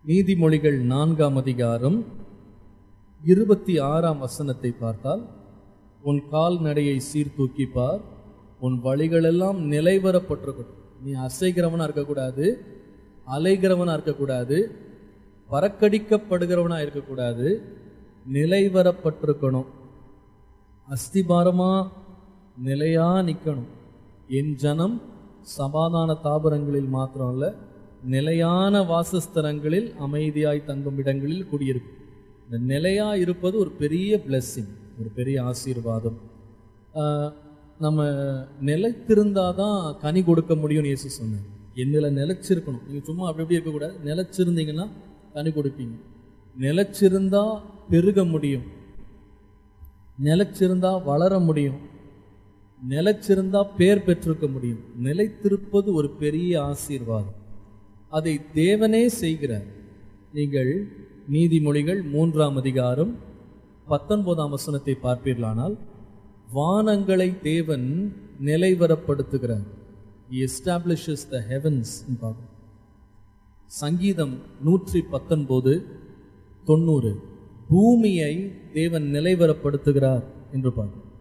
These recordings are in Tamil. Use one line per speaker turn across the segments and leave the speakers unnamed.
நீதிமொழிகள் 4ஆம் அதிகாரம் 26ஆம் வசனத்தை பார்த்தால், உன் கால்நடையை சீர்தூக்கிப்பார், உன் வழிகளெல்லாம் நிலைவரப்பட்டிருக்கணும். நீ அசைகிறவனா இருக்கக்கூடாது, அலைகிறவனா இருக்கக்கூடாது, பறக்கடிக்கப்படுகிறவனா இருக்கக்கூடாது, நிலைவரப்பட்டிருக்கணும். அஸ்திபாரமா நிலையா நிற்கணும். என் ஜனம் சமாதான தாபரங்களில் மாத்திரம் அல்ல, நிலையான வாசஸ்தலங்களில் அமைதியாய் தங்கும் இடங்களில் குடியிருக்கும். இந்த நிலையா இருப்பது ஒரு பெரிய பிளெஸ்ஸிங், ஒரு பெரிய ஆசீர்வாதம். நம்ம நிலைத்திருந்தாதான் கனி கொடுக்க முடியும்னு இயேசு சொன்னார். என்னில் நிலைச்சிருக்கணும். நீங்கள் சும்மா அப்படி எப்படி இருக்கக்கூடாது. நிலைச்சிருந்தீங்கன்னா கனி கொடுப்பீங்க. நிலைச்சிருந்தா பெருக முடியும், நிலைச்சிருந்தா வளர முடியும், நிலைச்சிருந்தா பேர் பெற்றிருக்க முடியும். நிலைத்திருப்பது ஒரு பெரிய ஆசீர்வாதம். அதை தேவனே செய்கிறார். நீங்கள் நீதிமொழிகள் 3ஆம் அதிகாரம் 19ஆம் வசனத்தை பார்ப்பீர்களானால், வானங்களை தேவன் நிலைவரப்படுத்துகிறார். He establishes the heavens. சங்கீதம் 119:90 பூமியை தேவன் நிலைவரப்படுத்துகிறார் என்று பார்க்கிறோம்.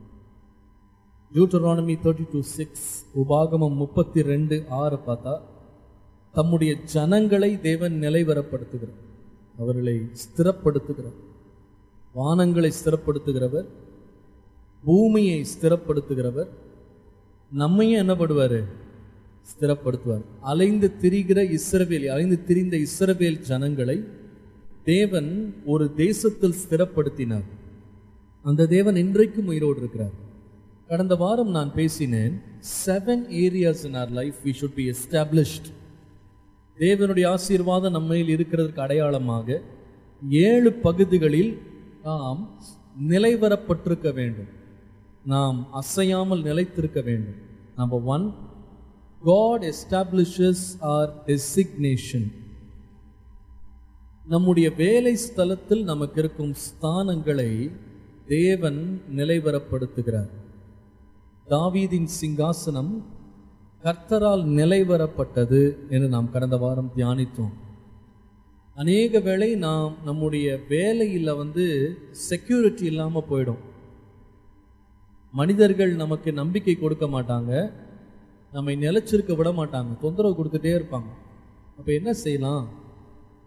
Deuteronomy 32:6, உபாகமம் 32:6 பார்த்தா, தம்முடைய ஜனங்களை தேவன் நிலைவரப்படுத்துகிறார், அவர்களை ஸ்திரப்படுத்துகிறார். வானங்களை ஸ்திரப்படுத்துகிறவர், பூமியை ஸ்திரப்படுத்துகிறவர், நம்மையும் என்ன பண்ணுவார்? ஸ்திரப்படுத்துவார். அலைந்து திரிந்த இஸ்ரவேல் ஜனங்களை தேவன் ஒரு தேசத்தில் ஸ்திரப்படுத்தினார். அந்த தேவன் இன்றைக்கும் உயிரோடு இருக்கிறார். கடந்த வாரம் நான் பேசினேன், 7 areas in our life we should be established. தேவனுடைய ஆசீர்வாதம் நம்மையில் இருக்கிறதற்கு அடையாளமாக 7 பகுதிகளில் நாம் நிலைவரப்பட்டிருக்க வேண்டும், நாம் அசையாமல் நிலைத்திருக்க வேண்டும். Number 1, God establishes our designation. நம்முடைய வேலை ஸ்தலத்தில் நமக்கு இருக்கும் ஸ்தானங்களை தேவன் நிலைவரப்படுத்துகிறார். தாவீதின் சிங்காசனம் கர்த்தரால் நிலைவரப்பட்டது என்று நாம் கடந்த வாரம் தியானித்தோம். அநேக வேளை நாம் நம்முடைய வேலையில் செக்யூரிட்டி இல்லாமல் போயிடும். மனிதர்கள் நமக்கு நம்பிக்கை கொடுக்க மாட்டாங்க, நம்மை நிலைச்சிருக்க விட மாட்டாங்க, தொந்தரவு கொடுத்துட்டே இருப்பாங்க. அப்போ என்ன செய்யலாம்?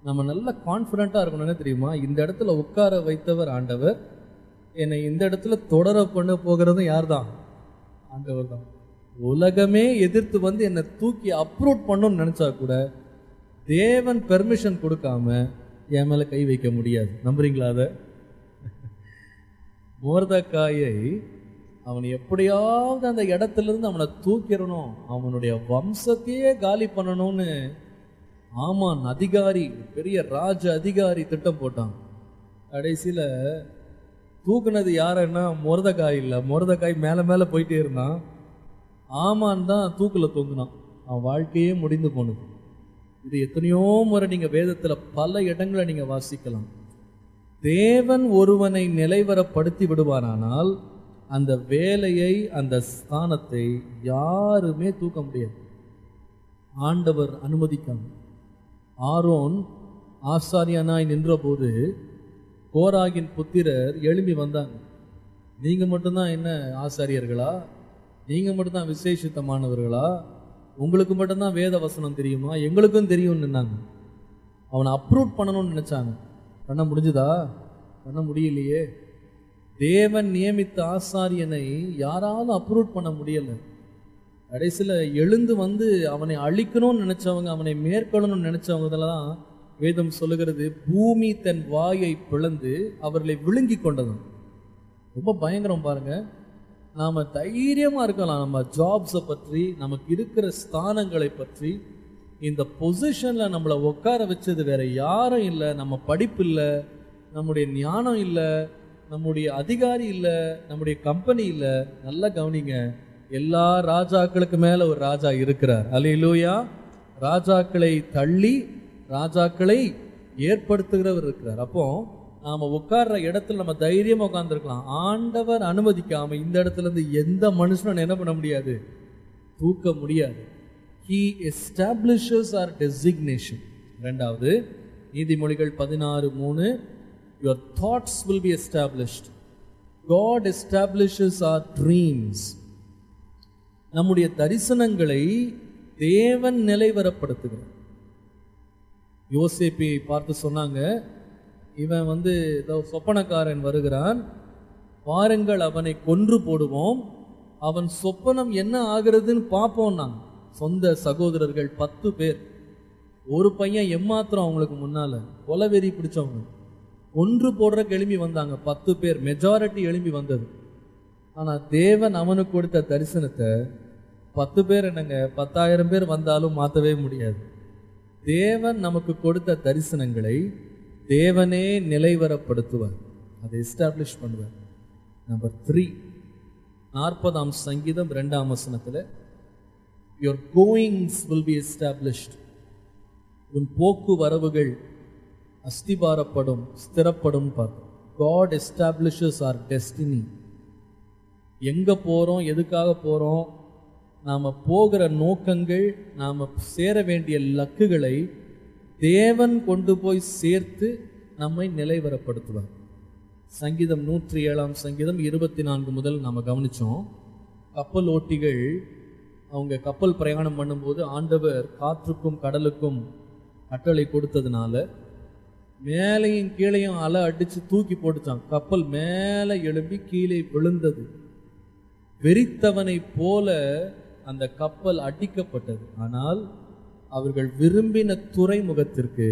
நம்ம நல்ல கான்ஃபிடண்ட்டாக இருக்கணும்னு தெரியுமா? இந்த இடத்துல உட்கார வைத்தவர் ஆண்டவர், என்னை இந்த இடத்துல தொடர பண்ண போகிறதும் யார் தான்? ஆண்டவர் தான். உலகமே எதிர்த்து என்னை தூக்கி அப்ரூவ் பண்ணணும்னு நினச்சா கூட தேவன் பெர்மிஷன் கொடுக்காம என் மேலே கை வைக்க முடியாது. நம்புறீங்களா? அதை மொர்தெகாயை அவன் எப்படியாவது அந்த இடத்துலேருந்து அவனை தூக்கிடணும், அவனுடைய வம்சத்தையே காலி பண்ணணும்னு ஆமான் அதிகாரி, பெரிய ராஜ அதிகாரி திட்டம் போட்டான். கடைசியில் தூக்குனது யாருன்னா மொர்தெகாய் இல்லை, மொர்தெகாய் மேலே மேலே போயிட்டே இருந்தான். ஆமான் தான் தூக்கில் தூங்கினான். அவன் வாழ்க்கையே முடிந்து போனது. இது எத்தனையோ முறை நீங்கள் வேதத்தில் பல இடங்களை நீங்கள் வாசிக்கலாம். தேவன் ஒருவனை நிலைவரப்படுத்தி விடுவாரானால் அந்த வேலையை, அந்த ஸ்தானத்தை யாருமே தூக்க முடியாது. ஆண்டவர் அனுமதிக்காம. ஆரோன் ஆசாரியனாய் நின்றபோது கோராகின் புத்திரர் எழும்பி வந்தாங்க. நீங்கள் மட்டும்தான் என்ன ஆசாரியர்களா? நீங்கள் மட்டும்தான் விசேஷித்தமானவர்களா? உங்களுக்கு மட்டும்தான் வேத வசனம் தெரியுமா? எங்களுக்கும் தெரியும்னு நின்னாங்க. அவனை அப்ரூவ் பண்ணணும்னு நினச்சாங்க. பண்ண முடிஞ்சுதா? பண்ண முடியலையே. தேவன் நியமித்த ஆசாரியனை யாராலும் அப்ரூவ் பண்ண முடியலை. கடைசியில் எழுந்து அவனை அழிக்கணும்னு நினச்சவங்க, அவனை மேற்கொள்ளணும்னு நினச்சவங்கதெல்லாம் வேதம் சொல்லுகிறது, பூமி தன் வாயை பிளந்து அவர்களை விழுங்கி கொண்டதும். ரொம்ப பயங்கரம் பாருங்க. நாம் தைரியமாக இருக்கலாம் நம்ம ஜாப்ஸை பற்றி, நமக்கு இருக்கிற ஸ்தானங்களை பற்றி. இந்த பொசிஷனில் நம்மளை உட்கார வச்சது வேற யாரும் இல்லை. நம்ம படிப்பு இல்லை, நம்முடைய ஞானம் இல்லை, நம்முடைய அதிகாரி இல்லை, நம்முடைய கம்பெனி இல்லை. நல்லா கவனிங்க, எல்லா ராஜாக்களுக்கு மேலே ஒரு ராஜா இருக்கிறார். அல்லேலூயா. ராஜாக்களை தள்ளி ராஜாக்களை ஏற்படுத்துகிறவர் இருக்கிறார். அப்போ நாம் உட்கார்ற இடத்துல நம்ம தைரியமாக உட்காந்துருக்கலாம். ஆண்டவர் அனுமதிக்காம இந்த இடத்துல இருந்து எந்த மனுஷனும் என்ன பண்ண முடியாது? தூக்க முடியாது. He establishes our designation. இரண்டாவது, நீதிமொழிகள் 16:3, your thoughts will be established. God establishes our dreams. நம்முடைய தரிசனங்களை தேவன் நிலைவரப்படுத்துகிறார். யோசேப்பை பார்த்து சொன்னாங்க, இவன் சொப்பனக்காரன் வருகிறான், பாருங்கள் அவனை கொன்று போடுவோம், அவன் சொப்பனம் என்ன ஆகிறதுன்னு பார்ப்போம். நாங்கள் சொந்த சகோதரர்கள் 10 பேர், ஒரு பையன் எம்மாத்திரம் அவங்களுக்கு முன்னால கொலவெறி பிடிச்சவங்க, ஒன்று போடுற எழும்பி வந்தாங்க. 10 பேர் மெஜாரிட்டி எழும்பி வந்தது. ஆனால் தேவன் அவனுக்கு கொடுத்த தரிசனத்தை 10 பேர் என்னங்க 10,000 பேர் வந்தாலும் மாற்றவே முடியாது. தேவன் நமக்கு கொடுத்த தரிசனங்களை தேவனே நிலைவரப்படுத்துவார், அதை எஸ்டாப்ளிஷ் பண்ணுவார். நம்பர் 3, 40ஆம் சங்கீதம் 2ஆம் வசனத்தில், your goings will be established. உன் போக்கு வரவுகள் அஸ்திபாரப்படும், ஸ்திரப்படும். God establishes our destiny. எங்க போறோம், எதுக்காக போறோம், நாம போகிற நோக்கங்கள், நாம சேர வேண்டிய லக்குகளை தேவன் கொண்டு போய் சேர்த்து நம்மை நிலைவரப்படுத்துவார். சங்கீதம் 107ஆம் சங்கீதம் 24 முதல் நாம கவனிச்சோம். கப்பல் ஓட்டிகள் அவங்க கப்பல் பிரயாணம் பண்ணும்போது ஆண்டவர் காற்றுக்கும் கடலுக்கும் கட்டளை கொடுத்ததுனால மேலையும் கீழையும் அலை அடிச்சு தூக்கி போட்டுச்சான். கப்பல் மேலே எழும்பி கீழே விழுந்தது. வெறித்தவனை போல அந்த கப்பல் அடிக்கப்பட்டது. ஆனால் அவர்கள் விரும்பின துறைமுகத்திற்கு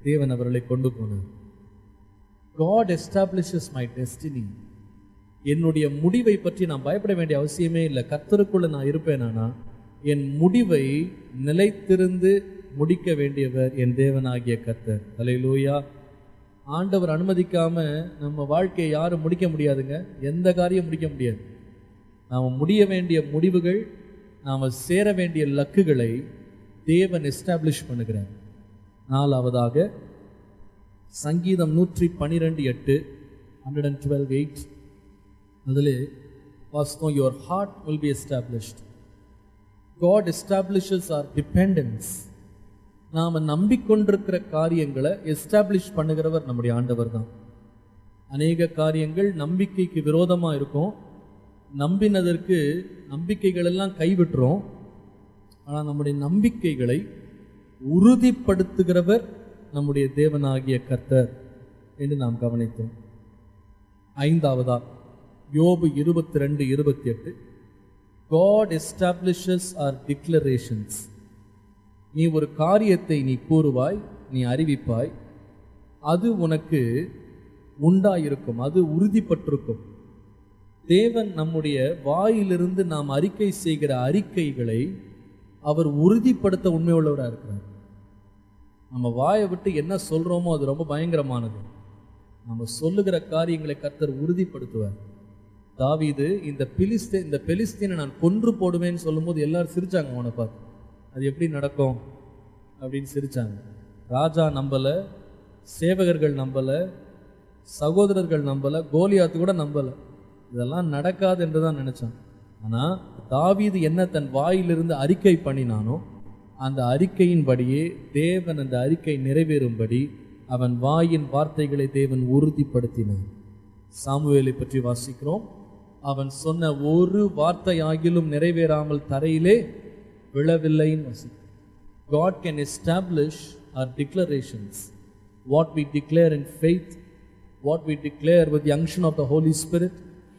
தேவன் அவர்களை கொண்டு போனார். God establishes my destiny. என்னுடைய முடிவை பற்றி நான் பயப்பட வேண்டிய அவசியமே இல்லை. கர்த்தருக்குள்ள நான் இருப்பேனானா என் முடிவை நிலைத்திருந்து முடிக்க வேண்டியவர் என் தேவனாகிய கர்த்தர். அல்லேலூயா. ஆண்டவர் அனுமதிக்காம நம்ம வாழ்க்கையை யாரும் முடிக்க முடியாதுங்க. எந்த காரியம் முடிக்க முடியாது. நாம் முடிய வேண்டிய முடிவுகள், நாம் சேர வேண்டிய லக்குகளை தேவன் எஸ்டாப்ளிஷ் பண்ணுகிறார். 4ஆவதாக சங்கீதம் 112:8, 112:8 அதில் வாஸ்தவம், your heart will be established. God establishes our dependence. நாம் நம்பிக்கொண்டிருக்கிற காரியங்களை எஸ்டாப்ளிஷ் பண்ணுகிறவர் நம்முடைய ஆண்டவர் தான். அநேக காரியங்கள் நம்பிக்கைக்கு விரோதமாக இருக்கும். நம்பினதற்கு நம்பிக்கைகள் எல்லாம் கைவிட்டுரும். ஆனால் நம்முடைய நம்பிக்கைகளை உறுதிப்படுத்துகிறவர் நம்முடைய தேவனாகிய கர்த்தர் என்று நாம் கவனித்தோம். 5ஆவதா யோபு 22:28, God establishes our declarations. நீ ஒரு காரியத்தை நீ கூறுவாய், நீ அறிவிப்பாய், அது உனக்கு உண்டாயிருக்கும், அது உறுதிப்பட்டிருக்கும். தேவன் நம்முடைய வாயிலிருந்து நாம் அறிக்கை செய்கிற அறிக்கைகளை அவர் உறுதிப்படுத்த உண்மை உள்ளவராக இருக்கிறார். நம்ம வாயை விட்டு என்ன சொல்கிறோமோ அது ரொம்ப பயங்கரமானது. நம்ம சொல்லுகிற காரியங்களை கர்த்தர் உறுதிப்படுத்துவார். தாவீது இந்த பெலிஸ்தீனை நான் கொன்று போடுவேன்னு சொல்லும்போது எல்லாரும் சிரிச்சாங்க. அவனை பார்த்து அது எப்படி நடக்கும் அப்படின்னு சிரிச்சாங்க. ராஜா நம்பலை, சேவகர்கள் நம்பலை, சகோதரர்கள் நம்பலை, கோலியாத்து கூட நம்பலை. இதெல்லாம் நடக்காது என்று தான் நினைச்சான். ஆனால் தாவீது என்ன தன் வாயிலிருந்து அறிக்கை பண்ணினானோ அந்த அறிக்கையின்படியே தேவன் அந்த அறிக்கை நிறைவேறும்படி அவன் வாயின் வார்த்தைகளை தேவன் உறுதிப்படுத்தினான். சாமுவேலை பற்றி வாசிக்கிறோம். அவன் சொன்ன ஒரு வார்த்தையாகிலும் நிறைவேறாமல் தரையிலே விழவில்லைன்னு வாசிக்கிறோம். God can establish our declarations. What we declare in faith, what we declare with the unction of the Holy Spirit,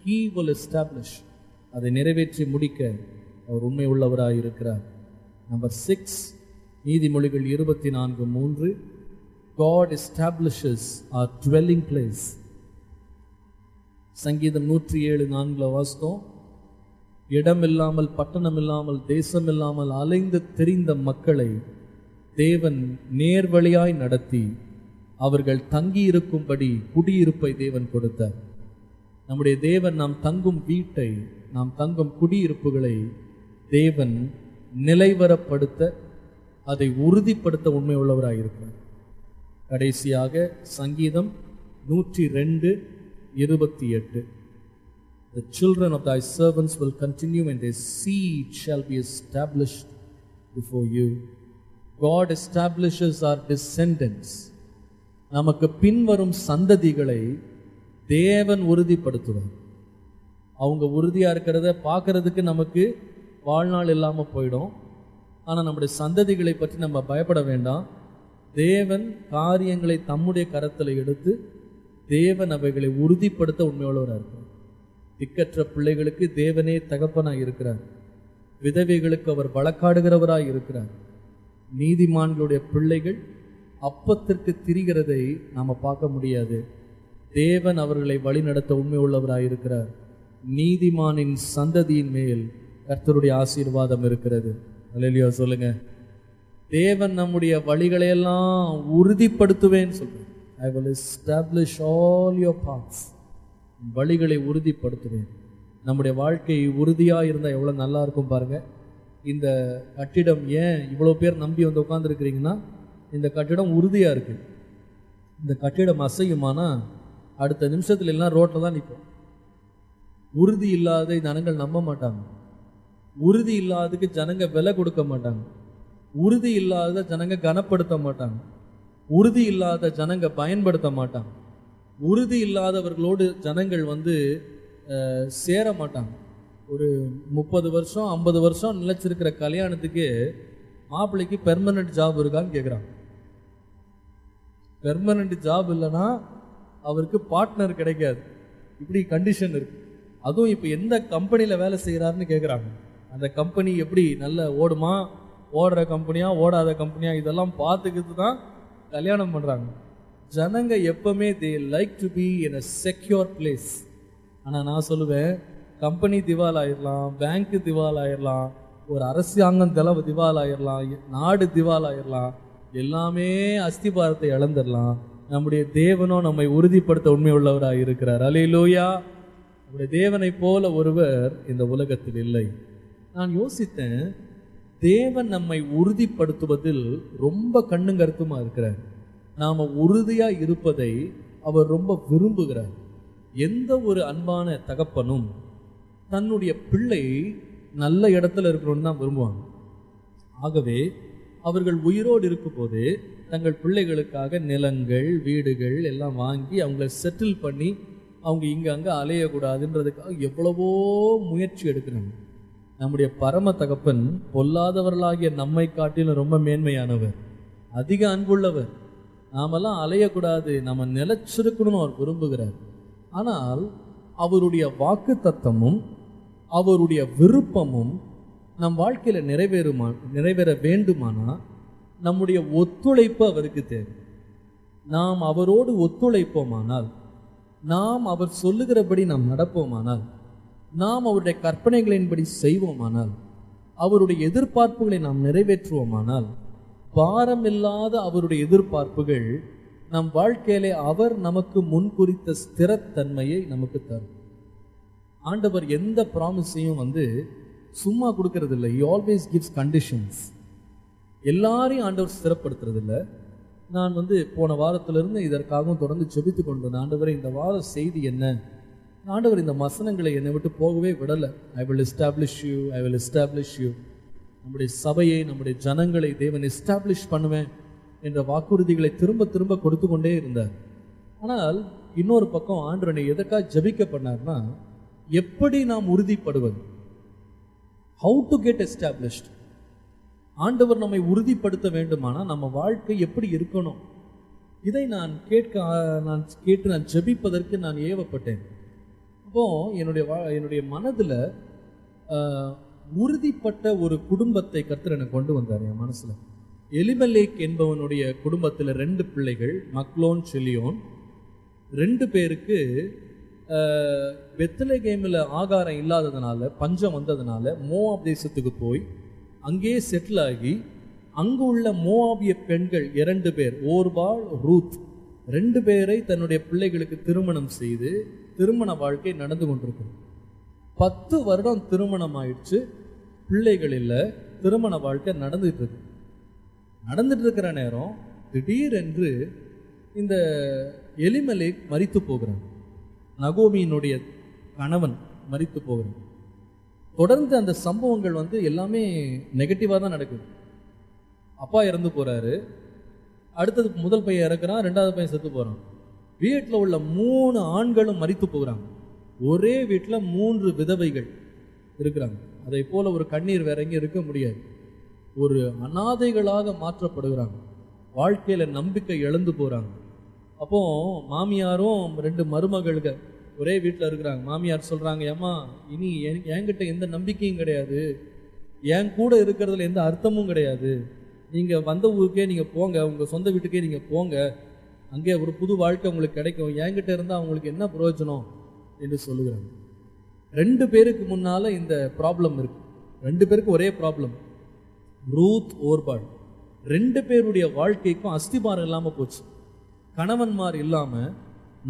He will establish. அதை நிறைவேற்றி முடிக்க அவர் உண்மை உள்ளவராக இருக்கிறார். நம்பர் 6, நீதிமொழிகள் 24:3, God establishes our dwelling place. சங்கீதம் 107:4 வாசித்தோம். இடமில்லாமல், பட்டணம் இல்லாமல், தேசம் இல்லாமல் அலைந்து திரிந்த மக்களை தேவன் நேர்வழியாய் நடத்தி அவர்கள் தங்கியிருக்கும்படி குடியிருப்பை தேவன் கொடுத்தார். நம்முடைய தேவன் நாம் தங்கும் வீட்டை, நாம் தங்கும் குடியிருப்புகளை தேவன் நிலைவரப்படுத்த, அதை உறுதிப்படுத்த உண்மை உள்ளவராக இருக்கிறார். கடைசியாக சங்கீதம் 102:28, The children of thy servants will continue and their seed shall be established before you. God establishes our descendants. நமக்கு பின்வரும் சந்ததிகளை தேவன் உறுதிப்படுத்துவார். அவங்க உறுதியாக இருக்கிறத பார்க்கறதுக்கு நமக்கு வாழ்நாள் இல்லாமல் போயிடும். ஆனால் நம்முடைய சந்ததிகளை பற்றி நம்ம பயப்பட வேண்டாம். தேவன் காரியங்களை தம்முடைய கரத்தில் எடுத்து தேவன் அவைகளை உறுதிப்படுத்த உண்மையுள்ளவராக இருக்கிறார். திக்கற்ற பிள்ளைகளுக்கு தேவனே தகப்பனாக இருக்கிறார். விதவைகளுக்கு அவர் வழக்காடுகிறவராய் இருக்கிறார். நீதிமான்களுடைய பிள்ளைகள் அப்பத்திற்கு திரிகிறதை நாம் பார்க்க முடியாது. தேவன் அவர்களை வழிநடத்த உண்மை உள்ளவராய் இருக்கிறார். நீதிமானின் சந்ததியின் மேல் கர்த்தருடைய ஆசீர்வாதம் இருக்கிறது. அல்லேலூயா சொல்லுங்க. தேவன் நம்முடைய வழிகளையெல்லாம் உறுதிப்படுத்துவேன்னு சொல்றேன். I will establish all your paths. வழிகளை உறுதிப்படுத்துவேன். நம்முடைய வாழ்க்கை உறுதியாக இருந்தால் எவ்வளோ நல்லா இருக்கும் பாருங்க. இந்த கட்டிடம் ஏன் இவ்வளோ பேர் நம்பி வந்து உட்காந்துருக்கிறீங்கன்னா, இந்த கட்டிடம் உறுதியாக இருக்குது. இந்த கட்டிடம் அசையுமானா அடுத்த நிமிஷத்துல எல்லாம் ரோட்டில் தான் நிற்போம். உறுதி இல்லாத ஜனங்கள் நம்ப மாட்டாங்க. உறுதி இல்லாததுக்கு ஜனங்க விலை கொடுக்க மாட்டாங்க. உறுதி இல்லாத ஜனங்க கனப்படுத்த மாட்டாங்க. உறுதி இல்லாத ஜனங்க பயன்படுத்த மாட்டாங்க. உறுதி இல்லாதவர்களோடு ஜனங்கள் சேர மாட்டாங்க. ஒரு 30 வருஷம் 50 வருஷம் நிலைச்சிருக்கிற கல்யாணத்துக்கு மாப்பிள்ளைக்கு பெர்மனன்ட் ஜாப் இருக்கான்னு கேட்குறாங்க. பெர்மனன்ட் ஜாப் இல்லைன்னா அவருக்கு பார்ட்னர் கிடைக்காது. இப்படி கண்டிஷன் இருக்கு. அதுவும் இப்போ எந்த கம்பெனியில் வேலை செய்கிறாருன்னு கேட்குறாங்க. அந்த கம்பெனி எப்படி நல்ல ஓடுமா, ஓடுற கம்பெனியா ஓடாத கம்பெனியா, இதெல்லாம் பார்த்துக்கிட்டு தான் கல்யாணம் பண்ணுறாங்க. ஜனங்க எப்பவுமே they like to be in a secure place. ஆனால் நான் சொல்லுவேன், கம்பெனி திவால் ஆயிடலாம், பேங்க்கு திவால் ஆயிடலாம், ஒரு அரசாங்கம் திவால் ஆயிடலாம், நாடு திவால் ஆயிடலாம், எல்லாமே அஸ்திபாரத்தை இழந்துடலாம். நம்முடைய தேவனோ நம்மை உறுதிப்படுத்த உண்மை உள்ளவராக இருக்கிறார். அல்லேலூயா. நம்முடைய தேவனை போல ஒருவர் இந்த உலகத்தில் இல்லை. நான் யோசித்தேன், தேவன் நம்மை உறுதிப்படுத்துவதில் ரொம்ப கண்ணும் கருத்துமா இருக்கிறார். நாம் உறுதியா இருப்பதை அவர் ரொம்ப விரும்புகிறார். எந்த ஒரு அன்பான தகப்பனும் தன்னுடைய பிள்ளை நல்ல இடத்துல இருக்கணும்னு தான் விரும்புவாங்க. ஆகவே அவர்கள் உயிரோடு இருக்கும் போது தங்கள் பிள்ளைகளுக்காக நிலங்கள் வீடுகள் எல்லாம் வாங்கி அவங்கள செட்டில் பண்ணி அவங்க இங்கே அங்கே அலையக்கூடாதுன்றதுக்காக எவ்வளவோ முயற்சி எடுக்கிறாங்க. நம்முடைய பரம தகப்பன் பொல்லாதவர்களாகிய நம்மை காட்டிலும் ரொம்ப மேன்மையானவர், அதிக அன்புள்ளவர். நாமெல்லாம் அலையக்கூடாது, நம்ம நிலைச்சிருக்கணும்னு அவர் விரும்புகிறார். ஆனால் அவருடைய வாக்கு தத்தமும் அவருடைய விருப்பமும் நம் வாழ்க்கையில் நிறைவேற வேண்டுமானா நம்முடைய ஒத்துழைப்பு அவருக்கு தேவை. நாம் அவரோடு ஒத்துழைப்போமானால், நாம் அவர் சொல்லுகிறபடி நாம் நடப்போமானால், நாம் அவருடைய கற்பனைகளின்படி செய்வோமானால், அவருடைய எதிர்பார்ப்புகளை நாம் நிறைவேற்றுவோமானால், பாரமில்லாத அவருடைய எதிர்பார்ப்புகள் நம் வாழ்க்கையிலே அவர் நமக்கு முன்குறித்த ஸ்திரத்தன்மையை நமக்கு தரும். ஆண்டவர் எந்த ப்ராமிஸையும் சும்மா கொடுக்கறது இல்லை. He always gives conditions. எல்லாரையும் ஆண்டவர் ஸ்திரப்படுத்துறது இல்லை. நான் போன வாரத்திலிருந்து இதற்காகவும் தொடர்ந்து ஜெபித்து கொண்டு வந்தேன். ஆண்டவரை, இந்த வார செய்தி என்ன? ஆண்டவர் இந்த வசனங்களை என்னை விட்டு போகவே விடலை. I will establish you, I will establish you. நம்முடைய சபையை, நம்முடைய ஜனங்களை தேவன் எஸ்டாப்ளிஷ் பண்ணுவேன் என்ற வாக்குறுதிகளை திரும்ப திரும்ப கொடுத்து கொண்டே இருந்தார். ஆனால் இன்னொரு பக்கம் ஆண்டவனை எதற்காக ஜெபிக்க பண்ணார்னா, எப்படி நாம் உறுதிப்படுவது, how to get established. ஆண்டவர் நம்மை உறுதிப்படுத்த வேண்டுமானா நம்ம வாழ்க்கை எப்படி இருக்கணும், இதை நான் கேட்டு நான் ஜெபிப்பதற்கு நான் ஏவப்பட்டேன். அப்போ என்னுடைய மனதில் உறுதிப்பட்ட ஒரு குடும்பத்தை கர்த்தர் எனக்கு கொண்டு வந்தார் என் மனசுல. எலிமெலேக் என்பவனுடைய குடும்பத்தில் 2 பிள்ளைகள், மக்லோன் செலியோன். 2 பேருக்கு பெத்லகேமில் ஆகாரம் இல்லாததுனால, பஞ்சம் வந்ததுனால மோவாப் தேசத்துக்கு போய் அங்கேயே செட்டில் ஆகி அங்கு உள்ள மோவாபிய பெண்கள் 2 பேர், ஓர்பால், ரூத், 2 பேரை தன்னுடைய பிள்ளைகளுக்கு திருமணம் செய்து திருமண வாழ்க்கை நடந்து கொண்டிருக்கிறது. 10 வருடம் திருமணம் ஆயிடுச்சு, பிள்ளைகள் இல்லை, திருமண வாழ்க்கை நடந்துட்டு இருக்கிற நேரம் திடீரென்று இந்த எலிமெலேக் மரித்து போகிறான். நகோமியினுடைய கணவன் மரித்து போகிறான். தொடர்ந்து அந்த சம்பவங்கள் எல்லாமே நெகட்டிவாக தான் நடக்குது. அப்பா இறந்து போறாரு, அடுத்தது முதல் பையன் இறக்குறான், 2வது பையன் செத்து போகிறான். வீட்டில் உள்ள 3 ஆண்களும் மரித்து போகிறாங்க. ஒரே வீட்டில் 3 விதவைகள் இருக்கிறாங்க. அதை போல ஒரு கண்ணீர் வேற எங்கேயும் இருக்க முடியாது. ஒரு அனாதைகளாக மாற்றப்படுகிறாங்க. வாழ்க்கையில் நம்பிக்கை இழந்து போகிறாங்க. அப்போ மாமியாரும் 2 மருமகள்கள் ஒரே வீட்டில் இருக்கிறாங்க. மாமியார் சொல்கிறாங்க, ஏம்மா இனி என்கிட்ட எந்த நம்பிக்கையும் கிடையாது, என் கூட இருக்கிறதுல எந்த அர்த்தமும் கிடையாது, நீங்கள் வந்த ஊருக்கே நீங்கள் போங்க, உங்கள் சொந்த வீட்டுக்கே நீங்கள் போங்க, அங்கே ஒரு புது வாழ்க்கை உங்களுக்கு கிடைக்கும், என்கிட்ட இருந்தால் அவங்களுக்கு என்ன பிரயோஜனம் என்று சொல்லுகிறாங்க. 2 பேருக்கு முன்னால் இந்த ப்ராப்ளம் இருக்கு. 2 பேருக்கு ஒரே ப்ராப்ளம், ரூத் ஓர்பாள். 2 பேருடைய வாழ்க்கைக்கும் அஸ்திபாரம் இல்லாமல் போச்சு. கணவன்மார் இல்லாமல்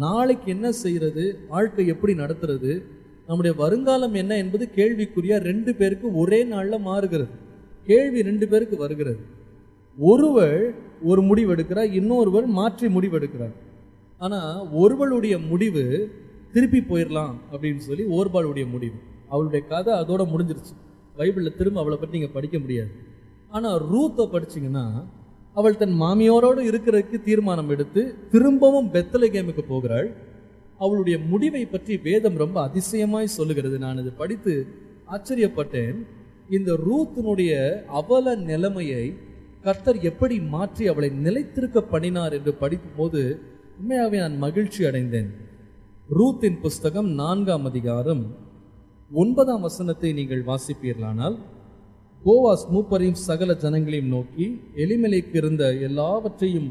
நாளைக்கு என்ன செய்கிறது, வாழ்க்கை எப்படி நடத்துறது, நம்முடைய வருங்காலம் என்ன என்பது கேள்விக்குரிய 2 பேருக்கு ஒரே நாளில் மாறுகிறது. கேள்வி 2 பேருக்கு வருகிறது. ஒருவர் ஒரு முடிவு எடுக்கிறார், இன்னொருவர் மாற்றி முடிவு எடுக்கிறார். ஆனால் ஒருவளுடைய முடிவு திருப்பி போயிடலாம் அப்படின்னு சொல்லி ஓர்பாளுடைய முடிவு, அவளுடைய கதை அதோட முடிஞ்சிருச்சு. பைபிளில் திரும்ப அவளை பற்றி நீங்கள் படிக்க முடியாது. ஆனால் ரூத்தை படிச்சிங்கன்னா அவள் தன் மாமியாரோடு இருக்கிறதுக்கு தீர்மானம் எடுத்து திரும்பவும் பெத்லகேமுக்கு போகிறாள். அவளுடைய முடிவை பற்றி வேதம் ரொம்ப அதிசயமாய் சொல்லுகிறது. நான் இதை படித்து ஆச்சரியப்பட்டேன். இந்த ரூத்தினுடைய அவல நிலைமையை கர்த்தர் எப்படி மாற்றி அவளை நிலைத்திருக்க பண்ணினார் என்று படிக்கும் போது உண்மையாகவே நான் மகிழ்ச்சி அடைந்தேன். ரூத்தின் புஸ்தகம் 4ஆம் அதிகாரம் 9ஆம் வசனத்தை நீங்கள் வாசிப்பீர்களானால், போவாஸ் மூப்பரையும் சகல ஜனங்களையும் நோக்கி, எலிமெலேக்கு இருந்த எல்லாவற்றையும்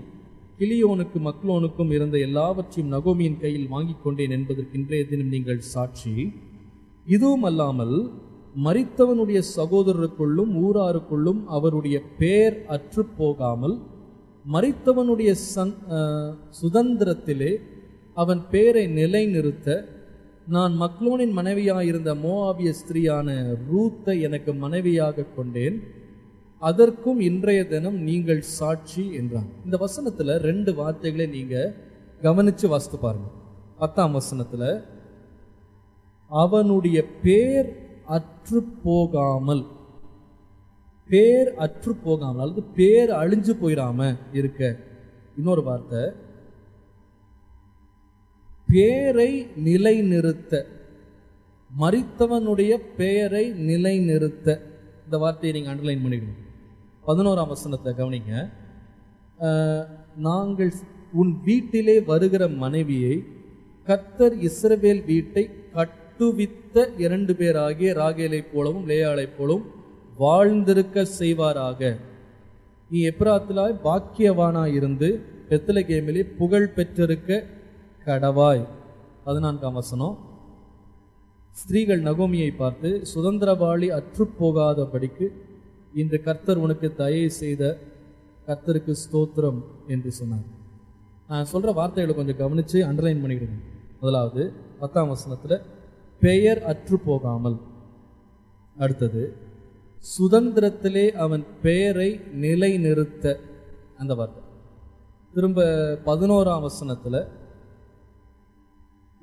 கிலியோனுக்கு மக்லோனுக்கும் இருந்த எல்லாவற்றையும் நகோமியின் கையில் வாங்கி கொண்டேன் என்பதற்கு இன்றைய தினம் நீங்கள் சாட்சி. இதுவும் அல்லாமல் மரித்தவனுடைய சகோதரருக்குள்ளும் ஊராருக்குள்ளும் அவருடைய பேர் அற்று போகாமல் மரித்தவனுடைய சுதந்திரத்திலே அவன் பேரை நிலைநிறுத்த நான் மக்லோனின் மனைவியாயிருந்த மோவாபிய ஸ்திரீயான ரூத்தை எனக்கு மனைவியாக கொண்டேன், அதற்கும் இன்றைய தினம் நீங்கள் சாட்சி என்றான். இந்த வசனத்தில் 2 வார்த்தைகளை நீங்க கவனிச்சு வாசித்து பாருங்க. 10ஆம் வசனத்தில் அவனுடைய பேர் அற்று போகாமல், பேர் அற்று போகாமல் அல்லது பேர் அழிஞ்சு போயிடாம இருக்க. இன்னொரு வார்த்தை, பேரை நிலைநிறுத்த, மரித்தவனுடைய பெயரை நிலைநிறுத்த. இந்த வார்த்தையை நீங்கள் அண்டர்லைன் பண்ணிக்கணும். 11ஆம் வசனத்தை கவனிங்க. நாங்கள் உன் வீட்டிலே வருகிற மனைவியை கர்த்தர் இஸ்ரவேல் வீட்டை கட்டுவித்த 2 பேராகிய ராகேலை போலவும் லேயாளை போலவும் வாழ்ந்திருக்க செய்வாராக. நீ எப்ராத்திலாய் பாக்கியவானாய் இருந்து பெத்லகேமிலே புகழ் பெற்றிருக்க கடவாய். 14ஆம் வசனம், ஸ்திரீகள் நகோமியை பார்த்து, சுதந்திரவாளி அற்று போகாதபடிக்கு இன்று கர்த்தர் உனக்கு தயை செய்த கர்த்தருக்கு ஸ்தோத்திரம் என்று சொன்னார். நான் சொல்ற வார்த்தைகளை கொஞ்சம் கவனிச்சு அண்டர்லைன் பண்ணிக்கிடுங்க. முதலாவது 10ஆம் வசனத்துல பெயர் அற்று போகாமல், அடுத்தது சுதந்திரத்திலே அவன் பெயரை நிலைநிறுத்த, அந்த வார்த்தை. திரும்ப 11ஆம் வசனத்துல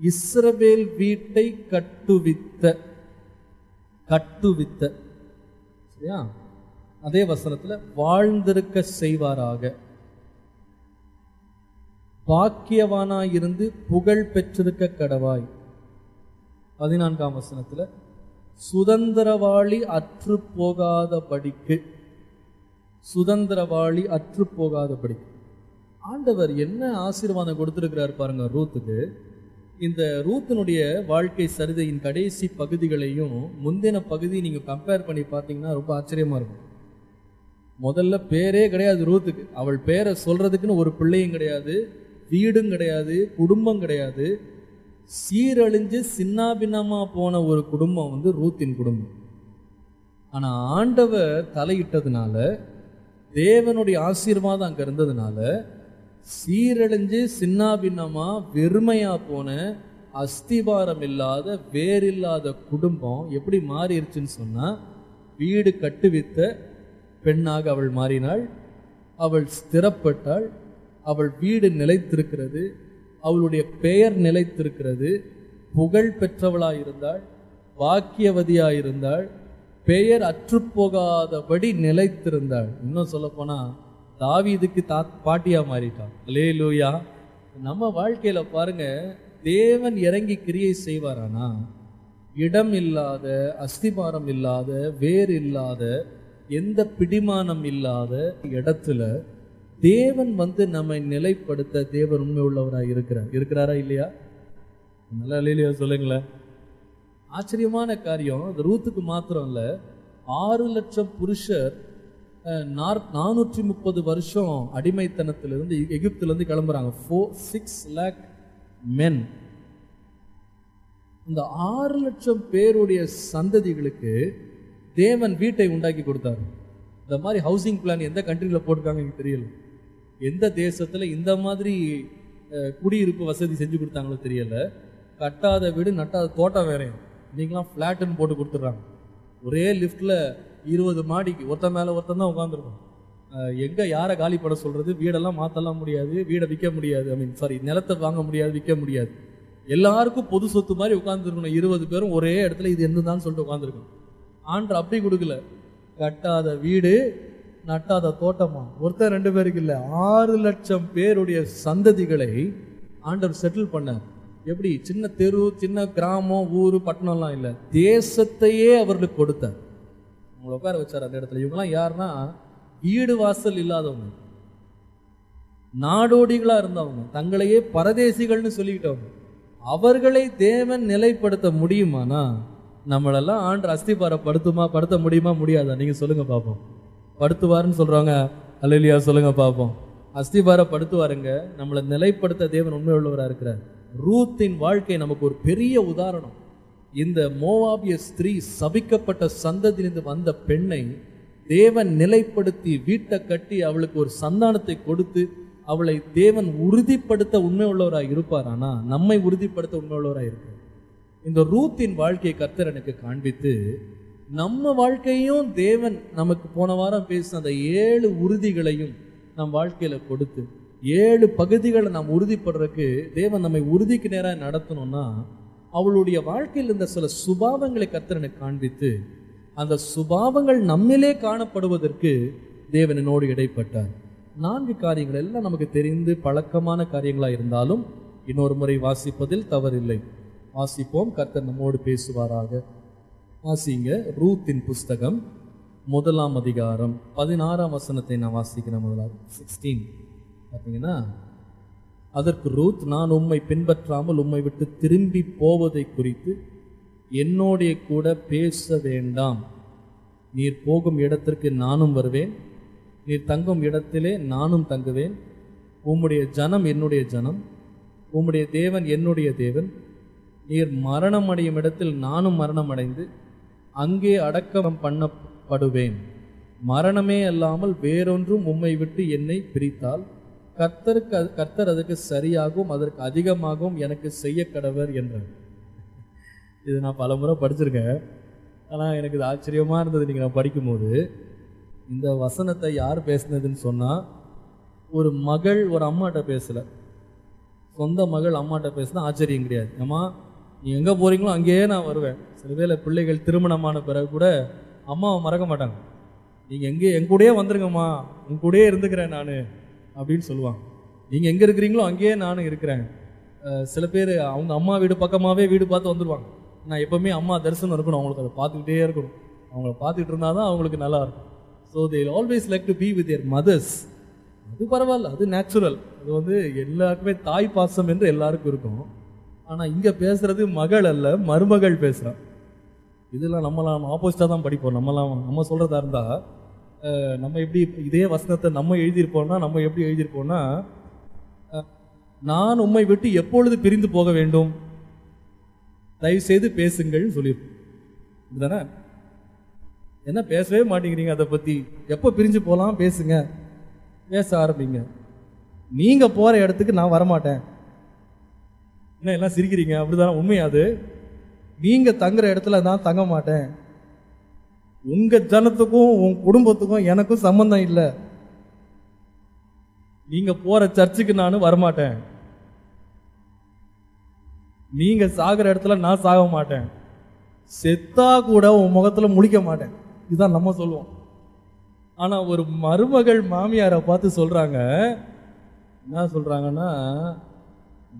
இஸ்ரவேல் வீட்டை கட்டுவித்த, கட்டுவித்த, சரியா? அதே வசனத்துல வாழ்ந்திருக்க செய்வாராக, பாக்கியவானாயிருந்து புகழ் பெற்றிருக்க கடவாய். 14ஆம் வசனத்துல சுதந்திரவாளி அற்று போகாதபடிக்கு, சுதந்திரவாளி அற்று போகாதபடிக்கு. ஆண்டவர் என்ன ஆசீர்வாதம் கொடுத்திருக்கிறார் பாருங்க ரூத்துக்கு. இந்த ரூத்தினுடைய வாழ்க்கை சரிதையின் கடைசி பகுதிகளையும் முந்தின பகுதி நீங்கள் கம்பேர் பண்ணி பார்த்தீங்கன்னா ரொம்ப ஆச்சரியமாக இருக்கும். முதல்ல பேரே கிடையாது ரூத்துக்கு. அவள் பேரை சொல்கிறதுக்குன்னு ஒரு பிள்ளையும் கிடையாது, வீடும் கிடையாது, குடும்பம் கிடையாது. சீரழிஞ்சு சின்னாபின்னமாக போன ஒரு குடும்பம் ரூத்தின் குடும்பம். ஆனால் ஆண்டவர் தலையிட்டதுனால, தேவனுடைய ஆசீர்வாதம் அங்கே இருந்ததுனால, சீரழிஞ்சு சின்னாபின்னமா வெறுமையா போன அஸ்திபாரம் இல்லாத வேறில்லாத குடும்பம் எப்படி மாறிடுச்சுன்னு சொன்னா, வீடு கட்டுவித்த பெண்ணாக அவள் மாறினாள். அவள் ஸ்திரப்பட்டாள். அவள் வீடு நிலைத்திருக்கிறது, அவளுடைய பெயர் நிலைத்திருக்கிறது, புகழ் பெற்றவளாயிருந்தாள், பாக்கியவதியாயிருந்தாள், பெயர் அற்றுப்போகாதபடி நிலைத்திருந்தாள். இன்னும் சொல்ல போனா தாவீதுக்கு பாட்டியா மாறிட்டான். அல்லேலூயா. நம்ம வாழ்க்கையில பாருங்க, தேவன் இறங்கி கிரியை செய்வாரானா, இடம் இல்லாத, அஸ்திபாரம் இல்லாத, வேர் இல்லாத, எந்த பிடிமானம் இல்லாத இடத்துல தேவன் நம்மை நிலைப்படுத்த தேவன் உண்மை உள்ளவராக இருக்கிறாரா இல்லையா? நல்லா இல்லையா சொல்லுங்களேன். ஆச்சரியமான காரியம். அது ரூத்துக்கு மாத்திரம் இல்ல, 6 லட்சம் புருஷர் 430 வருஷம் அடிமைத்தனத்திலிருந்து எகிப்திலிருந்து கிளம்புறாங்க. 6 lakh men. இந்த 6 லட்சம் பேருடைய சந்ததிகளுக்கு தேவன் வீட்டை உண்டாக்கி கொடுத்தாரு. இந்த மாதிரி ஹவுசிங் பிளான் எந்த கண்ட்ரியில போட்டிருக்காங்க எனக்கு தெரியல. எந்த தேசத்துல இந்த மாதிரி குடியிருப்பு வசதி செஞ்சு கொடுத்தாங்களோ தெரியல. கட்டாத வீடு நட்டாத தோட்டம் வேறையும். இன்னைக்கெல்லாம் ஃப்ளாட்டுன்னு போட்டு கொடுத்துட்றாங்க. ஒரே லிஃப்ட்ல 20 மாடிக்கு ஒருத்தன் மேல ஒருத்தன் தான் உட்காந்துருக்கும். எங்க யாரை காலி பண்ண சொல்றது? வீடெல்லாம் மாத்தலாம் முடியாது, வீடை விற்க முடியாது, நிலத்தை வாங்க முடியாது, விற்க முடியாது. எல்லாருக்கும் பொது சொத்து மாதிரி உட்காந்துருக்கணும். 20 பேரும் ஒரே இடத்துல இது என்னதான் சொல்லிட்டு உட்காந்துருக்கணும். ஆண்டர் அப்படி கொடுக்கல. கட்டாத வீடு நட்டாத தோட்டமா? ஒருத்தர் 2 பேருக்கு இல்ல, 6 லட்சம் பேருடைய சந்ததிகளை ஆண்டர் செட்டில் பண்ணார். எப்படி? சின்ன தெரு, சின்ன கிராமம், ஊரு, பட்டணம்லாம் இல்லை, தேசத்தையே அவர்களுக்கு கொடுத்தார். அவங்களை உட்கார வச்சார் அந்த இடத்துல. இவங்கெல்லாம் யாருன்னா, வீடு வாசல் இல்லாதவங்க, நாடோடிகளா இருந்தவங்க, தங்களையே பரதேசிகள்னு சொல்லிக்கிட்டவங்க. அவர்களை தேவன் நிலைப்படுத்த முடியுமானா, நம்மளெல்லாம் ஆண்டர் படுத்த முடியுமா முடியாதா? நீங்க சொல்லுங்க பாப்போம். படுத்துவாருன்னு சொல்றாங்க. அல்லேலூயா சொல்லுங்க பாப்போம். படுத்துவாருங்க. நம்மளை நிலைப்படுத்த தேவன் உண்மை உள்ளவராக இருக்கிறார். ரூத்தின் வாழ்க்கை நமக்கு ஒரு பெரிய உதாரணம். இந்த மோவாபிய ஸ்திரீ சபிக்கப்பட்ட சந்ததியிலிருந்து வந்த பெண்ணை தேவன் நிலைப்படுத்தி வீட்டை கட்டி அவளுக்கு ஒரு சந்தானத்தை கொடுத்து அவளை தேவன் உறுதிப்படுத்த உண்மை உள்ளவராக இருப்பார். ஆனா நம்மை உறுதிப்படுத்த உண்மை உள்ளவராக இருப்பார். இந்த ரூத்தின் வாழ்க்கையை கர்த்தர் எனக்கு காண்பித்து, நம்ம வாழ்க்கையும் தேவன் நமக்கு போன வாரம் பேசின அந்த 7 உறுதிகளையும் நம் வாழ்க்கையில கொடுத்து 7 பகுதிகளை நாம் உறுதிப்படுறதுக்கு தேவன் நம்மை உறுதிக்கு நேராக நடத்தணும்னா, அவளுடைய வாழ்க்கையில் இருந்த சில சுபாவங்களை கர்த்தர் எனக்கு காண்பித்து, அந்த சுபாவங்கள் நம்மிலே காணப்படுவதற்கு தேவன் என்னோடு இடைப்பட்டார். 4 காரியங்கள் எல்லாம் நமக்கு தெரிந்து பழக்கமான காரியங்களா இருந்தாலும் இன்னொரு முறை வாசிப்பதில் தவறில்லை. வாசிப்போம், கர்த்தர் நம்மோடு பேசுவாராக. வாசிங்க. ரூத்தின் புஸ்தகம் 1ஆம் அதிகாரம் 16ஆம் வசனத்தை நான் வாசிக்கிறேன். முதலாவது 16 பார்த்தீங்கன்னா, அதற்கு ரூத், நான் உம்மை பின்பற்றாமல் உம்மை விட்டு திரும்பி போவதை குறித்து என்னோடைய கூட பேச வேண்டாம். நீர் போகும் இடத்திற்கு நானும் வருவேன், நீர் தங்கும் இடத்திலே நானும் தங்குவேன். உம்முடைய ஜனம் என்னுடைய ஜனம், உம்முடைய தேவன் என்னுடைய தேவன். நீர் மரணம் அடையும் இடத்தில் நானும் மரணம் அடைந்து அங்கே அடக்கம் பண்ணப்படுவேன். மரணமே அல்லாமல் வேறொன்றும் உம்மை விட்டு என்னை பிரித்தால் கர்த்தர் அதற்கு சரியாகவும் அதற்கு அதிகமாகவும் எனக்கு செய்ய கடவர் என்றார். இது நான் பல முறை படிச்சிருக்கேன். ஆனால் எனக்கு இது ஆச்சரியமாக இருந்தது. நீங்கள் நான் படிக்கும்போது இந்த வசனத்தை யார் பேசுனதுன்னு சொன்னால், ஒரு மகள் ஒரு அம்மாட்ட பேசலை, சொந்த மகள் அம்மாட்ட பேசினா ஆச்சரியம் கிடையாது. அம்மா நீ எங்கே போகிறீங்களோ அங்கேயே நான் வருவேன். சில வேளை பிள்ளைகள் திருமணமான பிறகு கூட அம்மாவை மறக்க மாட்டாங்க. நீங்கள் என் கூடயே வந்துருங்கம்மா, உன் கூடயே இருந்துக்கிறேன் நான் அப்படின்னு சொல்லுவாங்க. நீங்கள் எங்கே இருக்கிறீங்களோ அங்கேயே நானும் இருக்கிறேன். சில பேர் அவங்க அம்மா வீடு பக்கமாகவே வீடு பார்த்து வந்துடுவாங்க. நான் எப்போவுமே அம்மா தரிசனம் இருக்கணும், அவங்களுக்கு அதை பார்த்துக்கிட்டே இருக்கணும். அவங்கள பார்த்துக்கிட்டு இருந்தால் தான் அவங்களுக்கு நல்லா இருக்கும். So they always like to be with their mothers. அது பரவாயில்ல, அது நேச்சுரல். அது எல்லாருக்குமே தாய் பாசம் என்று எல்லாருக்கும் இருக்கும். ஆனால் இங்கே பேசுறது மகள் அல்ல, மருமகள் பேசுகிறான். இதெல்லாம் நம்மளாம் ஆப்போசிட்டாக தான் படிப்போம். நம்ம சொல்கிறதா இருந்தால் நம்ம எப்படி இதே வசனத்தை நம்ம எப்படி எழுதியிருப்போம்னா, நான் உம்மை விட்டு எப்பொழுது பிரிந்து போக வேண்டும், தயவு செய்து பேசுங்கள் சொல்லியிருப்போம். இதுதானே? என்ன பேசவே மாட்டேங்கிறீங்க அதை பற்றி? எப்போ பிரிஞ்சு போகலாம் பேசுங்க, பேச ஆரம்பிங்க. நீங்கள் போகிற இடத்துக்கு நான் வரமாட்டேன். என்ன எல்லாம் சிரிக்கிறீங்க? அப்படிதானே? உண்மையாது. நீங்கள் தங்குற இடத்துல நான் தங்க மாட்டேன். உங்கள் ஜனத்துக்கும் உன் குடும்பத்துக்கும் எனக்கும் சம்பந்தம் இல்லை. நீங்கள் போகிற சர்ச்சுக்கு நான் வரமாட்டேன். நீங்கள் சாகிற இடத்துல நான் சாக மாட்டேன். செத்தா கூட உன் முகத்தில் முழிக்க மாட்டேன். இதுதான் நம்ம சொல்லுவோம். ஆனா ஒரு மருமகள் மாமியாரை பார்த்து சொல்றாங்க, என்ன சொல்றாங்கன்னா,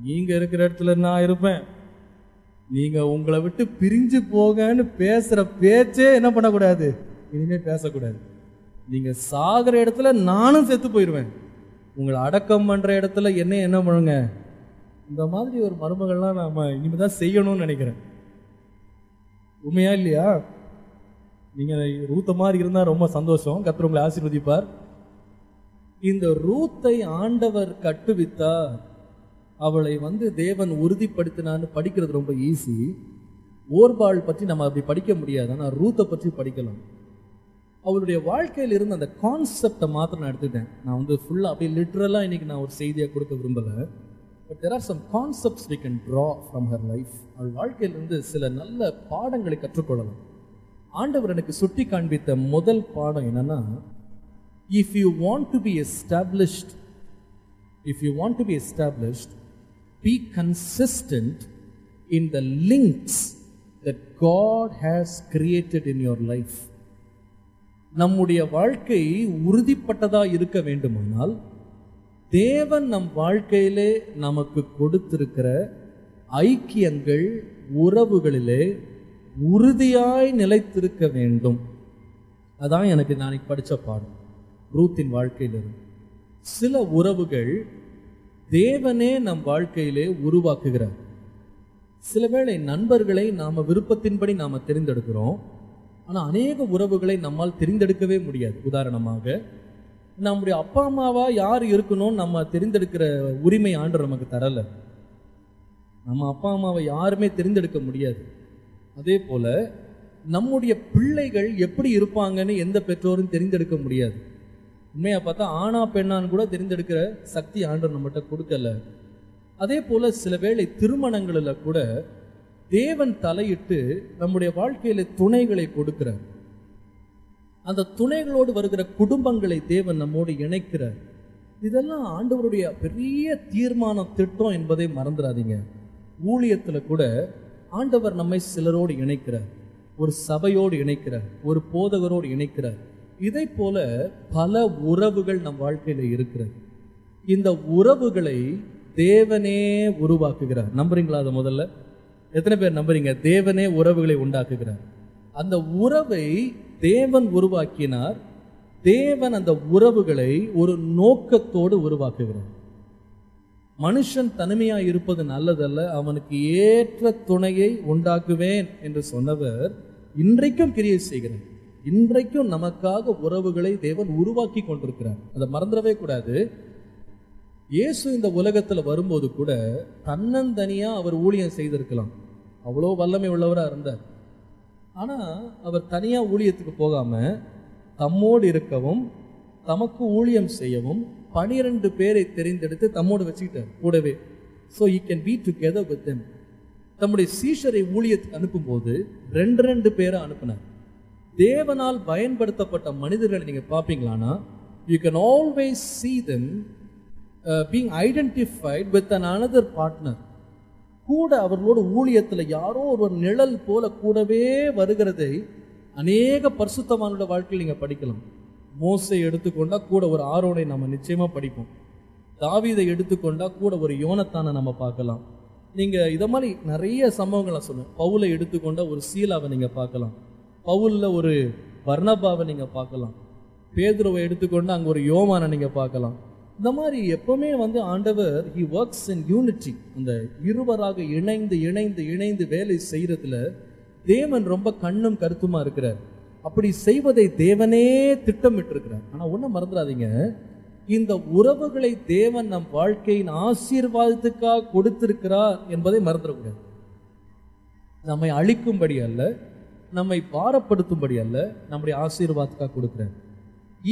நீங்க இருக்கிற இடத்துல நான் இருப்பேன், நீங்க உங்களை விட்டு பிரிஞ்சு போகன்னு பேசுற பேச்சே என்ன பண்ணக்கூடாது, இனிமே பேசக்கூடாது. நீங்க சாகிற இடத்துல நானும் செத்து போயிடுவேன், உங்களை அடக்கம் பண்ற இடத்துல என்ன பண்ணுங்க. இந்த மாதிரி ஒரு மருமகள்லாம் நாம இனிமேதான் செய்யணும்னு நினைக்கிறேன். உண்மையா இல்லையா? நீங்க ரூத்த மாதிரி இருந்தா ரொம்ப சந்தோஷம். கர்த்தர் உங்களை ஆசீர்வதிப்பார். இந்த ரூத்தை ஆண்டவர் கட்டுவித்தார், அவளை தேவன் உறுதிப்படுத்தினான்னு படிக்கிறது ரொம்ப ஈஸி. ஓர்பாள் பற்றி நம்ம அப்படி படிக்க முடியாது, ஆனால் ரூத்தை பற்றி படிக்கலாம். அவளுடைய வாழ்க்கையில் இருந்த அந்த கான்செப்டை மாத்திரம் நான் எடுத்துட்டேன். நான் ஃபுல்லாக அப்படியே லிட்ரலாக இன்னைக்கு நான் ஒரு செய்தியை கொடுக்க விரும்பலை. But there are some concepts we can draw from her life. அவள் வாழ்க்கையிலிருந்து சில நல்ல பாடங்களை கற்றுக்கொள்ளலாம். ஆண்டவர் எனக்கு சுட்டி காண்பித்த முதல் பாடம் என்னன்னா, if you want to be established, be consistent in the links that God has created in your life. நம்முடைய வாழ்க்கை உறுதிப்பட்டதா இருக்க வேண்டுமானால் தேவன் நம் வாழ்க்கையிலே நமக்கு கொடுத்திருக்கிற ஐக்கியங்கள், உறவுகளிலே உறுதியாய் நிலைத்திருக்க வேண்டும். அதான் எனக்கு நான் படித்த பாடம் ரூத்தின் வாழ்க்கையிலிருந்து. சில உறவுகள் தேவனே நம் வாழ்க்கையிலே உருவாக்குகிறார். சில வேளை நண்பர்களை நாம விருப்பத்தின்படி நாம தெரிந்தெடுக்கிறோம், ஆனால் அநேக உறவுகளை நம்மால் தெரிந்தெடுக்கவே முடியாது. உதாரணமாக, நம்முடைய அப்பா அம்மாவா யார் இருக்கணும்னு நம்ம தெரிந்தெடுக்கிற உரிமை ஆண்டவர் நமக்கு தரல. நம்ம அப்பா அம்மாவை யாருமே தெரிந்தெடுக்க முடியாது. அதே போல நம்முடைய பிள்ளைகள் எப்படி இருப்பாங்கன்னு எந்த பெற்றோரும் தெரிந்தெடுக்க முடியாது. உண்மையா பார்த்தா ஆணா பெண்ணான்னு கூட தெரிந்தெடுக்கிற சக்தி ஆண்டவர் நம்மகிட்ட கொடுக்கல. அதே போல சில வேளை திருமணங்களில் கூட தேவன் தலையிட்டு நம்முடைய வாழ்க்கையில துணைகளை கொடுக்கிறார். அந்த துணைகளோடு வருகிற குடும்பங்களை தேவன் நம்மோடு இணைக்கிறார். இதெல்லாம் ஆண்டவருடைய பெரிய தீர்மான திட்டம் என்பதை மறந்துடாதீங்க. ஊழியத்துல கூட ஆண்டவர் நம்மை சிலரோடு இணைக்கிறார், ஒரு சபையோடு இணைக்கிறார், ஒரு போதகரோடு இணைக்கிறார். இதை போல பல உறவுகள் நம் வாழ்க்கையில இருக்கிறது. இந்த உறவுகளை தேவனே உருவாக்குகிறார். நம்புறீங்களா? அதை முதல்ல எத்தனை பேர் நம்புறீங்க? தேவனே உறவுகளை உண்டாக்குகிறார். அந்த உறவை தேவன் உருவாக்கினார். தேவன் அந்த உறவுகளை ஒரு நோக்கத்தோடு உருவாக்குகிறார். மனுஷன் தனிமையா இருப்பது நல்லதல்ல, அவனுக்கு ஏற்ற துணையை உண்டாக்குவேன் என்று சொன்னவர் இன்றைக்கும் கிரியை செய்கிறார். இன்றைக்கும் நமக்காக உறவுகளை தேவன் உருவாக்கி கொண்டிருக்கிறார். அதை மறந்துடவே கூடாது. இயேசு இந்த உலகத்துல வரும்போது கூட தன்னந்தனியா அவர் ஊழியம் செய்திருக்கலாம், அவ்வளோ வல்லமை உள்ளவராக இருந்தார். ஆனா அவர் தனியா ஊழியத்துக்கு போகாம தம்மோடு இருக்கவும் தமக்கு ஊழியம் செய்யவும் 12 பேரை தெரிந்தெடுத்து தம்மோடு வச்சுக்கிட்டார் கூடவே. So he can be together with them. தம்முடைய சீஷரை ஊழியத்துக்கு அனுப்பும் போது 2 பேரை அனுப்பினார். தேவனால் பயன்படுத்தப்பட்ட மனிதர்களை நீங்க பார்ப்பீங்களானா, you can always see them being identified with another partner. கூட அவர்களோட ஊழியத்தில் யாரோ ஒரு நிழல் போல கூடவே வருகிறதை அநேக பரிசுத்தவான்களோட வாழ்க்கையில் நீங்க படிக்கலாம். மோசை எடுத்துக்கொண்டா கூட ஒரு ஆரோனை நம்ம நிச்சயமா படிப்போம். தாவீதை எடுத்துக்கொண்டா கூட ஒரு யோனத்தானை நம்ம பார்க்கலாம். நீங்க இத மாதிரி நிறைய சம்பவங்களை சொல்லுங்க. பவுலை எடுத்துக்கொண்டா ஒரு சீலாவை நீங்க பார்க்கலாம். பவுல்ல ஒரு பர்னபாவை நீங்க பார்க்கலாம். பேதுருவை எடுத்துக்கொண்டா அங்க ஒரு யோவானை நீங்க பார்க்கலாம். இந்த மாதிரி எப்பவுமே ஆண்டவர் he works in unity. அந்த இருவராக இணைந்து இணைந்து இணைந்து வேலை செய்யறதுல தேவன் ரொம்ப கண்ணும் கருத்துமா இருக்கிறார். அப்படி செய்வதை தேவனே திட்டமிட்டு இருக்கிறார். ஆனா ஒண்ணு மறந்துடாதீங்க, இந்த உறவுகளை தேவன் நம் வாழ்க்கையின் ஆசீர்வாதத்துக்காக கொடுத்திருக்கிறார் என்பதை மறந்துடக்கூடாது. நம்மை அழிக்கும்படி அல்ல, நம்மை பாரப்படுத்தும்படி அல்ல, நம்முடைய ஆசீர்வாதத்துக்காக கொடுக்கிறார்.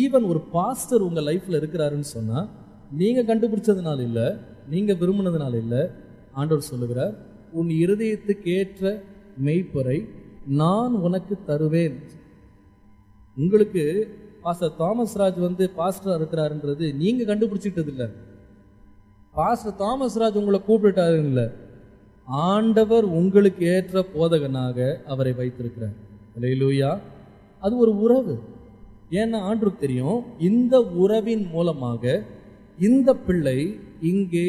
ஈவன் ஒரு பாஸ்டர் உங்க லைஃப்ல இருக்கிறாருன்னு சொன்னா நீங்க கண்டுபிடிச்சதுனால இல்ல, நீங்க விரும்பினதுனால இல்ல. ஆண்டவர் சொல்லுகிறார், உன் இருதயத்துக்கு ஏற்ற மெய்ப்பரை நான் உனக்கு தருவேன். உங்களுக்கு பாஸ்டர் தாமஸ் ராஜ் பாஸ்டரா இருக்கிறாருன்றது நீங்க கண்டுபிடிச்சிட்டது இல்ல. பாஸ்டர் தாமஸ் ராஜ் உங்களை கூப்பிட்டாரு இல்ல, ஆண்டவர் உங்களுக்கு ஏற்ற போதகனாக அவரை வைத்திருக்கிறார். அல்லேலூயா. அது ஒரு உறவு. ஏன்னா ஆண்டவருக்கு தெரியும் இந்த உறவின் மூலமாக இந்த பிள்ளை இங்கே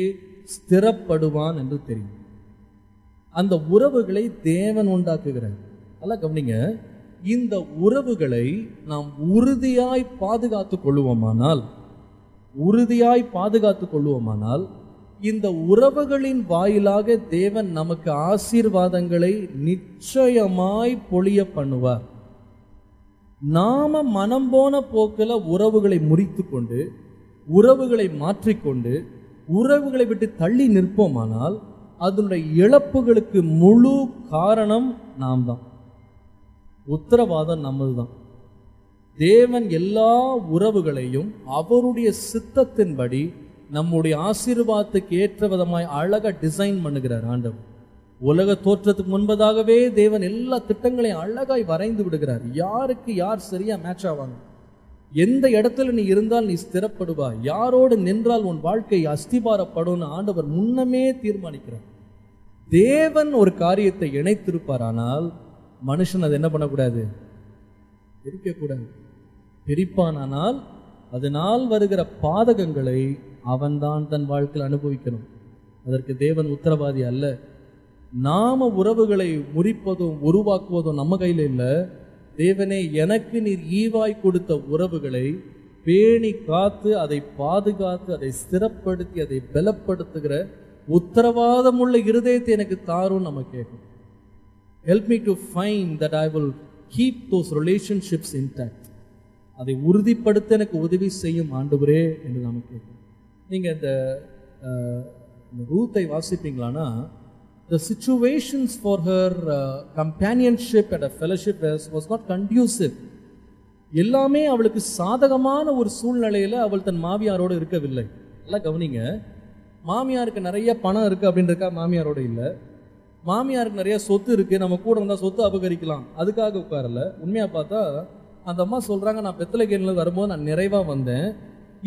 ஸ்திரப்படுவான் என்று தெரியும். அந்த உறவுகளை தேவன் உண்டாக்குகிறார். அல்ல கவனிங்க, இந்த உறவுகளை நாம் உறுதியாய் பாதுகாத்துக் கொள்ளுவோமானால் இந்த உறவுகளின் வாயிலாக தேவன் நமக்கு ஆசீர்வாதங்களை நிச்சயமாய் பொழிய பண்ணுவார். நாம மனம் போன போக்கில் உறவுகளை முறித்து கொண்டு, உறவுகளை மாற்றிக்கொண்டு, உறவுகளை விட்டு தள்ளி நிற்போமானால் அதனுடைய இழப்புகளுக்கு முழு காரணம் நாம் தான். உத்தரவாதம் நம்மதுதான். தேவன் எல்லா உறவுகளையும் அவருடைய சித்தத்தின்படி நம்முடைய ஆசீர்வாதத்துக்கு ஏற்ற விதமாய் அழகா டிசைன் பண்ணுகிறார் ஆண்டவர். உலக தோற்றத்துக்கு முன்பதாகவே தேவன் எல்லா திட்டங்களையும் அழகாய் வரைந்து விடுகிறார். யாருக்கு யார் சரியா மேட்ச் ஆவாங்க, எந்த இடத்துல நீ இருந்தால் நீ ஸ்திரப்படுவாய், யாரோடு நின்றால் உன் வாழ்க்கை அஸ்திபாரப்படும் ஆண்டவர் முன்னமே தீர்மானிக்கிறார். தேவன் ஒரு காரியத்தை இணைத்திருப்பார், ஆனால் மனுஷன் அதை என்ன பண்ணக்கூடாது, பிரிக்கக்கூடாது. பிரிப்பானால் அதனால் வருகிற பாதகங்களை அவன்தான் தன் வாழ்க்கையில் அனுபவிக்கணும். அதற்கு தேவன் உத்தரவாதி அல்ல. நாம உறவுகளை முறிப்பதும் உருவாக்குவதும் நம்ம கையில் இல்லை. தேவனே, எனக்கு நீர் ஈவாய் கொடுத்த உறவுகளை பேணி காத்து, அதை பாதுகாத்து, அதை ஸ்திரப்படுத்தி, அதை பலப்படுத்துகிற உத்தரவாதமுள்ள இருதயத்தை எனக்கு தாரும் நம்ம கேட்கும். Help me to find that I will keep those relationships intact. அதை உறுதிப்படுத்த எனக்கு உதவி செய்யும் ஆண்டவரே என்று நாம கேட்கும். நீங்க இந்த ரூத்தை வாசிப்பீங்களானா, the situations for her companionship and a fellowship was not conducive. எல்லாமே அவளுக்கு சாதகமான ஒரு சூழ்நிலையில அவள் தன் மாமியாரோடு இருக்கவில்லை. எல்லாம் கவனிங்க, மாமியாருக்கு நிறைய பணம் இருக்கு அப்படின்றக்கா மாமியாரோடு இல்லை. மாமியாருக்கு நிறைய சொத்து இருக்கு, நம்ம கூட இருந்தால் சொத்து அபகரிக்கலாம், அதுக்காக உட்காரல. உண்மையா பார்த்தா அந்த அம்மா சொல்றாங்க, நான் பெத்தலகேன்ல வரும்போது நான் நிறைவா வந்தேன்,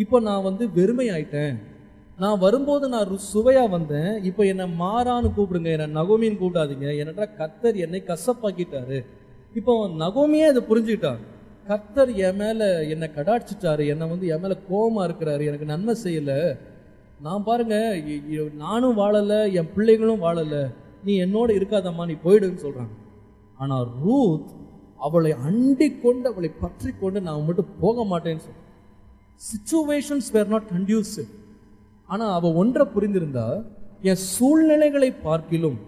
இப்போ நான் வெறுமை ஆயிட்டேன். நான் வரும்போது நான் சுவையா வந்தேன், இப்போ என்னை மாறான்னு கூப்பிடுங்க, என்னை நகோமின்னு கூப்பிடாதீங்க, என்னடா கர்த்தர் என்னை கசப்பாக்கிட்டாரு. இப்போ நகோமியே அதை புரிஞ்சுக்கிட்டார். கர்த்தர் என் மேல என்னை கடாட்சிட்டாரு, என்னை என் மேல கோபமா இருக்கிறாரு, எனக்கு நன்மை செய்யல. நான் பாருங்க, நானும் வாழலை, என் பிள்ளைகளும் வாழலை, நீ என்னோட இருக்காதம்மா, நீ போயிடுன்னு சொல்றாங்க. ஆனா ரூத் அவளை அண்டிக் கொண்டு, அவளை பற்றி கொண்டு, நான் மட்டும் போக மாட்டேன்னு சொல்ற. Situations where not conducive. ஆனா அவ ஒன்றை புரிந்திருந்தா, என் சூழ்நிலைகளை பார்க்கிலும்,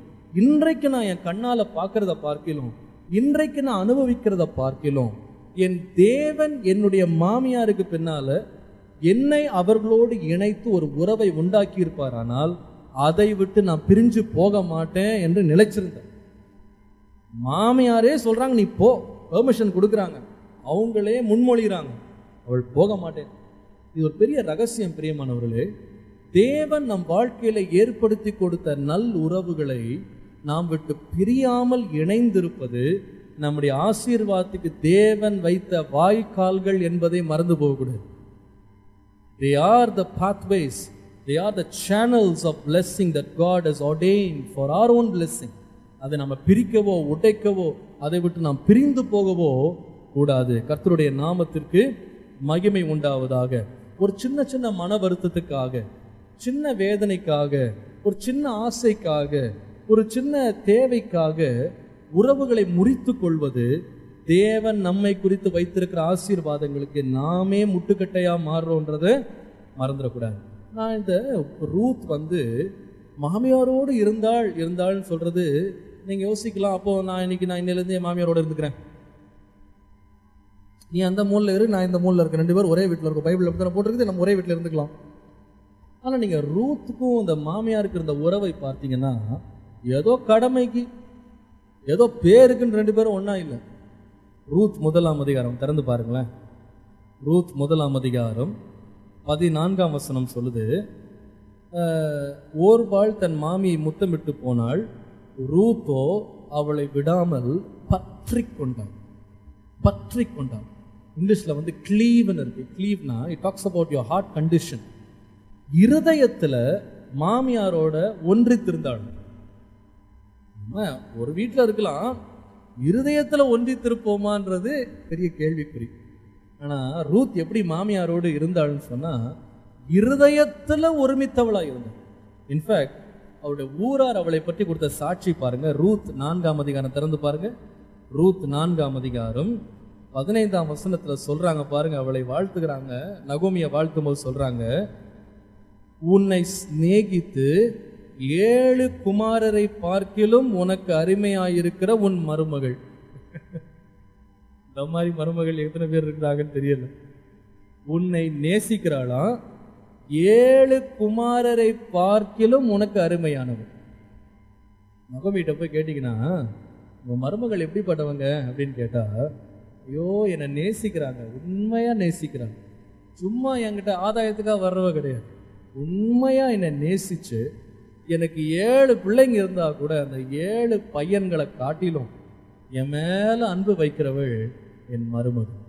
இன்றைக்கு நான் என் கண்ணால பார்க்கிறத பார்க்கிலும், இன்றைக்கு நான் அனுபவிக்கிறத பார்க்கிலும், என் தேவன் என்னுடைய மாமியாருக்கு பின்னால என்னை அவர்களோடு இணைத்து ஒரு உறவை உண்டாக்கி இருப்பார், ஆனால் அதை விட்டு நான் பிரிஞ்சு போக மாட்டேன் என்று நிலைச்சிருந்தேன். மாமியாரே சொல்றாங்க நீ போ, பெர்மிஷன் கொடுக்குறாங்க, அவங்களே முன்மொழிகிறாங்க, அவள் போக மாட்டேன். இது ஒரு பெரிய ரகசியம் பிரியமானவர்களே. தேவன் நம் வாழ்க்கையில ஏற்படுத்தி கொடுத்த நல் உறவுகளை நாம் விட்டு பிரியாமல் இணைந்திருப்பது நம்முடைய ஆசீர்வாதத்துக்கு தேவன் வைத்த வாய்க்கால்கள் என்பதை மறந்து போகக்கூடாது. They are the pathways, they are the channels of blessing that God has ordained for our own blessing. அதை நம்ம பிரிக்கவோ உடைக்கவோ, அதை விட்டு நாம் பிரிந்து போகவோ கூடாது. கர்த்தருடைய நாமத்திற்கு மகிமை உண்டாவதாக. ஒரு சின்ன சின்ன மன வருத்தத்துக்காக, சின்ன வேதனைக்காக, ஒரு சின்ன ஆசைக்காக, ஒரு சின்ன தேவைக்காக உறவுகளை முறித்து கொள்வது தேவன் நம்மை குறித்து வைத்திருக்கிற ஆசீர்வாதங்களுக்கு நாமே முட்டுக்கட்டையா மாறுறோன்றதை மறந்துடக்கூடாது. நான் இந்த ரூத் மாமியாரோடு இருந்தாள்னு சொல்றது நீங்க யோசிக்கலாம். அப்போ நான் இன்னிலிருந்து என் மாமியாரோட இருந்துக்கிறேன், நீ அந்த மூலையில் இரு, நான் இந்த மூலையில் இருக்க, 2 பேரும் ஒரே வீட்டில் இருக்கும், பைபிள் அப்படி தானே போட்டிருக்குது, நம்ம ஒரே வீட்டில் இருந்துக்கலாம். ஆனால் நீங்கள் ரூத்துக்கும் இந்த மாமியாருக்கு இருந்த உறவை பார்த்தீங்கன்னா, ஏதோ கடமைக்கு, ஏதோ பேருக்குன்னு 2 பேரும் ஒன்றா இல்லை. ரூத் 1ஆம் அதிகாரம் திறந்து பாருங்களேன். ரூத் 1ஆம் அதிகாரம் 14ஆம் வசனம் சொல்லுது, ஓர்பாள் தன் மாமியை முத்தமிட்டு போனாள், ரூத்தோ அவளை விடாமல் பற்றி கொண்டாள். இங்கிலீஷ்ல கிளீவ்னு இருக்கு. கிளீவ்னா it talks about your heart condition. இருதயத்துல மாமியாரோட ஒன்றித்திருந்தாள். ஒரு வீட்டில் இருக்கலாம், இருதயத்துல ஒன்றித்திருப்போமான்றது பெரிய கேள்விக்குறி. ஆனா ரூத் எப்படி மாமியாரோடு இருந்தாள்னு சொன்னா இருதயத்துல ஒருமித்தவளா இருந்தாள். இன்ஃபேக்ட் அவருடைய ஊரார் அவளை பற்றி கொடுத்த சாட்சி பாருங்க. ரூத் 4ஆம் அதிகாரம் திறந்து பாருங்க. ரூத் 4ஆம் அதிகாரம் 15ஆம் வசனத்துல சொல்றாங்க பாருங்க. அவளை வாழ்த்துகிறாங்க. நகோமியை வாழ்த்தும் போது சொல்றாங்க, உன்னை சிநேகித்து 7 குமாரரை பார்க்கிலும் உனக்கு அருமையாயிருக்கிற உன் மருமகள். இந்த மாதிரி மருமகள் எத்தனை பேர் இருக்கிறாங்கன்னு தெரியல. உன்னை நேசிக்கிறாளாம், 7 குமாரரை பார்க்கிலும் உனக்கு அருமையானவன். நகோமிட்ட போய் கேட்டீங்கன்னா, உங்க மருமகள் எப்படிப்பட்டவங்க அப்படின்னு கேட்டா, ஐயோ என்னை நேசிக்கிறாங்க, உண்மையா நேசிக்கிறாங்க, சும்மா என்கிட்ட ஆதாயத்துக்காக வர்றவ கிடையாது, உண்மையா என்னை நேசிச்சு எனக்கு 7 பிள்ளைங்க இருந்தா கூட அந்த 7 பையன்களை காட்டிலும் என் மேல அன்பு வைக்கிறவள் என் மருமகள்.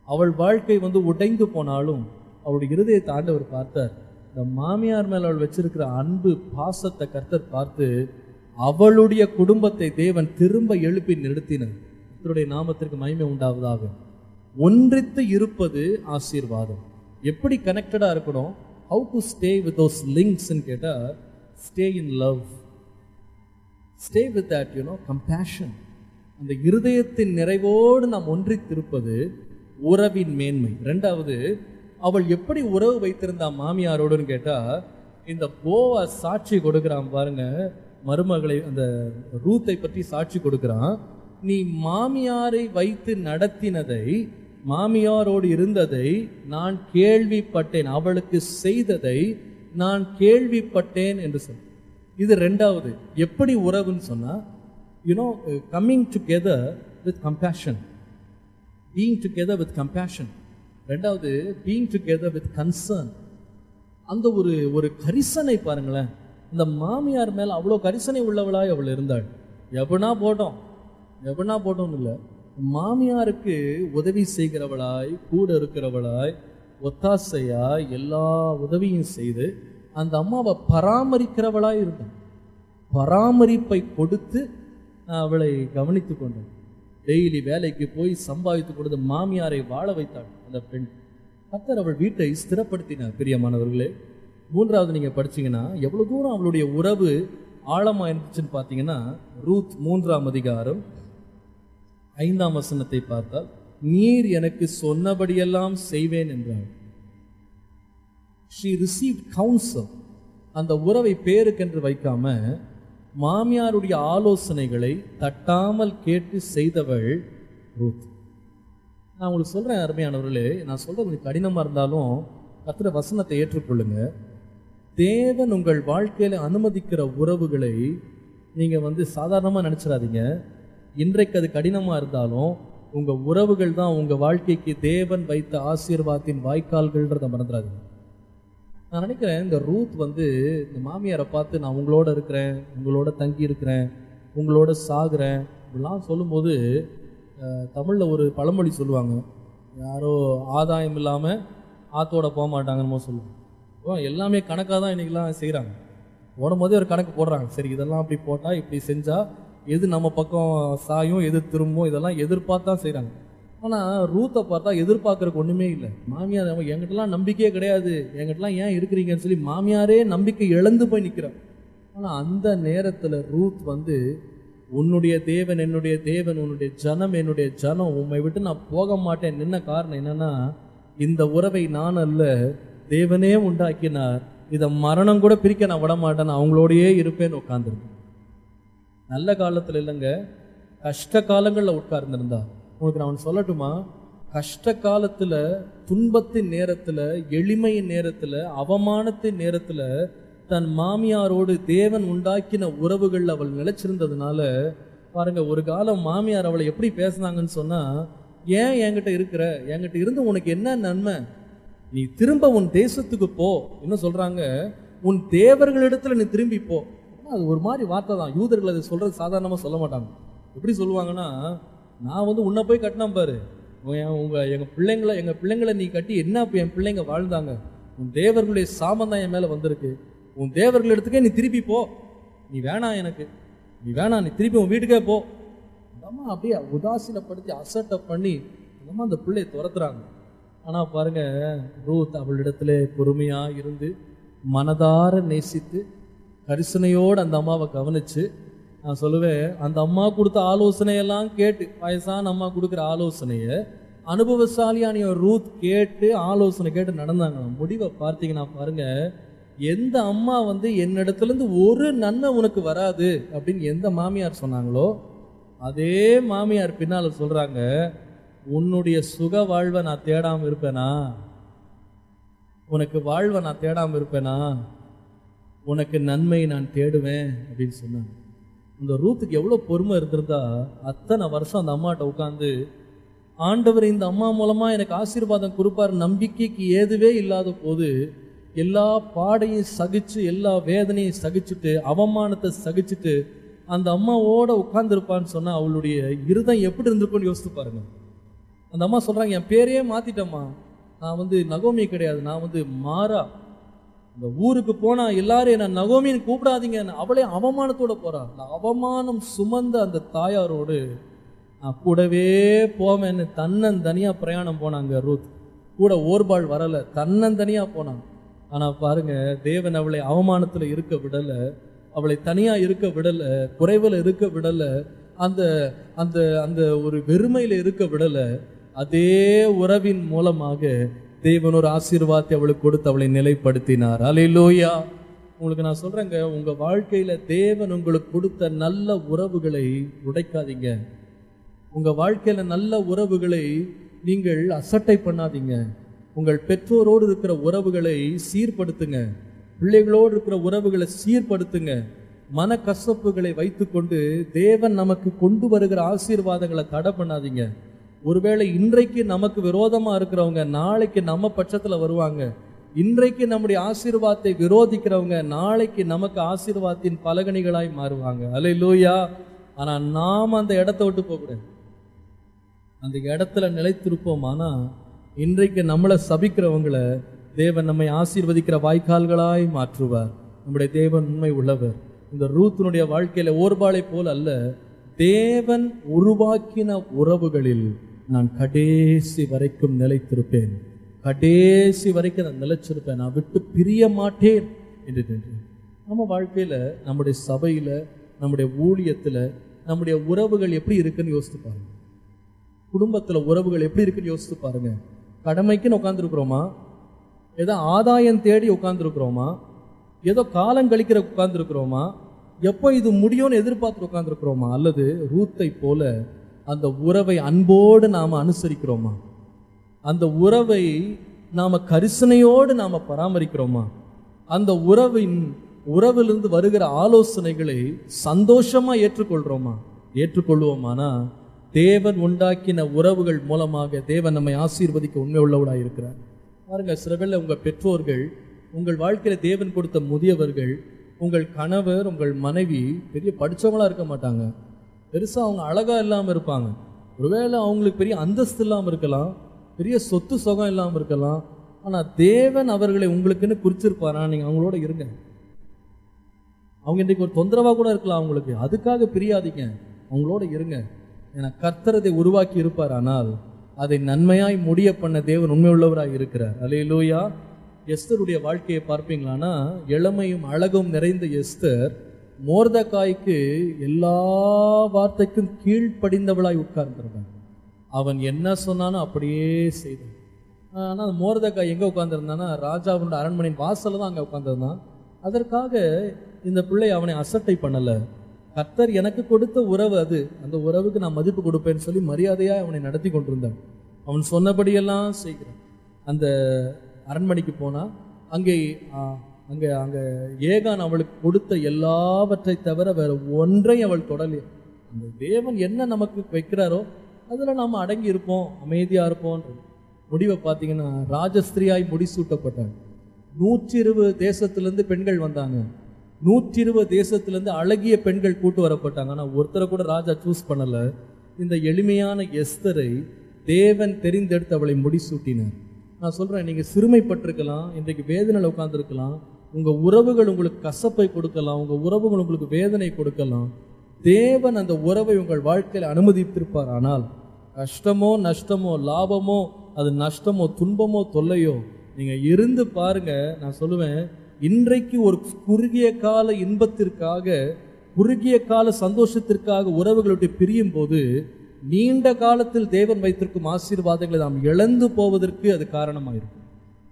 அவள் வாழ்க்கை உடைந்து போனாலும் அவளுடைய இருதயத்தை ஆண்டவர் பார்த்தார். இந்த மாமியார் மேல அவள் வச்சிருக்கிற அன்பு பாசத்தை கர்த்தர் பார்த்து அவளுடைய குடும்பத்தை தேவன் திரும்ப எழுப்பி நிறுத்தினார். கர்த்தருடைய நாமத்திற்கு மகிமை உண்டாவதாக. ஒன்றித்து இருப்பது ஆசீர்வாதம். எப்படி கனெக்டடா இருக்கணும்? How to stay with those links கேட்டா, stay in love, stay with that compassion. அந்த இருதயத்தின் நிறைவோடு நாம் ஒன்றித்திருப்பது உறவின் மேன்மை. இரண்டாவது, அவள் எப்படி உறவு வைத்திருந்தா மாமியாரோடுன்னு கேட்டா, இந்த போவா சாட்சி கொடுக்கிறான் பாருங்க. மருமகளை அந்த ரூத்தை பற்றி சாட்சி கொடுக்கிறான். நீ மாமியாரை வைத்து நடத்தினதை, மாமியாரோடு இருந்ததை நான் கேள்விப்பட்டேன், அவளுக்கு செய்ததை நான் கேள்விப்பட்டேன் என்று சொன்ன. இது ரெண்டாவது. எப்படி உறவுன்னு சொன்னா, coming together with compassion, being together with compassion. ரெண்டாவது, being together with concern. அந்த ஒரு கரிசனை பாருங்களேன். இந்த மாமியார் மேல அவ்வளோ கரிசனை உள்ளவளாய் அவள் இருந்தாள். எப்படின்னா போட்டோம் இல்லை, மாமியாருக்கு உதவி செய்கிறவளாய், கூட இருக்கிறவளாய், ஒத்தாசையாய் எல்லா உதவியும் செய்து அந்த அம்மாவை பராமரிக்கிறவளாய் இருந்தாள். பராமரிப்பை கொடுத்து அவளை கவனித்து கொண்டாள். டெய்லி வேலைக்கு போய் சம்பாதித்து கொடுத்து மாமியாரை வாழ வைத்தாள் அந்த பெண். கர்த்தர் அவள் வீட்டை ஸ்திரப்படுத்தினார். பிரியமானவர்களே, மூன்றாவது நீங்க படிச்சீங்கன்னா எவ்வளவு தூரம் அவளுடைய உறவு ஆழமா இருந்துச்சுன்னு பார்த்தீங்கன்னா, ரூத் 3ஆம் அதிகாரம் 5ஆம் வசனத்தை பார்த்தால், நீர் எனக்கு சொன்னபடியெல்லாம் செய்வேன் என்றாள். She received counsel. அந்த உறவை பேருக்கென்று வைக்காம மாமியாருடைய ஆலோசனைகளை தட்டாமல் கேட்டு செய்தவள் ரூத். நான் உங்களுக்கு சொல்றேன் அருமையானவர்களே, நான் சொல்றது கொஞ்சம் கடினமா இருந்தாலும் கர்த்தருடைய வசனத்தை ஏற்றுக்கொள்ளுங்க. தேவன் உங்கள் வாழ்க்கையில அனுமதிக்கிற உறவுகளை நீங்க சாதாரணமா நினைச்சிடாதீங்க. இன்றைக்கு அது கடினமா இருந்தாலும் உங்க உறவுகள் தான் உங்க வாழ்க்கைக்கு தேவன் வைத்த ஆசீர்வாதத்தின் வாய்க்கால்கள்ன்றத மறந்துடாதீங்க. நான் நினைக்கிறேன், இந்த ரூத் இந்த மாமியாரை பார்த்து நான் உங்களோட இருக்கிறேன், உங்களோட தங்கி இருக்கிறேன், உங்களோட சாகுறேன் இப்படிலாம் சொல்லும்போது, தமிழில் ஒரு பழமொழி சொல்லுவாங்க, யாரோ ஆதாயம் இல்லாமல் ஆத்தோட போக மாட்டாங்கன்னு சொல்லுவாங்க. எல்லாமே கணக்காக தான் இன்றைக்கெலாம் செய்கிறாங்க. போடும்போதே ஒரு கணக்கு போடுறாங்க. சரி, இதெல்லாம் அப்படி போட்டால் இப்படி செஞ்சால் எது நம்ம பக்கம் சாயும், எது திரும்பும், இதெல்லாம் எதிர்பார்த்தா செய்கிறாங்க. ஆனால் ரூத்தை பார்த்தா எதிர்பார்க்கறதுக்கு ஒன்றுமே இல்லை. மாமியார் என்கிட்டலாம் நம்பிக்கையே கிடையாது, என்கிட்டலாம் ஏன் இருக்கிறீங்கன்னு சொல்லி மாமியாரே நம்பிக்கை இழந்து போய் நிற்கிறான். ஆனால் அந்த நேரத்தில் ரூத் உன்னுடைய தேவன் என்னுடைய தேவன், உன்னுடைய ஜனம் என்னுடைய ஜனம், உண்மை விட்டு நான் போக மாட்டேன். நின்ன காரணம் என்னன்னா, இந்த உறவை நான் அல்ல தேவனே உண்டாக்கினார், இதை மரணம் கூட பிரிக்க நான் விட மாட்டேன், அவங்களோடையே இருப்பேன்னு உட்காந்துருந்தேன். நல்ல காலத்தில் இல்லைங்க, கஷ்ட காலங்களில் உட்கார்ந்துருந்தா. உங்களுக்கு நான் சொல்லட்டுமா, கஷ்ட காலத்தில், துன்பத்தின் நேரத்தில், எளிமையின் நேரத்தில், அவமானத்தின் நேரத்தில் தன் மாமியாரோடு தேவன் உண்டாக்கின உறவுகள் அவள் நிலைச்சிருந்ததுனால பாருங்க, ஒரு காலம் மாமியார் அவளை எப்படி பேசினாங்கன்னு சொன்னா, ஏன் என்கிட்ட இருக்கிற, என்கிட்ட இருந்து உனக்கு என்ன நன்மை, நீ திரும்ப உன் தேசத்துக்கு போ. இன்னும் சொல்றாங்க, உன் தேவர்களிடத்துல நீ திரும்பி போ. அது ஒரு மாதிரி வார்த்தை தான். யூதர்கள் அதை சொல்றது சாதாரணமா சொல்ல மாட்டாங்க. எப்படி சொல்லுவாங்கன்னா, நான் உன்னை போய் கட்டினேன் பாரு, எங்க பிள்ளைங்களை நீ கட்டி என்ன என் பிள்ளைங்க வாழ்ந்தாங்க, உன் தேவர்களுடைய சாபம் தான் என் மேல வந்திருக்கு, உன் தேவர்கள் இடத்துக்கே நீ திருப்பி போ, நீ வேணாம், எனக்கு நீ வேணாம், நீ திருப்பி உன் வீட்டுக்கே போ. அம்மா அப்படியே உதாசீனப்படுத்தி அசட்டை பண்ணி அந்த பிள்ளையை துரத்துறாங்க. ஆனா பாருங்க, ரூத் அவளிடத்துல பொறுமையா இருந்து மனதார நேசித்து கரிசனையோடு அந்த அம்மாவை கவனிச்சு, நான் சொல்லுவேன், அந்த அம்மா கொடுத்த ஆலோசனையெல்லாம் கேட்டு, வயசான அம்மா கொடுக்குற ஆலோசனைய அனுபவசாலியான ரூத் கேட்டு ஆலோசனை கேட்டு நடந்தாங்க. முடிவை பார்த்தீங்கன்னா பாருங்க, எந்த அம்மா என்னிடத்துல இருந்து ஒரு நன்மை உனக்கு வராது அப்படின்னு எந்த மாமியார் சொன்னாங்களோ, அதே மாமியார் பின்னால சொல்றாங்க, உன்னுடைய சுக வாழ்வை நான் தேடாம இருப்பேனா? உனக்கு வாழ்வை நான் தேடாம இருப்பேனா? உனக்கு நன்மை நான் தேடுவேன் அப்படின்னு சொன்னாங்க. இந்த ரூத்துக்கு எவ்வளோ பொறுமை இருந்திருந்தா அத்தனை வருஷம் அந்த அம்மாட்ட உட்காந்து, ஆண்டவர் இந்த அம்மா மூலமா எனக்கு ஆசீர்வாதம் கொடுப்பார் நம்பிக்கைக்கு ஏதுவே இல்லாத போது எல்லா பாடையும் சகிச்சு எல்லா வேதனையும் சகிச்சுட்டு அவமானத்தை சகிச்சுட்டு அந்த அம்மாவோட உட்கார்ந்துருப்பான்னு சொன்னா அவளுடைய இருதயம் எப்படி இருந்திருக்கும்னு யோசித்து பாருங்க. அந்த அம்மா சொல்றாங்க, என் பேரையே மாத்திட்டம்மா, நான் நகோமி கிடையாது, நான் மாறா. இந்த ஊருக்கு போனா எல்லாரும் என்ன நகோமின்னு கூப்பிடாதீங்க, அவளே அவமானத்தோட போறா. அவமானம் சுமந்த அந்த தாயாரோடு நான் கூடவே போவேன்னு தன்னந்தனியா பிரயாணம் போனாங்க. ரூத் கூட ஓர்பாள் வரல, தன்னந்தனியா போனாங்க. ஆனா பாருங்க, தேவன் அவளை அவமானத்துல இருக்க விடல, அவளை தனியா இருக்க விடல, குறைவுல இருக்க விடல, அந்த அந்த அந்த ஒரு வெறுமையில இருக்க விடல. அதே உறவின் மூலமாக தேவன் ஒரு ஆசீர்வாதத்தை அவளுக்கு கொடுத்து அவளை நிலைப்படுத்தினார். அல்லேலூயா. உங்களுக்கு நான் சொல்றேங்க, உங்க வாழ்க்கையில தேவன் உங்களுக்கு கொடுத்த நல்ல உறவுகளை உடைக்காதீங்க. உங்க வாழ்க்கையில நல்ல உறவுகளை நீங்கள் அசட்டை பண்ணாதீங்க. உங்கள் பெற்றோரோடு இருக்கிற உறவுகளை சீர்படுத்துங்க, பிள்ளைகளோடு இருக்கிற உறவுகளை சீர்படுத்துங்க. மன கசப்புகளை வைத்துக்கொண்டு தேவன் நமக்கு கொண்டு வருகிற ஆசீர்வாதங்களை தடை பண்ணாதீங்க. ஒருவேளை இன்றைக்கு நமக்கு விரோதமா இருக்கிறவங்க நாளைக்கு நம்ம பட்சத்துல வருவாங்க. இன்றைக்கு நம்முடைய ஆசீர்வாதத்தை விரோதிக்கிறவங்க நாளைக்கு நமக்கு ஆசீர்வாதத்தின் பலகணிகளாய் மாறுவாங்க. அல்லேலூயா. ஆனா நாம் அந்த இடத்தை விட்டு போகக்கூடாது, அந்த இடத்துல நிலைத்திருப்போம். ஆனா இன்றைக்கு நம்மளை சபிக்கிறவங்களை தேவன் நம்மை ஆசீர்வதிக்கிற வாய்க்கால்களாய் மாற்றுவார். நம்முடைய தேவன் உண்மை உள்ளவர். இந்த ரூத்தினுடைய வாழ்க்கையில ஓர்பாளை போல் அல்ல, தேவன் உருவாக்கின உறவுகளில் நான் கடைசி வரைக்கும் நிலைத்திருப்பேன், கடைசி வரைக்கும் நான் நிலைச்சிருப்பேன், நான் விட்டு பிரிய மாட்டேன் என்று. நம்ம வாழ்க்கையில, நம்முடைய சபையில, நம்முடைய ஊழியத்துல நம்முடைய உறவுகள் எப்படி இருக்குன்னு யோசித்து பாருங்க. குடும்பத்துல உறவுகள் எப்படி இருக்குன்னு யோசித்து பாருங்க. கடமைக்குன்னு உட்கார்ந்துருக்கிறோமா? ஏதோ ஆதாயம் தேடி உட்கார்ந்துருக்கிறோமா? ஏதோ காலம் கழிக்கிற உட்கார்ந்துருக்கிறோமா? எப்போ இது முடியும்னு எதிர்பார்த்து உட்கார்ந்துருக்கிறோமா? அல்லது ரூத்தை போல அந்த உறவை அன்போடு நாம அனுசரிக்கிறோமா? அந்த உறவை நாம கரிசனையோடு நாம பராமரிக்கிறோமா? அந்த உறவிலிருந்து வருகிற ஆலோசனைகளை சந்தோஷமா ஏற்றுக்கொள்றோமா? ஏற்றுக்கொள்வோமானா தேவன் உண்டாக்கின உறவுகள் மூலமாக தேவன் நம்மை ஆசீர்வதிக்க உண்மை உள்ளவராக இருக்கிறார். பாருங்க, சில வேளை உங்க பெற்றோர்கள், உங்கள் வாழ்க்கையில தேவன் கொடுத்த முதியவர்கள், உங்கள் கணவர், உங்கள் மனைவி பெரிய படித்தவங்களா இருக்க மாட்டாங்க, பெருசா அவங்க அழகா இல்லாம இருப்பாங்க, ஒருவேளை அவங்களுக்கு பெரிய அந்தஸ்து இல்லாமல் இருக்கலாம், பெரிய சொத்து சுகம் இல்லாமல் இருக்கலாம். ஆனா தேவன் அவர்களை உங்களுக்குன்னு குறிச்சிருப்பாரா? நீங்க அவங்களோட இருங்க. அவங்க இன்றைக்கு ஒரு தொந்தரவா கூட இருக்கலாம் அவங்களுக்கு, அதுக்காக பிரியாதீங்க, அவங்களோட இருங்க. ஏன்னா கர்த்தர் அதை உருவாக்கி இருப்பார், ஆனால் அதை நன்மையாய் முடிய பண்ண தேவன் உண்மை உள்ளவராக இருக்கிறார். அல்லேலூயா. எஸ்தருடைய வாழ்க்கையை பார்ப்பீங்களானா, இளமையும் அழகும் நிறைந்த எஸ்தர் மோர்தெகாய்க்கு எல்லா வார்த்தைக்கும் கீழ்ப்படிந்தவளாய் உட்கார்ந்திருந்தார். அவன் என்ன சொன்னானோ அப்படியே செய்தான். ஆனால் மோர்தெகாய் எங்கே உட்கார்ந்துருந்தானா, ராஜாவுடைய அரண்மனையின் வாசல்ல தான் அங்கே உட்கார்ந்துருந்தான். அதற்காக இந்த பிள்ளை அவனை அசட்டை பண்ணலை. கர்த்தர் எனக்கு கொடுத்த உறவு அது, அந்த உறவுக்கு நான் மதிப்பு கொடுப்பேன்னு சொல்லி மரியாதையாக அவனை நடத்தி கொண்டிருந்தான். அவன் சொன்னபடியெல்லாம் செய்கிறான். அந்த அரண்மனைக்கு போனா அங்கே அங்கே அங்கே ஏகான் அவளுக்கு கொடுத்த எல்லாவற்றை தவிர வேற ஒன்றை அவள் தொடலையே. அந்த தேவன் என்ன நமக்கு வைக்கிறாரோ அதில் நாம் அடங்கி இருப்போம், அமைதியாக இருப்போம். முடிவை பார்த்தீங்கன்னா ராஜஸ்திரியாய் முடிசூட்டப்பட்டாங்க. 120 தேசத்திலேருந்து பெண்கள் வந்தாங்க, 120 தேசத்திலேருந்து அழகிய பெண்கள் கூட்டு வரப்பட்டாங்க. ஆனால் ஒருத்தரை கூட ராஜா சூஸ் பண்ணலை. இந்த எளிமையான எஸ்தரை தேவன் தெரிந்தெடுத்து அவளை முடிசூட்டினார். நான் சொல்கிறேன், நீங்கள் சிறுமைப்பட்டிருக்கலாம், இன்றைக்கு வேதனையில் உட்கார்ந்துருக்கலாம், உங்கள் உறவுகள் உங்களுக்கு கசப்பை கொடுக்கலாம், உங்கள் உறவுகள் உங்களுக்கு வேதனை கொடுக்கலாம். தேவன் அந்த உறவை உங்கள் வாழ்க்கையில் அனுமதித்திருப்பார். ஆனால் கஷ்டமோ நஷ்டமோ லாபமோ அது நஷ்டமோ துன்பமோ தொல்லையோ, நீங்க இருந்து பாருங்க. நான் சொல்லுவேன், இன்றைக்கு ஒரு குறுகிய கால இன்பத்திற்காக, குறுகிய கால சந்தோஷத்திற்காக உறவுகளை விட்டு பிரியும் போது நீண்ட காலத்தில் தேவன் வைத்திருக்கும் ஆசீர்வாதங்களை நாம் இழந்து போவதற்கு அது காரணமாயிருக்கும்.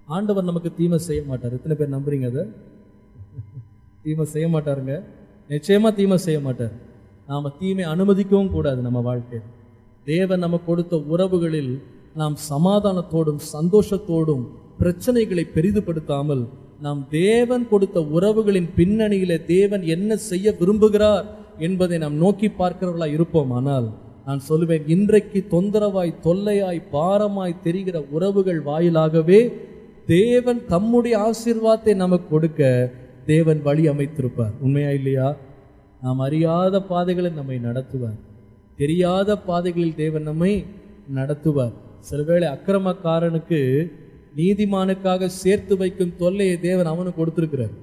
ஆண்டவர் நமக்கு தீமை செய்ய மாட்டார். எத்தனை பேர் நம்புறீங்க? அதை தீமை செய்ய மாட்டாருங்க. நிச்சயமா தீமை செய்ய மாட்டார். நாம தீமை அனுமதிக்கவும் கூடாது. நம்ம வாழ்க்கையில் தேவன் நமக்கு கொடுத்த உறவுகளில் நாம் சமாதானத்தோடும் சந்தோஷத்தோடும் பிரச்சனைகளை பெரிதுபடுத்தாமல், நாம் தேவன் கொடுத்த உறவுகளின் பின்னணியில தேவன் என்ன செய்ய விரும்புகிறார் என்பதை நாம் நோக்கி பார்க்கிறவர்களாய் இருப்போம். ஆனால் நான் சொல்லுவேன், இன்றைக்கு தொந்தரவாய் தொல்லையாய் பாரமாய் தெரிகிற உறவுகள் வாயிலாகவே தேவன் தம்முடைய ஆசீர்வாதத்தை நமக்கு கொடுக்க தேவன் வழி அமைத்திருப்பார். உண்மையா இல்லையா? நாம் அறியாத பாதைகளை நம்மை நடத்துவார். தெரியாத பாதைகளில் தேவன் நம்மை நடத்துவார். சிலவேளை அக்கிரமக்காரனுக்கு நீதிமானுக்காக சேர்த்து வைக்கும் தொல்லையை தேவன் அவனுக்கு கொடுத்திருக்கிறார்.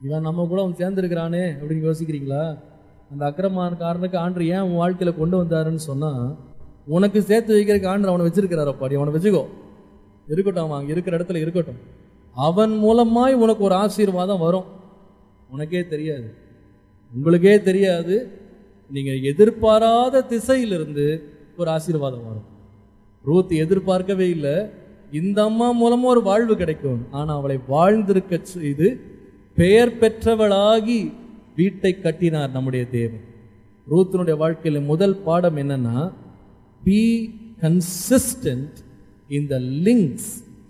இவன் நம்ம கூட அவன் சேர்ந்திருக்கிறானே அப்படின்னு யோசிக்கிறீங்களா? அந்த அக்கிரமக்காரனுக்கு ஆண்டவர் ஏன் உன் வாழ்க்கையில கொண்டு வந்தாருன்னு சொன்னா, உனக்கு சேர்த்து வைக்கிறதுக்கு ஆண்டவர் அவனை வச்சிருக்கிறார். அப்பாடி அவனை வச்சுக்கோ, இருக்கட்டும், அவன் இருக்கிற இடத்துல இருக்கட்டும். அவன் மூலமாய் உனக்கு ஒரு ஆசீர்வாதம் வரும். உனக்கே தெரியாது, உங்களுக்கே தெரியாது. நீங்க எதிர்பாராத திசையிலிருந்து ஒரு ஆசீர்வாதம் வரும். ரூத் எதிர்பார்க்கவே இல்லை, இந்த அம்மா மூலமா ஒரு வாழ்வு கிடைக்கும். ஆனா அவளை வாழ்ந்திருக்க செய்து பெயர் பெற்றவளாகி வீட்டை கட்டினார் நம்முடைய தேவன். ரூத்தினுடைய வாழ்க்கையில முதல் பாடம் என்னன்னா, be consistent in the links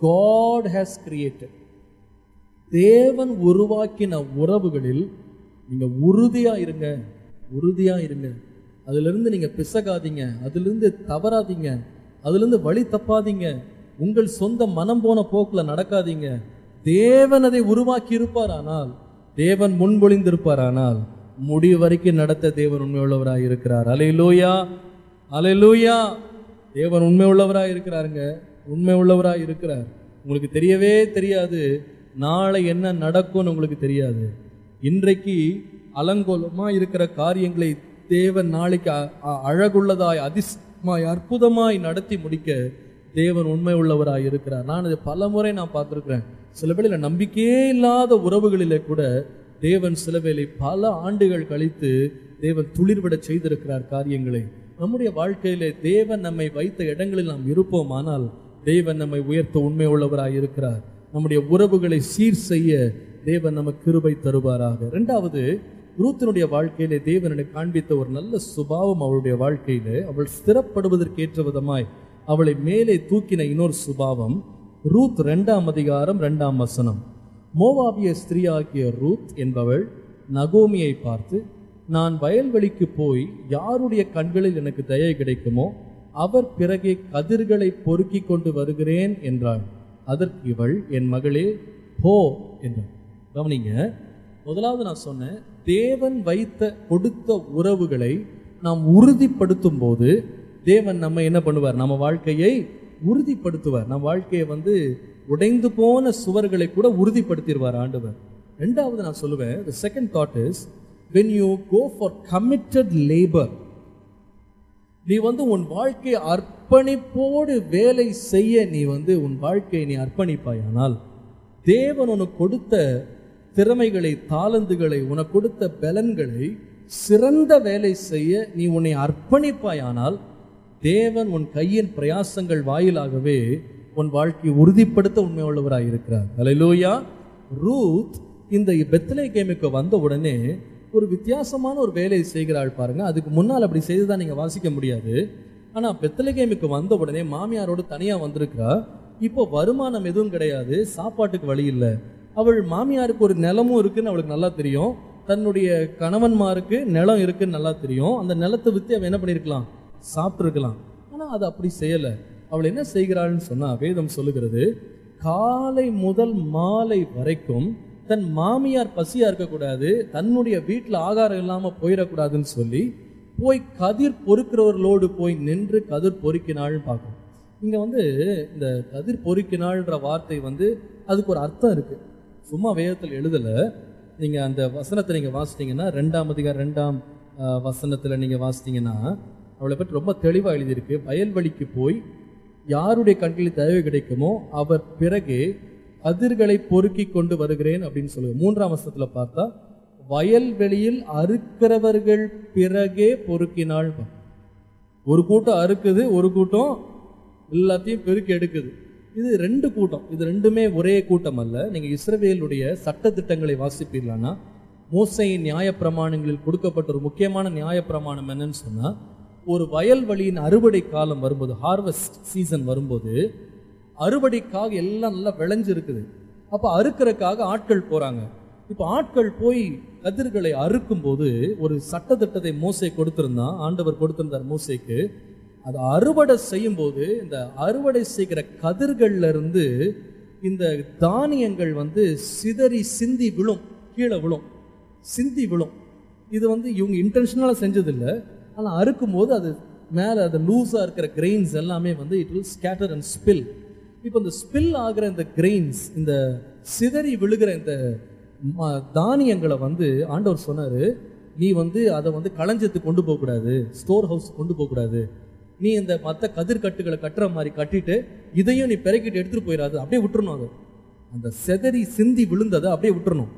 God has created. தேவன் உருவாக்கின உறவுகளில் நீங்க உறுதியா இருங்க, உறுதியா இருங்க. அதிலிருந்து நீங்க பிசகாதீங்க, அதிலிருந்து தவறாதீங்க, அதிலிருந்து வழி தப்பாதீங்க, உங்கள் சொந்த மனம் போன போக்குல நடக்காதீங்க. தேவன் அதை உருவாக்கி இருப்பார், ஆனால் தேவன் முன்மொழிந்திருப்பார், ஆனால் முடிவு வரைக்கும் நடத்த தேவன் உண்மை உள்ளவராய் இருக்கிறார். அல்லேலூயா, அல்லேலூயா. தேவன் உண்மை உள்ளவராய் இருக்கிறாருங்க, உண்மை உள்ளவராய் இருக்கிறார். உங்களுக்கு தெரியவே தெரியாது நாளை என்ன நடக்கும்னு, உங்களுக்கு தெரியாது. இன்றைக்கு அலங்கோலமா இருக்கிற காரியங்களை தேவன் நாளைக்கு அழகுள்ளதாய் அதிசயமாய் அற்புதமாய் நடத்தி முடிக்க தேவன் உண்மை உள்ளவராய் இருக்கிறார். நான் இதை பல முறை நான் பார்த்திருக்கிறேன். சில வேளையில நம்பிக்கையே இல்லாத உறவுகளிலே கூட தேவன் சில வேளை பல ஆண்டுகள் கழித்து தேவன் துளிர்விட செய்திருக்கிறார் காரியங்களை. நம்முடைய வாழ்க்கையிலே தேவன் நம்மை வைத்த இடங்களில் நாம் இருப்போம், ஆனால் தேவன் நம்மை உயர்த்த உண்மை உள்ளவராய் இருக்கிறார். நம்முடைய உறவுகளை சீர் செய்ய தேவன் நமக்கு கிருபை தருவாராக. இரண்டாவது, ரூத்தினுடைய வாழ்க்கையிலே தேவனை காண்பித்த ஒரு நல்ல சுபாவம் அவளுடைய வாழ்க்கையிலே, அவள் ஸ்திரப்படுவதற்கு ஏற்ற விதமாய் அவளை மேலே தூக்கின இன்னொரு சுபாவம். ரூத் 2ஆம் அதிகாரம் 2ஆம் வசனம். மோவாபிய ஸ்திரீயாகிய ரூத் என்பவள் நகோமியை பார்த்து, நான் வயல்வெளிக்கு போய் யாருடைய கண்களில் எனக்கு தயை கிடைக்குமோ அவர் பிறகே கதிர்களை பொறுக்கி கொண்டு வருகிறேன் என்றாள். அதற்கு இவள், என் மகளே போ என்றாள். கவனிங்க, முதலாவது நான் சொன்னேன், தேவன் வைத்த கொடுத்த உறவுகளை நாம் உறுதிப்படுத்தும் போது தேவன் நம்ம என்ன பண்ணுவார்? நம்ம வாழ்க்கையை உறுதிப்படுத்துவார். நம்ம வாழ்க்கையை உடைந்து போன சுவர்களை கூட உறுதிப்படுத்திடுவார் ஆண்டவர். ரெண்டாவது நான் சொல்லுவேன், the second thought is, when you go for committed labor, நீ உன் வாழ்க்கையை அர்ப்பணிப்போடு வேலை செய்ய நீ உன் வாழ்க்கையை நீ அர்ப்பணிப்பாயானால், தேவன் உனக்கு கொடுத்த திறமைகளை, தாளந்துகளை, உனக்கு கொடுத்த பலன்களை சிறந்த வேலை செய்ய நீ உன்னை அர்ப்பணிப்பாயானால், தேவன் உன் கையின் பிரயாசங்கள் வாயிலாகவே உன் வாழ்க்கையை உறுதிப்படுத்த உண்மை உள்ளவராக இருக்கிறார். அல்லேலூயா. ரூத் இந்த பெத்லெகேமுக்கு வந்த உடனே ஒரு வித்தியாசமான ஒரு வேலையை செய்கிறாள் பாருங்க. அதுக்கு முன்னால் அப்படி செய்துதான் நீங்க வாசிக்க முடியாது. ஆனா பெத்லெகேமுக்கு வந்த உடனே மாமியாரோடு தனியா வந்திருக்கிறா. இப்போ வருமானம் எதுவும் கிடையாது, சாப்பாட்டுக்கு வழி இல்லை. அவள் மாமியாருக்கு ஒரு நிலமும் இருக்குன்னு அவளுக்கு நல்லா தெரியும், தன்னுடைய கணவன்மாருக்கு நிலம் இருக்குன்னு நல்லா தெரியும். அந்த நிலத்தை வித்து அவன் என்ன பண்ணிருக்கலாம்? சாப்பிட்டுருக்கலாம். ஆனா அது அப்படி செய்யல. அவள் என்ன செய்கிறாள்னு சொன்னா, வேதம் சொல்லுகிறது, காலை முதல் மாலை வரைக்கும் தன் மாமியார் பசியா இருக்கக்கூடாது, தன்னுடைய வீட்டில் ஆகாரம் இல்லாம போயிடக்கூடாதுன்னு சொல்லி போய் கதிர் பொறுக்கிறவர்களோடு போய் நின்று கதிர் பொறுக்கினாள்னு பார்க்கணும். இங்க இந்த கதிர் பொறுக்கினாள்ன்ற வார்த்தை அதுக்கு ஒரு அர்த்தம் இருக்கு. சும்மா வேதத்தில் எழுதல. நீங்க அந்த வசனத்தை நீங்க வாசிட்டீங்கன்னா, 2ஆம் அதிகாரம் 2ஆம் வசனத்துல நீங்க வாசிட்டீங்கன்னா அவளை பற்றி ரொம்ப தெளிவா எழுதியிருக்கு. வயல்வெளிக்கு போய் யாருடைய கண்களில் தயவு கிடைக்குமோ அவர் பிறகே கதிர்களை பொறுக்கி கொண்டு வருகிறேன் அப்படின்னு சொல்லுது. 3ஆம் வசனத்துல பார்த்தா வயல்வெளியில் அறுக்கிறவர்கள் பிறகே பொறுக்கினாள். ஒரு கூட்டம் அறுக்குது, ஒரு கூட்டம் எல்லாத்தையும் பெருக்கி எடுக்குது. இது 2 கூட்டம், இது ரெண்டுமே ஒரே கூட்டம் அல்ல. நீங்க இஸ்ரவேலுடைய சட்ட திட்டங்களை வாசிப்பீர்களானா மோசையின் நியாயப்பிரமாணங்களில் கொடுக்கப்பட்ட ஒரு முக்கியமான நியாயப்பிரமாணம் என்னன்னு சொன்னா, ஒரு வயல்வெளியின் அறுவடை காலம் வரும்போது, ஹார்வெஸ்ட் சீசன் வரும்போது, அறுவடைக்காக எல்லாம் நல்லா விளைஞ்சிருக்குது. அப்போ அறுக்கிறதுக்காக ஆட்கள் போறாங்க. இப்போ ஆட்கள் போய் கதிர்களை அறுக்கும் போது ஒரு சட்டத்திட்டத்தை மோசே கொடுத்திருந்தான், ஆண்டவர் கொடுத்திருந்தார் மோசேக்கு. அதை அறுவடை செய்யும் போது இந்த அறுவடை செய்கிற கதிர்கள்ல இருந்து இந்த தானியங்கள் சிதறி சிந்தி விழும், கீழே விழும், சிந்தி விழும். இது இவங்க இன்டென்ஷனலாக செஞ்சதில்லை. ஆனால் அறுக்கும் போது அது மேலே அது லூஸாக இருக்கிற கிரெயின்ஸ் எல்லாமே it will scatter and spill. இப்போ இந்த ஸ்பில் ஆகிற இந்த கிரெயின்ஸ், இந்த சிதறி விழுகிற இந்த தானியங்களை ஆண்டவர் சொன்னார், நீ அதை களஞ்சத்துக்கு கொண்டு போகக்கூடாது, ஸ்டோர் ஹவுஸ் கொண்டு போகக்கூடாது. நீ இந்த மற்ற கதிர்கட்டுகளை கட்டுற மாதிரி கட்டிட்டு இதையும் நீ பெருக்கிட்டு எடுத்துகிட்டு போயிடாது, அப்படியே விட்டுறணும். அது அந்த செதறி சிந்தி விழுந்ததை அப்படியே விட்டுறணும்.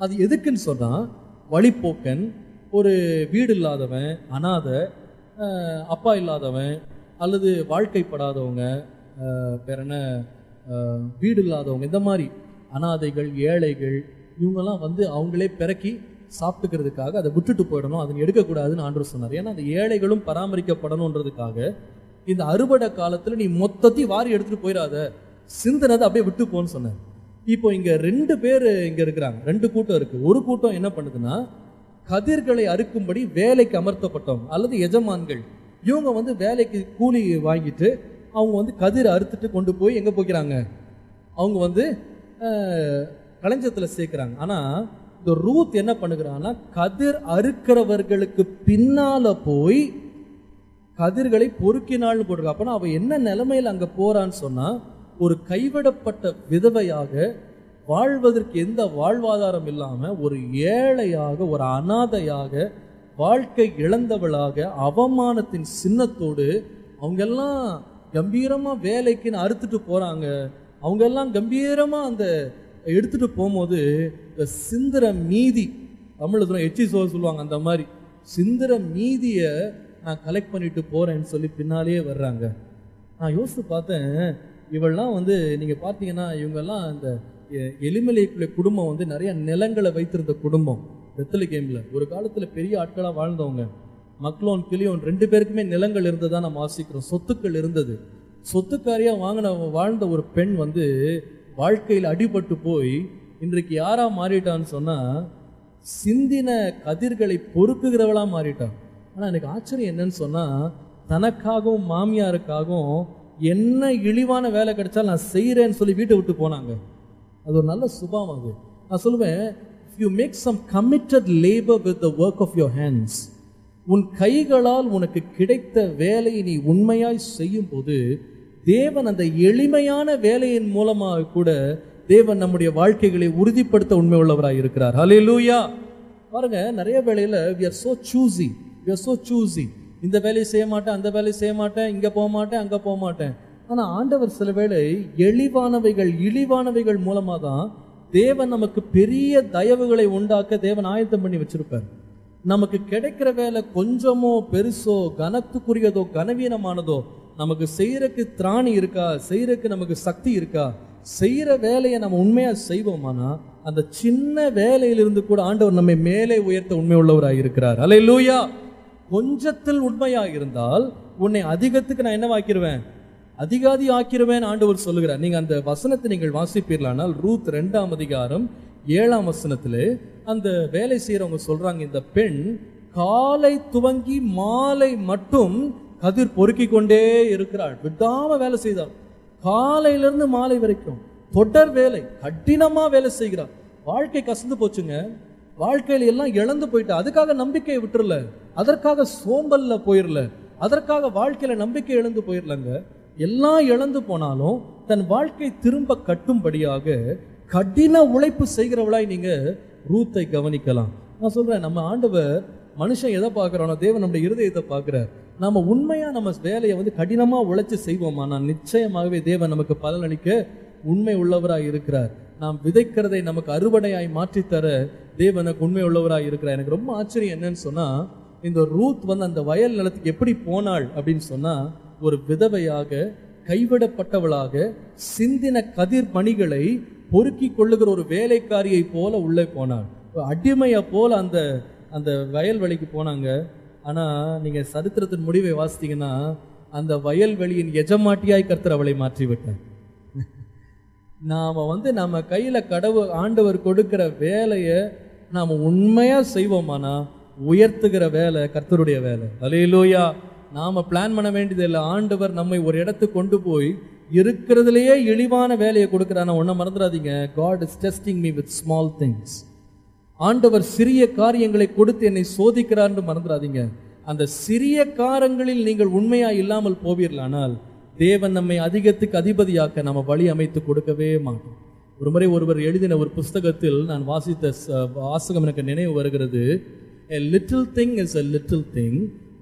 அது எதுக்குன்னு சொன்னால், வழிப்போக்கன், ஒரு வீடு இல்லாதவன், அனாதை, அப்பா இல்லாதவன், அல்லது வாழ்க்கைப்படாதவங்க, வேற என்ன, வீடு இல்லாதவங்க, இந்த மாதிரி அனாதைகள், ஏழைகள், இவங்கெல்லாம் அவங்களே பிறக்கி சாப்பிட்டுக்கிறதுக்காக அதை விட்டுட்டு போயிடணும், அதை எடுக்கக்கூடாதுன்னு ஆண்டவர் சொன்னார். ஏன்னா அந்த ஏழைகளும் பராமரிக்கப்படணுன்றதுக்காக இந்த அறுவடை காலத்தில் நீ மொத்தத்தையும் வாரி எடுத்துட்டு போயிடாத, சிந்தனதை அப்படியே விட்டு போன்னு சொன்னார். இப்போ இங்க 2 பேர் இங்க இருக்கிறாங்க, 2 கூட்டம் இருக்கு. ஒரு கூட்டம் என்ன பண்ணுதுன்னா, கதிர்களை அறுக்கும்படி வேலைக்கு அமர்த்தப்பட்டவங்க அல்லது எஜமான்கள். இவங்க வேலைக்கு கூலி வாங்கிட்டு அவங்க கதிர் அறுத்துட்டு கொண்டு போய் எங்க போய்க்கிறாங்க, அவங்க களஞ்சத்துல சேர்க்கிறாங்க. ஆனா இந்த ரூத் என்ன பண்ணுகிறான்னா, கதிர் அறுக்கிறவர்களுக்கு பின்னால போய் கதிர்களை பொறுக்கினாள்னு போட்டிருக்க. அப்பனா அவ என்ன நிலைமையில அங்க போறான்னு சொன்னா, ஒரு கைவிடப்பட்ட விதவையாக, வாழ்வதற்கு எந்த வாழ்வாதாரம் இல்லாம ஒரு ஏழையாக, ஒரு அனாதையாக, வாழ்க்கை இழந்தவளாக, அவமானத்தின் சின்னத்தோடு அவங்க எல்லாம் கம்பீரமா வேலைக்குன்னு அறுத்துட்டு போறாங்க. அவங்க எல்லாம் கம்பீரமா அந்த எடுத்துட்டு போகும்போது இந்த சிந்திர மீதி, தமிழ்ல எச்சி சொல்லுவாங்க, அந்த மாதிரி சிந்திர மீதியை நான் கலெக்ட் பண்ணிட்டு போறேன்னு சொல்லி பின்னாலேயே வர்றாங்க. நான் யோசித்து பார்த்தேன், இவெல்லாம் நீங்க பார்த்தீங்கன்னா இவங்கெல்லாம் இந்த எலிமலேக்குள்ள குடும்பம் நிறைய நிலங்களை வைத்திருந்த குடும்பம். பெத்லகேம்ல ஒரு காலத்துல பெரிய ஆட்களா வாழ்ந்தவங்க. மக்லோன் கிளியோன் 2 பேருக்குமே நிலங்கள் இருந்ததா நம்ம வாசிக்கிறோம், சொத்துக்கள் இருந்தது. சொத்துக்காரியா வாழ்ந்த ஒரு பெண் வாழ்க்கையில் அடிபட்டு போய் இன்றைக்கு யாரா மாறிட்டான்னு சொன்னா, சிந்தின கதிர்களை பொறுக்குகிறவளா மாறிட்டான். ஆனா எனக்கு ஆச்சரியம் என்னன்னு சொன்னா, தனக்காகவும் மாமியாருக்காகவும் என்ன இழிவான வேலை கிடைச்சாலும் நான் செய்யறேன்னு சொல்லி வீட்டை விட்டு போனாங்க. அது ஒரு நல்ல சுபாவம். அது நான் சொல்லுவேன், if you make some committed labor with the work of your hands, உன் கைகளால் உனக்கு கிடைத்த வேலையை நீ உண்மையாய் செய்யும் போது தேவன் அந்த எளிமையான வேலையின் மூலமாக கூட தேவன் நம்முடைய வாழ்க்கைகளை உறுதிப்படுத்த உண்மை உள்ளவராக இருக்கிறார். ஹல்லேலூயா. பாருங்க, நிறைய வேளையில we are so choosy. இந்த வேலையை செய்ய மாட்டேன், அந்த வேலையை செய்ய மாட்டேன், இங்க போக மாட்டேன், அங்க போக மாட்டேன். ஆனா ஆண்டவர் சில வேளை இழிவானவைகள் மூலமா தான் தேவன் நமக்கு பெரிய தயவுகளை உண்டாக்க தேவன் ஆயத்தம் பண்ணி வச்சிருப்பார். நமக்கு கிடைக்கிற வேலை கொஞ்சமோ பெருசோ, கனத்துக்குரியதோ கனவீனமானதோ, நமக்கு செய்யறதுக்கு திராணி இருக்கா, செய்யறதுக்கு நமக்கு சக்தி இருக்கா, செய்யற வேலையை நம்ம உண்மையா செய்வோமானா அந்த சின்ன வேலையிலிருந்து கூட ஆண்டவர் நம்மை மேலே உயர்த்த உண்மை உள்ளவராக இருக்கிறார். அல்லேலூயா. கொஞ்சத்தில் உண்மையாக இருந்தால் உன்னை அதிகத்துக்கு நான் என்னவாக்கிடுவேன், அதிகாதி ஆக்கிடுவேன் ஆண்டவர் சொல்லுகிறார். நீங்க அந்த வசனத்தை நீங்கள் வாசிப்பீர்களானால், ரூத் 2ஆம் அதிகாரம் 7ஆம் வசனத்திலே அந்த வேலை செய்யறவங்க சொல்றாங்க, இந்த பெண் காலை துவங்கி மாலை மட்டும் கதிர் பொறுக்கி கொண்டே இருக்கிறாள், விடாம வேலை செய்தாள். காலையிலிருந்து மாலை வரைக்கும் தொடர் வேலை, கடினமா வேலை செய்கிறாள். வாழ்க்கை கசந்து போச்சுங்க, வாழ்க்கையில எல்லாம் இழந்து போயிட்டு, அதுக்காக நம்பிக்கையை விட்டுறல, அதற்காக சோம்பல்ல போயிடல, அதற்காக வாழ்க்கையில நம்பிக்கை இழந்து போயிடலங்க. எல்லாம் இழந்து போனாலும் தன் வாழ்க்கை திரும்ப கட்டும்படியாக கடின உழைப்பு செய்கிறவளாய் நீங்க ரூத்தை கவனிக்கலாம். நான் சொல்றேன், நம்ம ஆண்டவர் மனுஷன் எதை பார்க்கிறானோ தேவன் நம்முடைய இருதயத்தை பார்க்கிறார். நாம உண்மையா நம்ம வேலையை வந்து கடினமா உழைச்சு செய்வோமானா நிச்சயமாகவே தேவன் நமக்கு பலனளிக்க உண்மை உள்ளவராய் இருக்கிறார். நாம் விதைக்கிறதை நமக்கு அறுவடையாய் மாற்றித்தர தேவனுக்கு உண்மை உள்ளவராய் இருக்கிறார். எனக்கு ரொம்ப ஆச்சரியம் என்னன்னு சொன்னா, இந்த ரூத் வந்து அந்த வயல் நிலத்துக்கு எப்படி போனாள் அப்படின்னு சொன்னா, ஒரு விதவையாக, கைவிடப்பட்டவளாக, சிந்தின கதிர் மணிகளை பொறுக்கி கொள்ளுகிற ஒரு வேலைக்காரியை போல உள்ளே போனாள். அடிமையை போல அந்த அந்த வயல்வெளிக்கு போனாங்க. ஆனா நீங்க சரித்திரத்தின் முடிவை வாசித்தீங்கன்னா, அந்த வயல்வெளியின் எஜமாட்டியாய் கர்த்தர் அவளை மாற்றி விட்டார். நாம வந்து நம்ம கையில ஆண்டவர் கொடுக்கிற வேலையை நாம உண்மையா செய்வோமானா உயர்த்துகிற வேலை கர்த்தருடைய வேலை. அல்லேலூயா. நாம பிளான் பண்ண வேண்டியது இல்லை. ஆண்டவர் நம்மை ஒரு இடத்துக்கு கொண்டு போய் இருக்கிறதுலேயே இழிவான வேலையை கொடுக்கிறான ஒன்ன மறந்துடாதீங்க. God is testing me with small things. ஆண்டவர் சிறிய காரியங்களை கொடுத்து என்னை சோதிக்கிறார்னு மறந்துடாதீங்க. அந்த சிறிய காரியங்களில் நீங்கள் உண்மையா இல்லாமல் போவீர்களானால் தேவன் நம்மை அதிகத்துக்கு அதிபதியாக்க நம்ம வழி அமைத்து கொடுக்கவே மாட்டோம். ஒரு முறை ஒருவர் எழுதின ஒரு புஸ்தகத்தில் நான் வாசித்த வாசகம் எனக்கு நினைவு வருகிறது. A little thing is a little thing,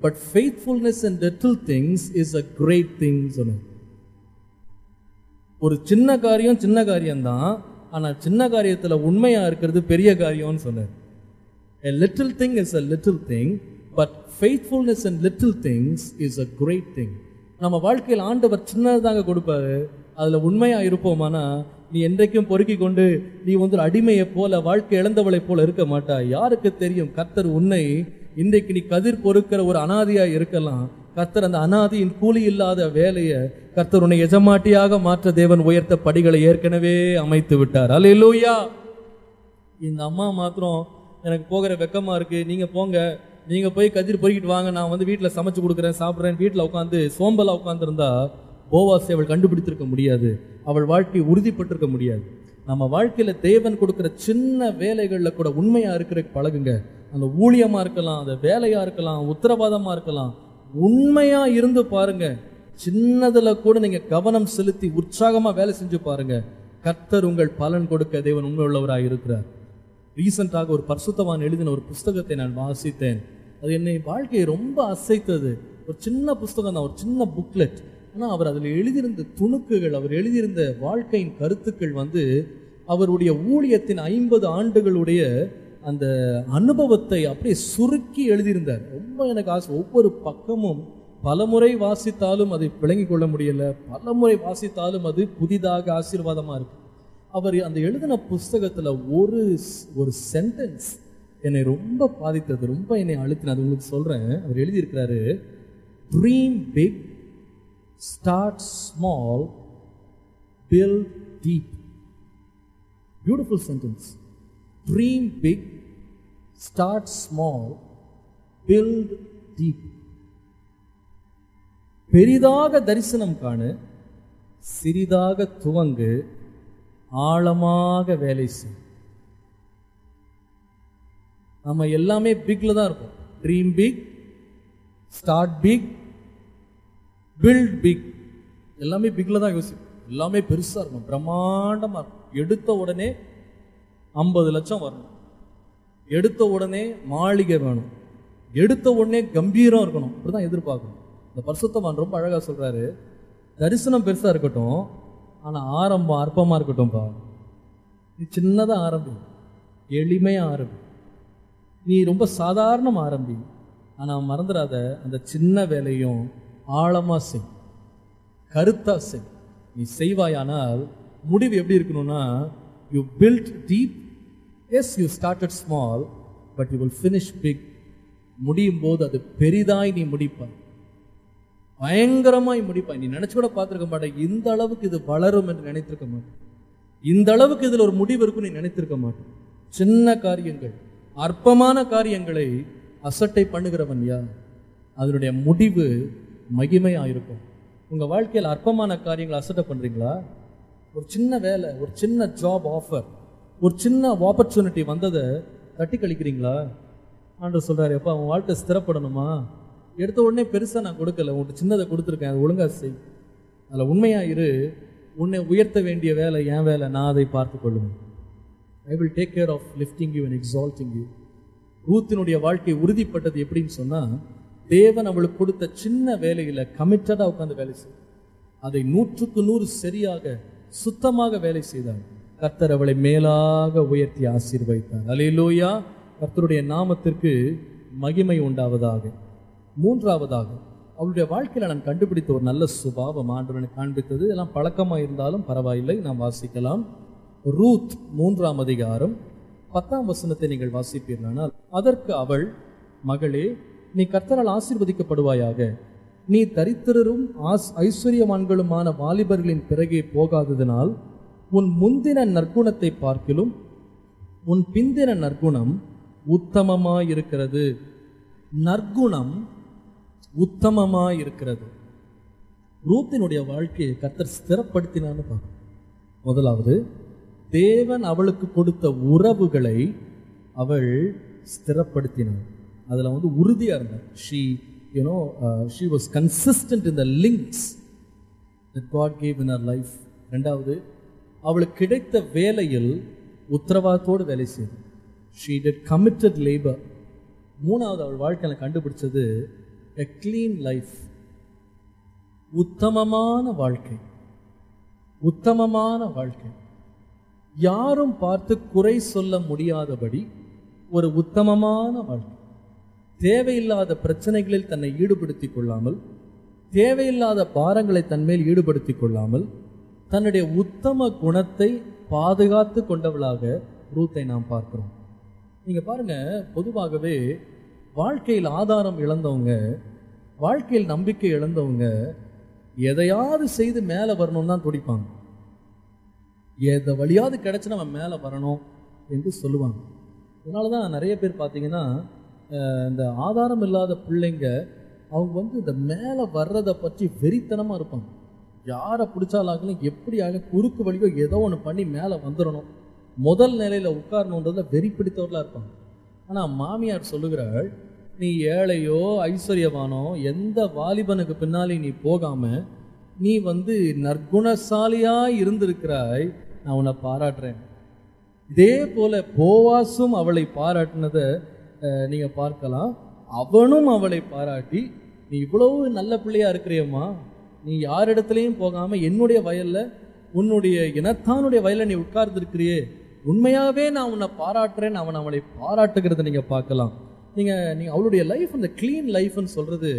but faithfulness in little things is a great thing. ஒரு சின்ன காரியம்தான், ஆனா சின்ன காரியத்துல உண்மையா இருக்கிறது பெரிய காரியம்னு சொன்னார். A little thing is a little thing, but faithfulness in little things is a great thing. நம்ம வாழ்க்கையில் ஆண்டவர் சின்னதாங்க கொடுப்பாரு. அதுல உண்மையா இருப்போமானா நீ என்றைக்கும் பொறுக்கி கொண்டு நீ வந்து அடிமையை போல, வாழ்க்கை இழந்தவளை போல இருக்க மாட்டாய். யாருக்கு தெரியும், கர்த்தர் உன்னை இன்றைக்கு நீ கதிர் பொறுக்கிற ஒரு அனாதியா இருக்கலாம். கர்த்தர் அந்த அனாதியின் கூலி இல்லாத வேலையை கர்த்தர் உன்னை எஜமாட்டியாக மாற்ற தேவன் உயர்த்த படிகளை ஏற்கனவே அமைத்து விட்டார். அல்லேலூயா. இந்த அம்மா மாத்திரம் எனக்கு போகிற வெக்கமா இருக்கு, நீங்க போங்க, நீங்க போய் கதிர் பொறுக்கிட்டு வாங்க, நான் வந்து வீட்டில் சமைச்சு கொடுக்குறேன், சாப்பிட்றேன், வீட்டில் உட்காந்து சோம்பலா உட்காந்துருந்தா போவாசை அவள் கண்டுபிடித்திருக்க முடியாது. அவள் வாழ்க்கையை உறுதிப்பட்டிருக்க முடியாது. நம்ம வாழ்க்கையில தேவன் கொடுக்குற சின்ன வேலைகளில் கூட உண்மையா இருக்கிற பழகுங்க. அந்த ஊழியமா இருக்கலாம், அந்த வேலையா இருக்கலாம், உத்தரவாதமா இருக்கலாம், உண்மையா இருந்து பாருங்க. சின்னதுல கூட நீங்க கவனம் செலுத்தி உற்சாகமா வேலை செஞ்சு பாருங்க. கர்த்தர் உங்கள் பலன் கொடுக்க தேவன் உண்மை உள்ளவராக இருக்கிறார். ரீசெண்டாக ஒரு பரிசுத்தவான் எழுதின ஒரு புஸ்தகத்தை நான் வாசித்தேன். அது என்னை வாழ்க்கையை ரொம்ப அசைத்தது. ஒரு சின்ன புஸ்தகம் தான், ஒரு சின்ன புக்லெட். ஆனால் அவர் அதில் எழுதியிருந்த துணுக்குகள், அவர் எழுதியிருந்த வாழ்க்கையின் கருத்துக்கள் வந்து அவருடைய ஊழியத்தின் 50 ஆண்டுகளுடைய அந்த அனுபவத்தை அப்படியே சுருக்கி எழுதியிருந்தார். ரொம்ப எனக்கு ஆசை. ஒவ்வொரு பக்கமும் பலமுறை வாசித்தாலும் அதை விளங்கி கொள்ள முடியல, பலமுறை வாசித்தாலும் அது புதிதாக ஆசீர்வாதமாக இருக்கு. அவர் அந்த எழுதின புஸ்தகத்தில் ஒரு சென்டென்ஸ் என்னை ரொம்ப பாதித்தது, ரொம்ப என்னை அழுத்தினது. உங்களுக்கு சொல்கிறேன். அவர் எழுதியிருக்கிறாரு, dream big, start small, build deep. Beautiful sentence. Dream big, start small, build deep. பெரிதாக தரிசனம் காணு, சிறிதாக துவங்கு, ஆழமாக வேலை செய். நம்ம எல்லாமே பிக்ல தான் இருப்போம். Dream big, start big, build big. எல்லாமே பிக்ல தான் யோசிப்போம். எல்லாமே பெருசா இருக்கும், பிரம்மாண்டமா இருக்கும். எடுத்த உடனே 50 லட்சம் வரணும், எடுத்த உடனே மாளிகை வேணும், எடுத்த உடனே கம்பீரம் இருக்கணும். அப்படிதான் எதிர்பார்க்கணும். இந்த பரிசுத்தவான் ரொம்ப அழகா சொல்றாரு, தரிசனம் பெருசா இருக்கட்டும், ஆனா ஆரம்பம் அற்பமா இருக்கட்டும்பா. நீ சின்னதா ஆரம்பி, எளிமையா ஆரம்பி, நீ ரொம்ப சாதாரணமா ஆரம்பி. ஆனா மறந்துடாத, அந்த சின்ன வேலையும் ஆழமா செய், கருத்தா செய். நீ செய்வாயானால் முடிவு எப்படி இருக்கணும்னா, you build deep. Yes, you started small, but you will finish big. முடியும் போது அது பெரிதாய் நீ முடிப்பாய், பயங்கரமாய் முடிப்பாய். நீ நினைச்சு கூட பார்த்துருக்க மாட்டேன், இந்த அளவுக்கு இது வளரும் என்று நினைத்திருக்க மாட்டேன், இந்த அளவுக்கு இதுல ஒரு முடிவு இருக்கும் நீ நினைத்திருக்க மாட்டேன். சின்ன காரியங்கள், அற்பமான காரியங்களை அசட்டை பண்ணுகிறவன் யார்? அதனுடைய முடிவு மகிமையா இருக்கும். உங்க வாழ்க்கையில் அற்பமான காரியங்களை அசட்டை பண்றீங்களா? ஒரு சின்ன வேலை, ஒரு சின்ன ஜாப் ஆஃபர், ஒரு சின்ன ஆப்பர்ச்சுனிட்டி வந்ததை தட்டி கழிக்கிறீங்களா? ஆண்டவர் சொல்றாரு, எப்பா உன் வாழ்க்கை ஸ்திரப்படணுமா, எடுத்த உடனே பெருசா நான் கொடுக்கல, உன்ட்டு சின்னதை கொடுத்துருக்கேன், அது ஒழுங்கா செய், அதில் உண்மையா இரு. உன்னை உயர்த்த வேண்டிய வேலை என் வேலை, நான் அதை பார்த்து கொள்ளுவேன். I will take care of lifting you and exalting you. ரூத்தினுடைய வாழ்க்கை உறுதிப்பட்டது எப்படின்னு சொன்னா, தேவன் அவளுக்கு கொடுத்த சின்ன வேலையில கமிட்டடா உட்கார்ந்து வேலை செய்தாள். அதை 100க்கு 100 சரியாக சுத்தமாக வேலை செய்தாள். கர்த்தர் அவளை மேலாக உயர்த்தி ஆசீர்வதித்தார். அல்லேலூயா. கர்த்தருடைய நாமத்திற்கு மகிமை உண்டாவதாக. மூன்றாவதாக, அவளுடைய வாழ்க்கையில நான் கண்டுபிடித்த ஒரு நல்ல சுபாவம் ஆண்டவனை காண்பித்தது. எல்லாம் பழக்கமா இருந்தாலும் பரவாயில்லை, நாம் வாசிக்கலாம். ரூத் 3ஆம் அதிகாரம் 10ஆம் வசனத்தை நீங்கள் வாசிப்பீர்களானால், அதற்கு அவள், மகளே, நீ கர்த்தரால் ஆசீர்வதிக்கப்படுவாயாக. நீ தரித்திரரும் ஐஸ்வர்யவான்களுமான வாலிபர்களின் பிறகே போகாததினால் உன் முந்தின நற்குணத்தை பார்க்கிலும் உன் பிந்தின நற்குணம் உத்தமமாயிருக்கிறது. நற்குணம் உத்தமமாயிருக்கிறது. ரூத்தினுடைய வாழ்க்கையை கர்த்தர் ஸ்திரப்படுத்தினான்னு பார்க்கணும். முதலாவது, தேவன் அவளுக்கு கொடுத்த உறவுகளை அவள் ஸ்திரப்படுத்தினாள். அதில் உறுதியாக இருந்தாள். she was consistent in the links that God gave in her life. ரெண்டாவது, அவளுக்கு கிடைத்த வேலையில் உத்தரவாதத்தோடு வேலை செய்தாள். she did committed labor. மூணாவது, அவள் வாழ்க்கையில் கண்டுபிடிச்சது a clean life. உத்தமமான வாழ்க்கை. உத்தமமான வாழ்க்கை, யாரும் பார்த்து குறை சொல்ல முடியாதபடி ஒரு உத்தமமான வாழ்க்கை. தேவையில்லாத பிரச்சனைகளில் தன்னை ஈடுபடுத்திக் கொள்ளாமல், தேவையில்லாத பாரங்களை தன்மேல் ஈடுபடுத்திக் கொள்ளாமல், தன்னுடைய உத்தம குணத்தை பாதுகாத்து கொண்டவளாக ரூத்தை நாம் பார்க்கிறோம். நீங்க பாருங்க, பொதுவாகவே வாழ்க்கையில் ஆதாரம் இழந்தவங்க, வாழ்க்கையில் நம்பிக்கை இழந்தவங்க எதையாவது செய்து மேலே வரணும்னு தான் துடிப்பாங்க. எதை வழியாவது கிடைச்சு நம்ம மேலே வரணும் என்று சொல்லுவாங்க. அதனால தான் நிறைய பேர் பார்த்தீங்கன்னா, இந்த ஆதாரம் இல்லாத பிள்ளைங்க அவங்க இந்த மேலே வர்றதை பற்றி வெறித்தனமாக இருப்பாங்க. யாரை பிடிச்சாலும் எப்படி ஆகும், குறுக்கு வழியோ ஏதோ ஒன்று பண்ணி மேலே வந்துடணும், முதல் நிலையில் உட்காரணுன்றதில் வெறி பிடித்தவர்களாக இருப்பாங்க. ஆனால் மாமியார் சொல்லுகிறாள், நீ ஏழையோ ஐஸ்வர்யவானோ எந்த வாலிபனுக்கு பின்னாலே நீ போகாமல் நீ நற்குணசாலியாக இருந்திருக்கிறாய், நான் உன்னை பாராட்டுறேன். இதே போல போவாசும் அவளை பாராட்டினதை நீங்கள் பார்க்கலாம். அவனும் அவளை பாராட்டி, நீ இவ்வளவு நல்ல பிள்ளையா இருக்கிறியம்மா, நீ யாரிடத்துலையும் போகாமல் என்னுடைய வயலில் உன்னுடைய இனத்தானுடைய வயலில் நீ உட்கார்ந்துருக்கிறியே, உண்மையாகவே நான் உன்னை பாராட்டுறேன். அவளை பாராட்டுகிறத நீங்கள் பார்க்கலாம். நீங்கள் அவளுடைய லைஃப், அந்த க்ளீன் லைஃப்னு சொல்கிறது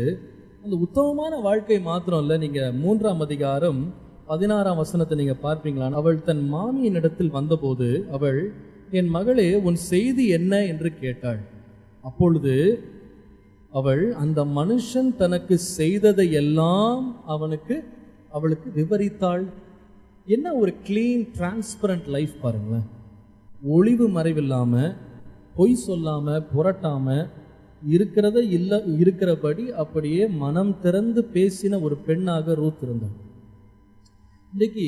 அந்த உத்தமமான வாழ்க்கை மாத்திரம் இல்லை. நீங்கள் 3ஆம் அதிகாரம் 16ஆம் வசனத்தை நீங்கள் பார்ப்பீங்களா? அவள் தன் மாமியின் இடத்தில் வந்தபோது அவள், என் மகளே, உன் செய்தி என்ன என்று கேட்டாள். அப்பொழுது அவள் அந்த மனுஷன் தனக்கு செய்ததை எல்லாம் அவளுக்கு விவரித்தாள். என்ன ஒரு கிளீன் டிரான்ஸ்பரண்ட் லைஃப் பாருங்களேன். ஒளிவு மறைவில்லாமல், பொய் சொல்லாமல், புரட்டாமல், இருக்கிறத இல்லை இருக்கிறபடி அப்படியே மனம் திறந்து பேசின ஒரு பெண்ணாக ரூத் இருந்தாள். இன்றைக்கி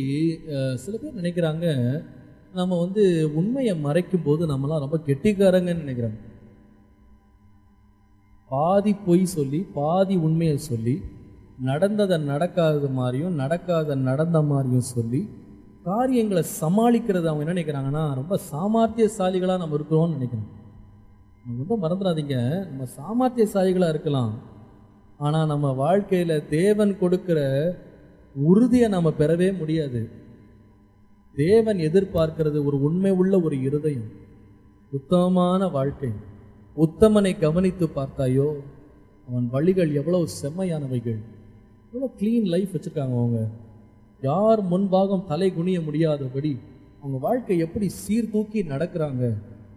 சில பேர் நினைக்கிறாங்க, நம்ம உண்மையை மறைக்கும் போது நம்மளாம் ரொம்ப கெட்டிக்காரங்கன்னு நினைக்கிறாங்க. பாதி பொய் சொல்லி பாதி உண்மையை சொல்லி, நடந்ததை நடக்காத மாதிரியும் நடக்காத நடந்த மாதிரியும் சொல்லி காரியங்களை சமாளிக்கிறது அவங்க என்ன நினைக்கிறாங்கன்னா, ரொம்ப சாமர்த்தியசாலிகளாக நம்ம இருக்கிறோம்னு நினைக்கிறோம். ரொம்ப மறந்துடாதீங்க, நம்ம சாமர்த்தியசாலிகளாக இருக்கலாம், ஆனால் நம்ம வாழ்க்கையில் தேவன் கொடுக்குற உறுதியை நம்ம பெறவே முடியாது. தேவன் எதிர்பார்க்கிறது ஒரு உண்மை உள்ள ஒரு இருதயம், உத்தமமான வாழ்க்கை. உத்தமனை கவனித்து பார்த்தாயோ, அவன் வழிகள் எவ்வளவு செம்மையானவைகள், எவ்வளோ க்ளீன் லைஃப் வச்சுருக்காங்க. அவங்க யார் முன்பாகம் தலை குனிய முடியாதபடி அவங்க வாழ்க்கை எப்படி சீர்தூக்கி நடக்கிறாங்க.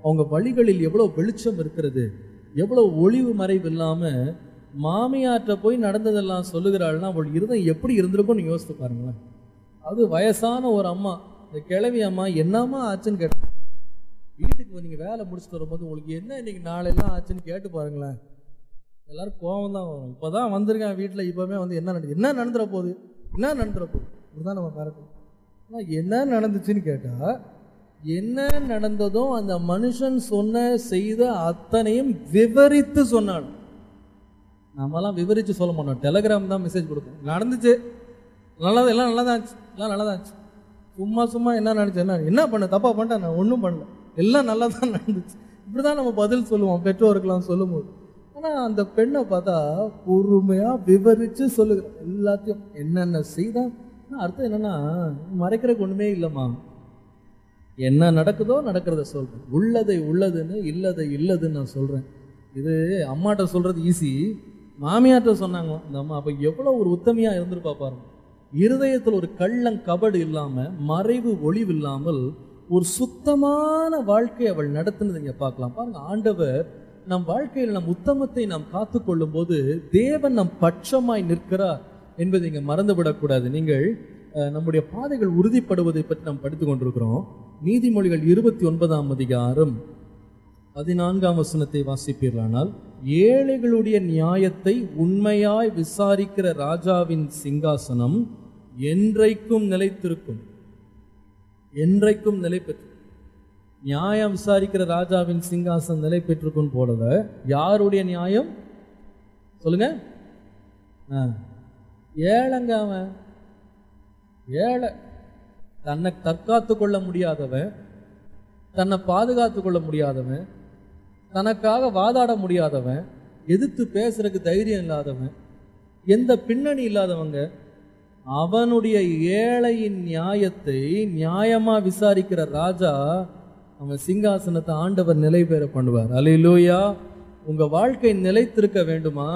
அவங்க வழிகளில் எவ்வளோ வெளிச்சம் இருக்கிறது, எவ்வளோ ஒளிவு மறைவு இல்லாமல் மாமியாற்ற போய் நடந்ததெல்லாம் சொல்லுகிறாள்னா அவள் இருதயம் எப்படி இருந்திருக்கும்னு யோசித்து பாருங்களேன். அது வயசான ஒரு அம்மா, இந்த கிழவி அம்மா, என்னம்மா ஆச்சுன்னு கேட்டாங்க. வீட்டுக்கு நீங்கள் வேலை முடிச்சுட்டு வரும்போது உங்களுக்கு என்ன இன்னைக்கு நாளெல்லாம் ஆச்சுன்னு கேட்டு பாருங்களேன், எல்லாரும் கோபம் தான் வரும். இப்போ தான் வந்திருக்கேன் வீட்டில், இப்போவே என்ன நடந்துட போகுது, இப்படிதான் நம்ம பாராட்டணும். ஆனால் என்ன நடந்துச்சுன்னு கேட்டால், என்ன நடந்ததும் அந்த மனுஷன் செய்த அத்தனையும் விவரித்து சொன்னாள். நம்மலாம் விவரித்து சொல்ல மாட்டோம், டெலகிராம் தான் மெசேஜ் கொடுப்போம். நடந்துச்சு, எல்லாம் நல்லா தான் ஆச்சு. சும்மா என்ன நடந்துச்சு, என்ன பண்ண தப்பா பண்ணிட்டேன், நான் ஒன்றும் பண்ணல, எல்லாம் நல்லா தான் நடந்துச்சு, இப்படி தான் நம்ம பதில் சொல்லுவோம் பெற்றோருக்கெல்லாம் சொல்லும்போது. ஆனா அந்த பெண்ணை பார்த்தா பொறுமையா விவரிச்சு சொல்லுகிற எல்லாத்தையும் என்னென்ன செய்தா. அர்த்தம் என்னன்னா, மறைக்கிறதுக்கு ஒண்ணுமே இல்லைம்மா, என்ன நடக்குதோ நடக்கிறத சொல்றேன், உள்ளதை உள்ளதுன்னு இல்லதை இல்லதுன்னு நான் சொல்றேன். இது அம்மாட்ட சொல்றது ஈஸி, மாமியார்ட்ட சொன்னாங்க இந்த அம்மா. அப்ப எவ்வளவு ஒரு உத்தமையா இருந்திருப்பா பாருங்க. இருதயத்தில் ஒரு கள்ளம் கபடு இல்லாம, மறைவு ஒளிவு இல்லாமல் ஒரு சுத்தமான வாழ்க்கை அவள் நடத்தினது நீங்க பார்க்கலாம். பாருங்க, ஆண்டவர் நம் வாழ்க்கையில் நம் உத்தமத்தை நாம் காத்து கொள்ளும் போது தேவன் நம் பட்சமாய் நிற்கிறார் என்பதை இங்க மறந்துவிடக்கூடாது. நீங்கள் நம்முடைய பாதைகள் உறுதிப்படுவதை பற்றி நாம் படித்துக் கொண்டிருக்கிறோம். நீதிமொழிகள் 29ஆம் அதிகாரம் 14ஆம் வசனத்தை வாசிப்பீர்களானால், ஏழைகளுடைய நியாயத்தை உண்மையாய் விசாரிக்கிற ராஜாவின் சிங்காசனம் என்றைக்கும் நிலைத்திருக்கும். என்றைக்கும் நிலை பெற்று, நியாயம் விசாரிக்கிற ராஜாவின் சிங்காசனம் நிலை பெற்றிருக்கும் போலத யாருடைய நியாயம் சொல்லுங்க? ஏழைங்க. அவன் ஏழை, தன்னை தற்காத்து கொள்ள முடியாதவன், தன்னை பாதுகாத்து கொள்ள முடியாதவன், தனக்காக வாதாட முடியாதவன், எதிர்த்து பேசுறதுக்கு தைரியம் இல்லாதவன், எந்த பின்னணி இல்லாதவங்க, அவனுடைய ஏழையின் நியாயத்தை நியாயமா விசாரிக்கிற ராஜா அவன் சிங்காசனத்தை ஆண்டவர் நிலை பெற பண்ணுவார். அல்லேலூயா. உங்க வாழ்க்கை நிலைத்திருக்க வேண்டுமா?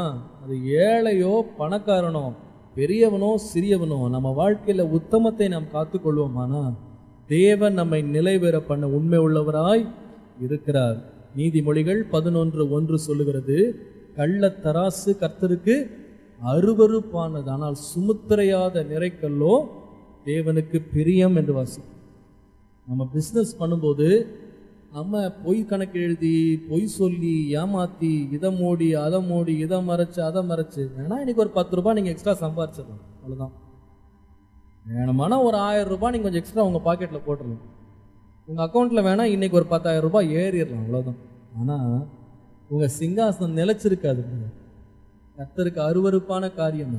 அது ஏழையோ பணக்காரனோ பெரியவனோ சிறியவனோ, நம்ம வாழ்க்கையில உத்தமத்தை நாம் காத்துக்கொள்வோமானா தேவன் நம்மை நிலை பெற பண்ண உண்மை உள்ளவராய் இருக்கிறார். நீதிமொழிகள் 11:1 சொல்லுகிறது, கள்ளத்தராசு கர்த்தருக்கு அருவருப்பானது, ஆனால் சுமுத்திரையாத நிறைக்கல்லோ தேவனுக்கு பிரியம் என்று வாசி. நம்ம பிஸ்னஸ் பண்ணும்போது நம்ம பொய் கணக்கு எழுதி பொய் சொல்லி ஏமாத்தி இதை மூடி அதை மூடி இதை மறைச்சு அதை மறைச்சு வேணா இன்னைக்கு ஒரு 10 ரூபாய் நீங்கள் எக்ஸ்ட்ரா சம்பாரிச்சிடலாம், அவ்வளோதான். வேணுமானா ஒரு 1000 ரூபாய் நீங்கள் கொஞ்சம் எக்ஸ்ட்ரா உங்கள் பாக்கெட்டில் போட்டுடலாம், உங்கள் அக்கௌண்ட்டில் வேணா இன்னைக்கு ஒரு 10,000 ரூபாய் ஏறிடலாம், அவ்வளோதான். ஆனால் உங்கள் சிங்காசனம் நிலைச்சிருக்காது. கர்த்தருக்கு அருவருப்பான காரியம்.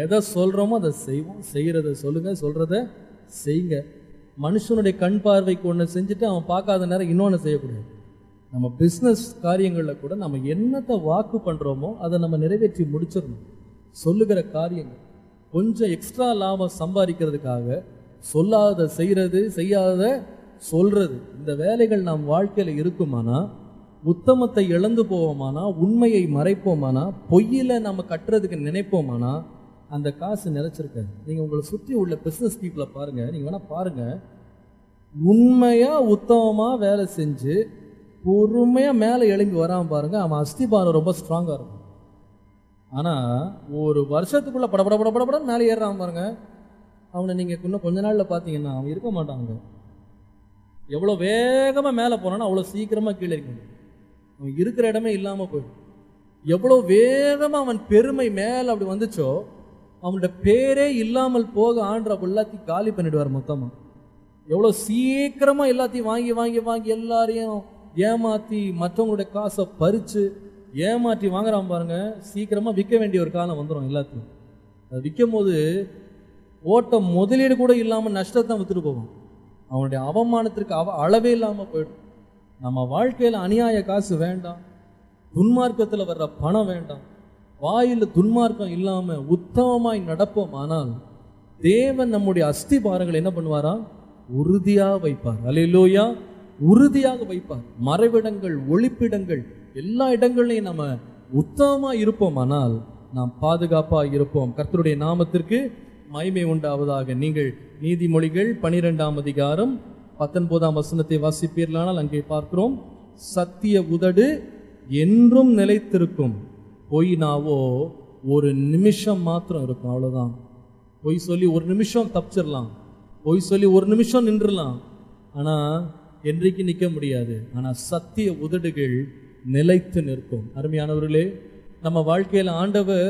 எதை சொல்கிறோமோ அதை செய்வோம், செய்கிறத சொல்லுங்க, சொல்கிறத செய்யுங்க. மனுஷனுடைய கண் பார்வைக்கு ஒன்று செஞ்சுட்டு அவன் பார்க்காத நேரம் இன்னொன்று செய்யக்கூடாது. நம்ம பிஸ்னஸ் காரியங்களில் கூட நம்ம என்னத்தை வாக்கு பண்ணுறோமோ அதை நம்ம நிறைவேற்றி முடிச்சிடணும். சொல்லுகிற காரியங்கள் கொஞ்சம் எக்ஸ்ட்ரா லாபம் சம்பாதிக்கிறதுக்காக சொல்லாத செய்கிறது, செய்யாத சொல்றது, இந்த வேலைகள் நம் வாழ்க்கையில் இருக்குமானா, உத்தமத்தை இழந்து போவோமானா, உண்மையை மறைப்போமானா, பொய்யில நம்ம கட்டுறதுக்கு நினைப்போமானா அந்த காசு நிலைச்சிருக்காது. நீங்கள் உங்களை சுற்றி உள்ள பிஸ்னஸ் பீப்புளை பாருங்கள், நீங்கள் வேணால் பாருங்கள், உண்மையாக உத்தமமாக வேலை செஞ்சு பொறுமையாக மேலே எழும்பி வராமல் பாருங்கள், அவன் அஸ்திபாரம் ரொம்ப ஸ்ட்ராங்காக இருக்கும். ஆனால் ஒரு வருஷத்துக்குள்ளே படப்பட மேலே ஏறுறான் பாருங்க, அவனை நீங்கள் இன்னும் கொஞ்ச நாளில் பார்த்தீங்கன்னா அவன் இருக்க மாட்டாங்க. எவ்வளோ வேகமாக மேலே போனான்னா அவ்வளோ சீக்கிரமாக கீழே இருக்கணும், அவன் இருக்கிற இடமே இல்லாமல் போயிடும். எவ்வளோ வேகமாக அவன் பெருமை மேலே அப்படி வந்துச்சோ அவனோட பேரே இல்லாமல் போக ஆண்டு எல்லாத்தையும் காலி பண்ணிடுவார் மொத்தமாக. எவ்வளோ சீக்கிரமாக எல்லாத்தையும் வாங்கி வாங்கி வாங்கி எல்லாரையும் ஏமாற்றி மற்றவங்களுடைய காசை பறித்து ஏமாற்றி வாங்குறான் பாருங்க, சீக்கிரமாக விற்க வேண்டிய ஒரு காலம் வந்துடும் எல்லாத்தையும். அது விற்கும் போது ஓட்ட முதலீடு கூட இல்லாமல் நஷ்டத்தை விற்றுட்டு போவான். அவனுடைய அவமானத்திற்கு அளவே இல்லாமல் போயிடும். நம்ம வாழ்க்கையில் அநியாய காசு வேண்டாம், துன்மார்க்கத்தில் வர்ற பணம் வேண்டாம், வாயில் துன்மார்க்கம் இல்லாமல் உத்தமமாய் நடப்போம். ஆனால் தேவன் நம்முடைய அஸ்திபாரங்களை என்ன பண்ணுவாரா? உறுதியாக வைப்பார். அல்லேலூயா. உறுதியாக வைப்பார். மறைவிடங்கள், ஒளிப்பிடங்கள், எல்லா இடங்களையும் நம்ம உத்தமமாக இருப்போமானால் நாம் பாதுகாப்பாக இருப்போம். கர்த்தருடைய நாமத்திற்கு மகிமை உண்டாவதாக. நீங்கள் நீதிமொழிகள் 12ஆம் அதிகாரம் 19ஆம் வசனத்தை வாசிப்பீர்களானால் அங்கே பார்க்கிறோம், சத்திய உதடு என்றும் நிலைத்திருக்கும், பொய் நாவோ ஒரு நிமிஷம் மாத்திரம் இருக்கும், அவ்வளோதான். பொய் சொல்லி ஒரு நிமிஷம் தப்பிச்சிடலாம், பொய் சொல்லி ஒரு நிமிஷம் நின்றுடலாம், ஆனால் என்றைக்கு நிற்க முடியாது. ஆனால் சத்திய உதடுகள் நிலைத்து நிற்கும். அருமையானவர்களே, நம்ம வாழ்க்கையில் ஆண்டவர்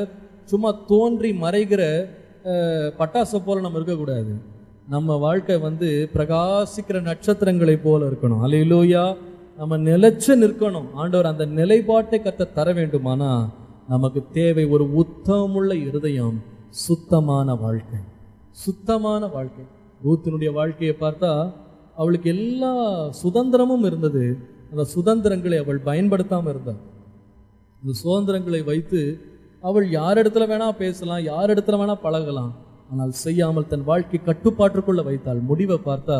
சும்மா தோன்றி மறைகிற பட்டாசை போல நம்ம இருக்கக்கூடாது. நம்ம வாழ்க்கை பிரகாசிக்கிற நட்சத்திரங்களை போல இருக்கணும். அல்லேலூயா. நம்ம நிலைச்சு நிற்கணும். ஆண்டவர் அந்த நிலைப்பாட்டை கத்த தர வேண்டுமானா நமக்கு தேவை ஒரு உத்தமுள்ள இருதயம், சுத்தமான வாழ்க்கை. சுத்தமான வாழ்க்கை. ரூத்தினுடைய வாழ்க்கையை பார்த்தா அவளுக்கு எல்லா சுதந்திரமும் இருந்தது, அந்த சுதந்திரங்களை அவள் பயன்படுத்தாமல் இருந்தாள். இந்த சுதந்திரங்களை வைத்து அவள் யாரிடத்துல வேணா பேசலாம், யாரிடத்துல வேணா பழகலாம். ஆனால் செய்யாமல் தன் வாழ்க்கை கட்டுப்பாட்டுக்குள்ள வைத்தாள். முடிவை பார்த்தா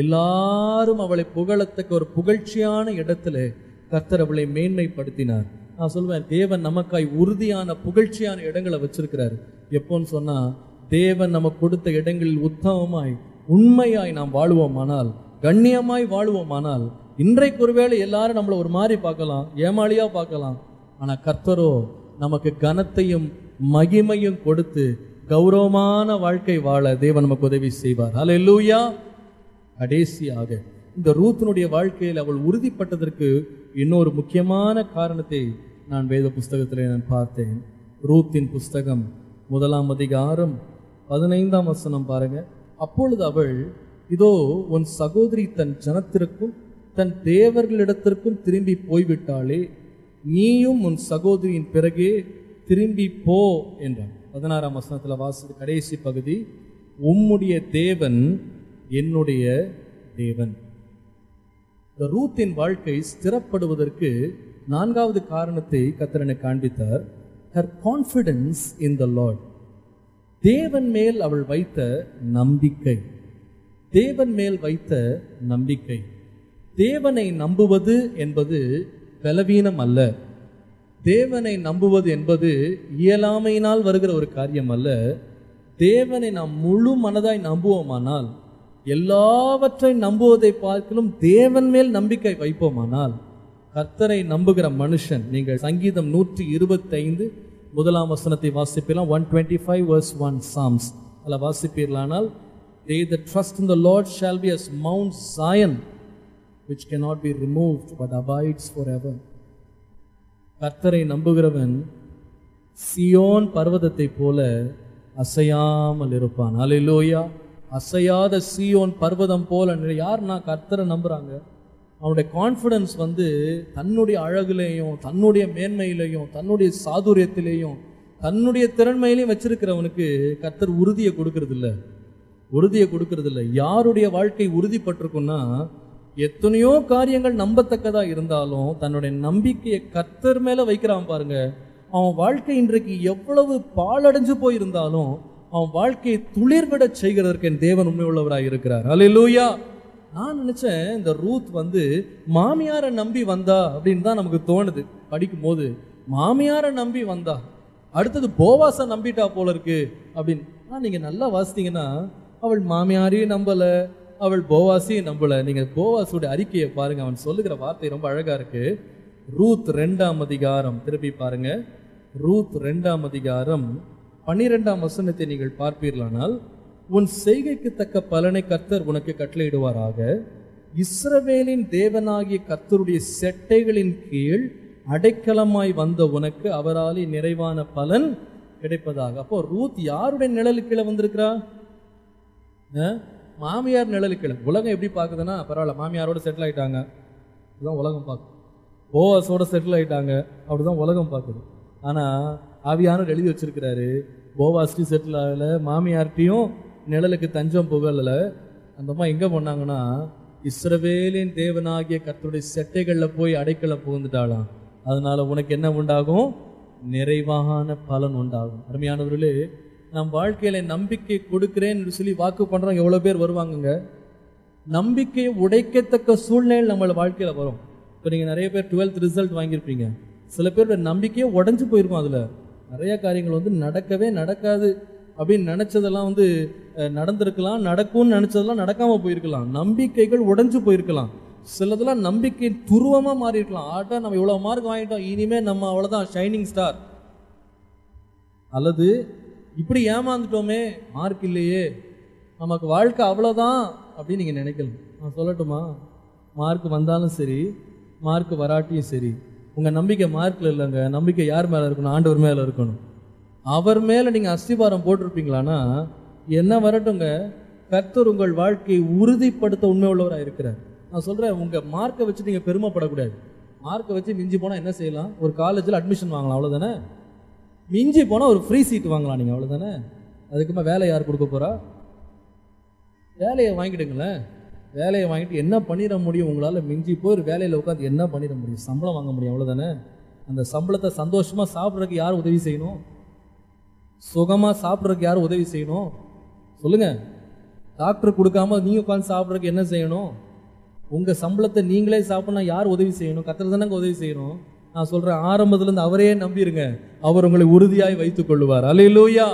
எல்லாரும் அவளை புகழத்தக்க ஒரு புகழ்ச்சியான இடத்துல கர்த்தர் அவளை மேன்மைப்படுத்தினார். நான் சொல்வேன், தேவன் நமக்காய் உறுதியான புகழ்ச்சியான இடங்களை வச்சிருக்கிறார். எப்போன்னு சொன்னா, தேவன் நமக்கு கொடுத்த இடங்களில் உத்தமமாய் உண்மையாய் நாம் வாழுவோமானால், கண்ணியமாய் வாழுவோமானால், இன்றைக்கு ஒருவேளை எல்லாரும் நம்மளை ஒரு மாதிரி பார்க்கலாம், ஏமாளியா பார்க்கலாம். ஆனா கர்த்தரோ நமக்கு கனத்தையும் மகிமையும் கொடுத்து கௌரவமான வாழ்க்கை வாழ தேவன் நமக்கு உதவி செய்வார். ஹல்லேலூயா. கடைசியாக இந்த ரூத்தினுடைய வாழ்க்கையில் அவள் உறுதிப்பட்டதற்கு இன்னொரு முக்கியமான காரணத்தை நான் வேத புஸ்தகத்திலே நான் பார்த்தேன். ரூத்தின் புஸ்தகம் 1ஆம் அதிகாரம் 15ஆம் வசனம் பாருங்க. அப்பொழுது அவள், இதோ உன் சகோதரி தன் ஜனத்திற்கும் தன் தேவர்களிடத்திற்கும் திரும்பி போய்விட்டாளே, நீயும் உன் சகோதரியின் பிறகே திரும்பி போ என்றான். 16ஆம் வசனத்தில் வாசித்த கடைசி பகுதி, உம்முடைய தேவன் என்னுடைய தேவன். இந்த ரூத்தின் வாழ்க்கை ஸ்திரப்படுவதற்கு 4வது காரணத்தை கர்த்தர் எனக்கு காண்பித்தார். her confidence in the Lord. தேவன் மேல் அவள் வைத்த நம்பிக்கை. தேவன் மேல் வைத்த நம்பிக்கை. தேவனை நம்புவது என்பது பலவீனம் அல்ல. தேவனை நம்புவது என்பது இயலாமையினால் வருகிற ஒரு காரியம் அல்ல. தேவனை நாம் முழு மனதாய் நம்புவோமானால், எல்லாவற்றை நம்புவதை பார்க்கலும் தேவன் மேல் நம்பிக்கை வைப்போமானால், கர்த்தரை நம்புகிற மனுஷன், நீங்கள் சங்கீதம் 125 1ஆம் வசனத்தை வாசிப்பீர்கள். 125 verse 1 Psalms அதில் வாசிப்பீர்களானால், they that trust in the Lord shall be as Mount Zion which cannot be removed but abides forever. கர்த்தரை நம்புகிறவன் சியோன் பர்வதத்தை போல அசையாமல் இருப்பான். ஹல்லேலூயா. அசையாத சியோன் பர்வதம் போல. யாருன்னா கர்த்தரை நம்புறாங்க. அவனுடைய கான்ஃபிடன்ஸ் தன்னுடைய அழகுலேயும் தன்னுடைய மேன்மையிலையும் தன்னுடைய சாதுரியத்திலேயும் தன்னுடைய திறன்மையிலையும் வச்சிருக்கிறவனுக்கு கர்த்தர் உறுதியை கொடுக்கறது இல்லை. உறுதியை கொடுக்கறது இல்லை. யாருடைய வாழ்க்கை உறுதிப்பட்டிருக்குன்னா, எத்தனையோ காரியங்கள் நம்பத்தக்கதா இருந்தாலும் தன்னுடைய நம்பிக்கையை கர்த்தர் மேல வைக்கிறான் பாருங்க. அவன் வாழ்க்கை இன்றைக்கு எவ்வளவு பாழடைஞ்சு போயிருந்தாலும் அவன் வாழ்க்கையை துளிர்விட செய்கிறதற்கு என் தேவன் உண்மை உள்ளவராக இருக்கிறார். ஹல்லேலூயா. நான் நினைச்சேன், இந்த ரூத் மாமியாரை நம்பி வந்தா அப்படின்னு தான் நமக்கு தோணுது படிக்கும் போது. மாமியாரை நம்பி வந்தா, அடுத்தது போவாசை நம்பிட்டா போல இருக்கு அப்படின்னு. நீங்க நல்லா வாசித்தீங்கன்னா, அவள் மாமியாரையும் நம்பல, அவள் போவாசையும் நம்பல. நீங்க போவாசுடைய அறிக்கையை பாருங்க, அவன் சொல்லுகிற வார்த்தை ரொம்ப அழகா இருக்கு. ரூத் 2ஆம் அதிகாரம் திருப்பி பாருங்க. ரூத் 2ஆம் அதிகாரம் 12ஆம் வசனத்தை நீங்கள் பார்ப்பீர்களானால், உன் செய்கைக்கு தக்க பலனை கர்த்தர் உனக்கு கட்டளையிடுவாராக, இஸ்ரவேலின் தேவனாகிய கர்த்தருடைய செட்டைகளின் கீழ் அடைக்கலமாய் வந்த உனக்கு அவராலே நிறைவான பலன் கிடைப்பதாக. அப்போ ரூத் யாருடைய நிழலுக்கு கீழே வந்திருக்கிறா? மாமியார் நிழலுக்கு கீழே. உலகம் எப்படி பார்க்குதுன்னா, பரவாயில்ல மாமியாரோட செட்டில் ஆயிட்டாங்க, அப்படிதான் உலகம் பார்க்குது. போவாஸோட செட்டில் ஆயிட்டாங்க, அப்படிதான் உலகம் பார்க்குது. ஆனால் ஆவியானவர் எழுதி வச்சிருக்கிறாரு, போவாஸ்டையும் செட்டில் ஆகலை, மாமியார்ட்டையும் நிழலுக்கு தஞ்சம் புகழல. அந்த அம்மா எங்கே போனாங்கன்னா, இஸ்ரவேலின் தேவனாகிய கர்த்தருடைய செட்டைகளில் போய் அடைக்கல புகுந்துட்டாளாம். அதனால உனக்கு என்ன உண்டாகும்? நிறைவான பலன் உண்டாகும். அருமையானவர்களே, நம் வாழ்க்கையில நம்பிக்கை கொடுக்கிறேன் என்று சொல்லி வாக்கு பண்றவங்க எவ்வளவு பேர் வருவாங்கங்க. நம்பிக்கையை உடைக்கத்தக்க சூழ்நிலை நம்ம வாழ்க்கையில வரும். இப்போ நீங்க நிறைய பேர் 12th ரிசல்ட் வாங்கியிருப்பீங்க. சில பேரோட நம்பிக்கையே உடஞ்சு போயிருக்கும். அதுல நிறைய காரியங்கள் நடக்கவே நடக்காது அப்படின்னு நினைச்சதெல்லாம் நடந்திருக்கலாம், நடக்கும்னு நினைச்சதெல்லாம் நடக்காம போயிருக்கலாம். நம்பிக்கைகள் உடைஞ்சு போயிருக்கலாம். சிலதெல்லாம் நம்பிக்கை துருவமா மாறி இருக்கலாம். ஆட்டா நம்ம இவ்வளவு மார்க் வாங்கிட்டோம், இனிமே நம்ம அவ்வளவுதான் ஷைனிங் ஸ்டார். அல்லது இப்படி ஏமாந்துட்டோமே, மார்க் இல்லையே, நமக்கு வாழ்க்கை அவ்வளோதான் அப்படின்னு நீங்கள் நினைக்கலாம். நான் சொல்லட்டுமா, மார்க் வந்தாலும் சரி, மார்க் வராட்டியும் சரி, உங்கள் நம்பிக்கை மார்க்கில் இல்லைங்க. நம்பிக்கை யார் மேலே இருக்கணும்? ஆண்டவர் மேலே இருக்கணும். அவர் மேலே நீங்கள் அஸ்திபாரம் போட்டிருப்பீங்களான்னா என்ன வரட்டுங்க, கர்த்தர் உங்கள் வாழ்க்கையை உறுதிப்படுத்த உண்மை உள்ளவராக இருக்கிறார். நான் சொல்கிறேன், உங்கள் மார்க்கை வச்சு நீங்கள் பெருமைப்படக்கூடாது. மார்க்கை வச்சு மிஞ்சி போனால் என்ன செய்யலாம்? ஒரு காலேஜில் அட்மிஷன் வாங்கலாம், அவ்வளோதானே. மிஞ்சி போனால் ஒரு ஃப்ரீ சீட் வாங்கலாம் நீங்கள், அவ்வளோதானே. அதுக்குமா வேலை யார் கொடுக்க போகிறா? வேலையை வாங்கிடுங்களேன். வேலையை வாங்கிட்டு என்ன பண்ணிட முடியும்? உங்களால் மிஞ்சி போய் ஒரு வேலையில் உட்காந்து என்ன பண்ணிட முடியும்? சம்பளம் வாங்க முடியும், அவ்வளோதானே. அந்த சம்பளத்தை சந்தோஷமா சாப்பிட்றதுக்கு யார் உதவி செய்யணும்? சுகமா சாப்பிட்றதுக்கு யார் உதவி செய்யணும்? சொல்லுங்க. டாக்டர் கொடுக்காம நீங்க உட்காந்து சாப்பிட்றதுக்கு என்ன செய்யணும்? உங்க சம்பளத்தை நீங்களே சாப்பிடணும், யார் உதவி செய்யணும்? கர்த்தர் தானே உதவி செய்யணும். நான் சொல்றேன், ஆரம்பத்துல இருந்து அவரே நம்பிருங்க, அவர் உங்களை உறுதியாய் வைத்துக் கொள்ளுவார். அல்லேலூயா.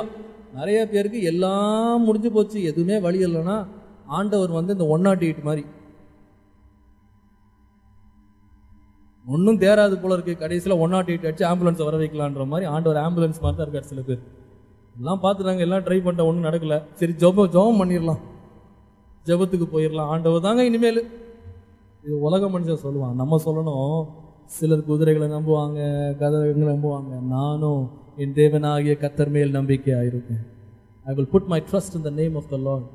நிறைய பேருக்கு எல்லாம் முடிஞ்சு போச்சு, எதுவுமே வழி இல்லைன்னா ஆண்டவர் வந்து இந்த 108 மாதிரி ஒன்றும் தேராது போல இருக்கு, கடைசியில் 108 அடிச்சு ஆம்புலன்ஸ் வர வைக்கலான்ற மாதிரி ஆண்டவர் ஆம்புலன்ஸ் மாதிரி தான் இருக்கார். சில பேர் எல்லாம் பார்த்துட்டாங்க, எல்லாம் ட்ரை பண்ணிட்ட, ஒன்றும் நடக்கல. சரி ஜெபம் பண்ணிடலாம், ஜெபத்துக்கு போயிடலாம், ஆண்டவர் தாங்க இனிமேல். இது உலக மனுஷன் சொல்லுவான், நம்ம சொல்லணும். சிலர் குதிரைகளை நம்புவாங்க, கதிரைகளை நம்புவாங்க. நானும் என் தேவனாகிய கர்த்தர் மேல் நம்பிக்கையாக இருக்கேன். I will put my trust in the name of the Lord.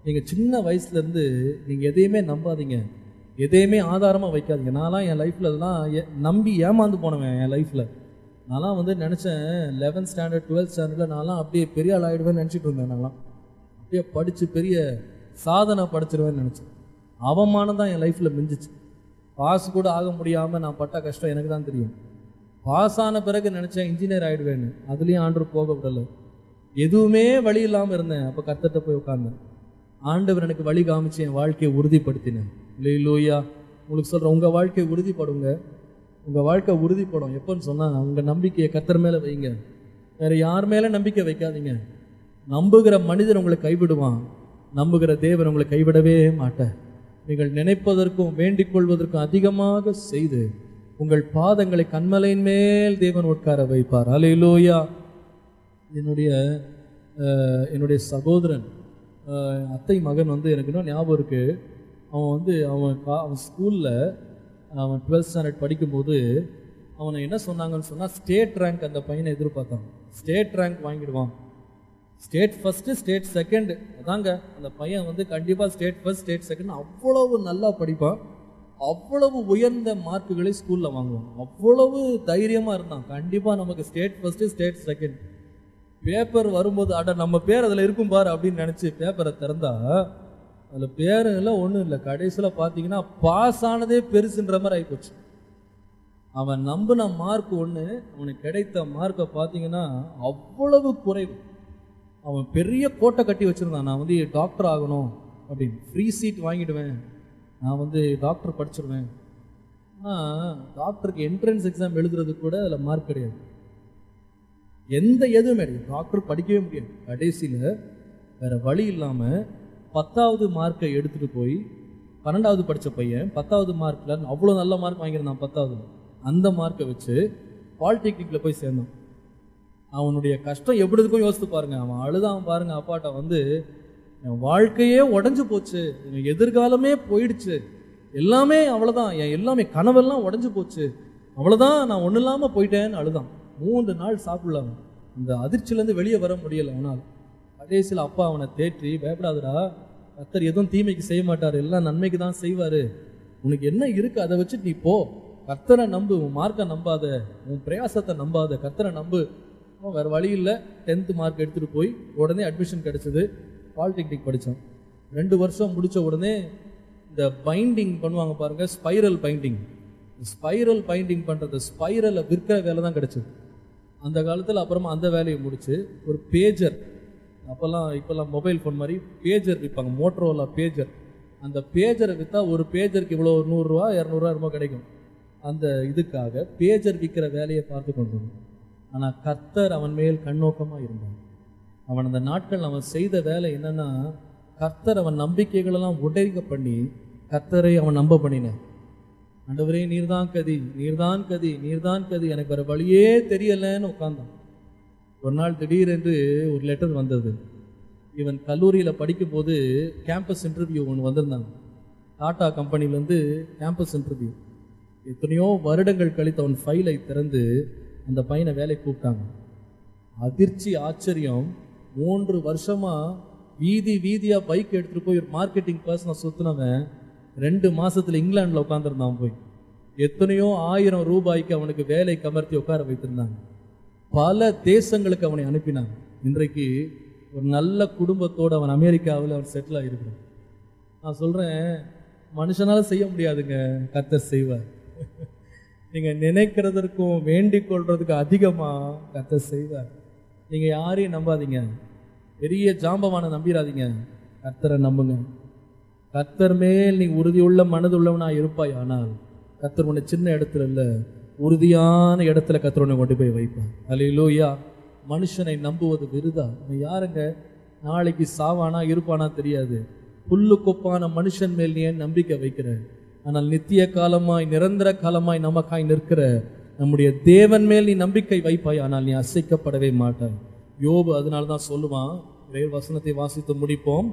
நீங்கள் சின்ன வயசுலேருந்து நீங்கள் எதையுமே நம்பாதீங்க, எதையுமே ஆதாரமாக வைக்காதீங்க. நான்லாம் என் லைஃப்பில் அதெல்லாம் நம்பி ஏமாந்து போனவன். என் லைஃப்பில் நான்லாம் வந்து நினச்சேன், 11th ஸ்டாண்டர்ட் 12th ஸ்டாண்டர்டில் நான்லாம் அப்படியே பெரிய ஆள் ஆகிடுவேன்னு நினச்சிட்டு இருந்தேன். நான்லாம் அப்படியே படித்து பெரிய சாதனை படிச்சிருவேன்னு நினச்சேன். அவமானம் தான் என் லைஃப்பில் மிஞ்சிச்சு. பாஸ் கூட ஆக முடியாமல் நான் பட்ட கஷ்டம் எனக்கு தான் தெரியும். பாஸ் ஆன பிறகு நினச்சேன் இன்ஜினியர் ஆகிடுவேன்னு, அதுலேயும் ஆண்டவர் போக விடலை. எதுவுமே வழி இல்லாமல் இருந்தேன். அப்போ கர்த்தர்ட்ட போய் உட்கார்ந்தேன். ஆண்டவர் எனக்கு வழி காமிச்சு என் வாழ்க்கையை உறுதிப்படுத்தினேன். அல்லேலூயா. உங்களுக்கு சொல்கிறேன், உங்கள் வாழ்க்கையை உறுதிப்படுங்க. உங்கள் வாழ்க்கை உறுதிப்படும் எப்போன்னு சொன்னால், உங்கள் நம்பிக்கையை கர்த்தர் மேலே வைங்க, வேறு யார் மேலே நம்பிக்கை வைக்காதீங்க. நம்புகிற மனிதன் உங்களை கைவிடுவான், நம்புகிற தேவன் உங்களை கைவிடவே மாட்டார். நீங்கள் நினைப்பதற்கும் வேண்டிக் கொள்வதற்கும் அதிகமாக செய்து உங்கள் பாதங்களை கன்மலையின் மேல் தேவன் உட்கார வைப்பார். அல்லேலூயா. என்னுடைய சகோதரன் அத்தை மகன் வந்து எனக்கு இன்னும் ஞாபகம் இருக்கு. அவன் வந்து அவன் ஸ்கூலில் அவன் 12th ஸ்டாண்டர்ட் படிக்கும்போது அவனை என்ன சொன்னாங்கன்னு சொன்னால், ஸ்டேட் ரேங்க் அந்த பையனை எதிர்பார்த்தாங்க. ஸ்டேட் ரேங்க் வாங்கிடுவான், ஸ்டேட் ஃபஸ்ட்டு ஸ்டேட் செகண்டு. அதாங்க அந்த பையன் வந்து கண்டிப்பாக ஸ்டேட் ஃபஸ்ட் ஸ்டேட் செகண்ட் அவ்வளவு நல்லா படிப்பான், அவ்வளவு உயர்ந்த மார்க்குகளை ஸ்கூலில் வாங்குவான், அவ்வளவு தைரியமாக இருந்தான். கண்டிப்பாக நமக்கு state first state second. Paper வரும்போது அட நம்ம பேர் அதில் இருக்கும் பாரு அப்படின்னு நினச்சி பேப்பரை திறந்தா அதில் பேருங்கெல்லாம் ஒன்றும் இல்லை. கடைசியில் பார்த்தீங்கன்னா பாஸ் ஆனதே பெருசுன்ற மாதிரி ஆகிப்போச்சு. அவன் நம்பின மார்க் ஒன்று, அவனுக்கு கிடைத்த மார்க்கை பார்த்தீங்கன்னா அவ்வளவு குறைவு. அவன் பெரிய கோட்டை கட்டி வச்சுருந்தான், நான் வந்து டாக்டர் ஆகணும் அப்படின்னு, ஃப்ரீ சீட் வாங்கிடுவேன், நான் வந்து டாக்டர் படிச்சிடுவேன். ஆனால் டாக்டருக்கு என்ட்ரன்ஸ் எக்ஸாம் எழுதுறது கூட அதில் மார்க் கிடையாது, எதுவுமே கிடையாது. டாக்டர் படிக்கவே முடியாது. கடைசியில் வேறு வழி இல்லாமல் 10வது மார்க்கை எடுத்துகிட்டு போய் 12வது படித்த பையன் 10வது மார்க்கில் அவ்வளோ நல்ல மார்க் வாங்கியிருந்தான். 10வதுல அந்த மார்க்கை வச்சு பாலிடெக்னிக்கில் போய் சேர்ந்தான். அவனுடைய கஷ்டம் எப்படி இருக்கும் யோசித்து பாருங்க. அவன் அழுதான் பாருங்க, அப்பாட்ட வந்து என் வாழ்க்கையே உடஞ்சி போச்சு, என் எதிர்காலமே போயிடுச்சு, எல்லாமே அவ்வளோதான், என் எல்லாமே கனவெல்லாம் உடஞ்சி போச்சு, அவ்வளோதான், நான் ஒன்றும் இல்லாமல் போயிட்டேன்னு அழுதான். 3 நாள் சாப்பிடலாம், அந்த அதிர்ச்சியிலேருந்து வெளியே வர முடியலை அவனால். கடைசியில் அப்பா அவனை தேற்றி, பயப்படாதடா, கர்த்தர் எதுவும் தீமைக்கு செய்ய மாட்டார், எல்லாம் நன்மைக்கு தான் செய்வார், உனக்கு என்ன இருக்குது அதை வச்சுட்டு நீ போ, கர்த்தரை நம்பு, உன் மார்க்கை நம்பாத, உன் பிரயாசத்தை நம்பாத, கர்த்தரை நம்பு. வேறு வழி இல்லை. 10th மார்க் எடுத்துகிட்டு போய் உடனே அட்மிஷன் கிடச்சிது, பாலிடெக்னிக் படித்தான். 2 வருஷம் முடித்த உடனே இந்த பைண்டிங் பண்ணுவாங்க பாருங்கள், ஸ்பைரல் பைண்டிங், ஸ்பைரல் பைண்டிங் பண்ணுறது, ஸ்பைரலை விற்கிற வேலை தான் கிடச்சிது அந்த காலத்தில். அப்புறமா அந்த வேலையை முடித்து ஒரு பேஜர், இப்போல்லாம் மொபைல் ஃபோன் மாதிரி பேஜர் விற்பாங்க, மோட்டரோலா பேஜர், அந்த பேஜரை விற்றா ஒரு பேஜருக்கு இவ்வளோ 100 ரூபா 200 ரூபா ரொம்ப கிடைக்கும். அந்த இதுக்காக பேஜர் விற்கிற வேலையை பார்த்து கொண்டு வந்தான். ஆனால் கர்த்தர் அவன் மேல் கண்ணோக்கமாக இருந்தான். அவன் அந்த நாட்கள் அவன் செய்த வேலை என்னன்னா, கர்த்தர் அவன் நம்பிக்கைகளெல்லாம் உடைக்க பண்ணி கர்த்தரை அவன் நம்ப பண்ணினான். ஆண்டவரே நீர்தான் கதி, நீர்தான் கதி, நீர்தான் கதி, எனக்கு வேறு வழியே தெரியலைன்னு உட்கார்ந்தான். ஒரு நாள் திடீரென்று ஒரு லெட்டர் வந்தது. இவன் கல்லூரியில் படிக்கும்போது கேம்பஸ் இன்டர்வியூ ஒன்று வந்திருந்தாங்க, டாடா கம்பெனிலேருந்து கேம்பஸ் இன்டர்வியூ. எத்தனையோ வருடங்கள் கழித்து அவன் ஃபைலை திறந்து அந்த பையனை வேலைக்கு கூப்பிட்டாங்க. அதிர்ச்சி, ஆச்சரியம். 3 வருஷமாக வீதியாக பைக் எடுத்துகிட்டு போய் ஒரு மார்க்கெட்டிங் பர்சனை சுற்றினவன் 2 மாதத்தில் இங்கிலாண்டில் உட்காந்துருந்தான். போய் எத்தனையோ 1000 ரூபாய்க்கு அவனுக்கு வேலை கமர்த்தி உட்கார வைத்திருந்தாங்க. பல தேசங்களுக்கு அவனை அனுப்பினாங்க. இன்றைக்கு ஒரு நல்ல குடும்பத்தோடு அவன் அமெரிக்காவில் அவன் செட்டில் ஆகிருக்கிறான். நான் சொல்கிறேன், மனுஷனால் செய்ய முடியாதுங்க, கர்த்தர் செய்வார். நீங்க நினைக்கிறதற்கும் வேண்டிக் கொள்றதுக்கு அதிகமா கர்த்தர் செய்வார். நீங்க யாரையும் நம்பாதீங்க, பெரிய ஜாம்பவானை நம்பிடாதீங்க, கர்த்தரை நம்புங்க. கர்த்தர் மேல் நீ உறுதியுள்ள மனதுள்ளவனா இருப்பாய். ஆனால் கர்த்தர் உன்னை சின்ன இடத்துல இல்லை, உறுதியான இடத்துல கர்த்தர் உன்னை கொண்டு போய் வைப்பார். அல்லேலூயா. மனுஷனை நம்புவது விருதா. யாருங்க நாளைக்கு சாவானா இருப்பானா தெரியாது. புல்லு கொப்பான மனுஷன் மேல் நீ ஏன் நம்பிக்கை வைக்கிற? ஆனால் நித்திய காலமாய் நிரந்தர காலமாய் நமக்காய் நிற்கிற நம்முடைய தேவன் மேல் நீ நம்பிக்கை வைப்பாய். ஆனால் நீ அசைக்கப்படவே மாட்டாய். யோபு அதனால தான் சொல்லுவான். வசனத்தை வாசித்து முடிப்போம்.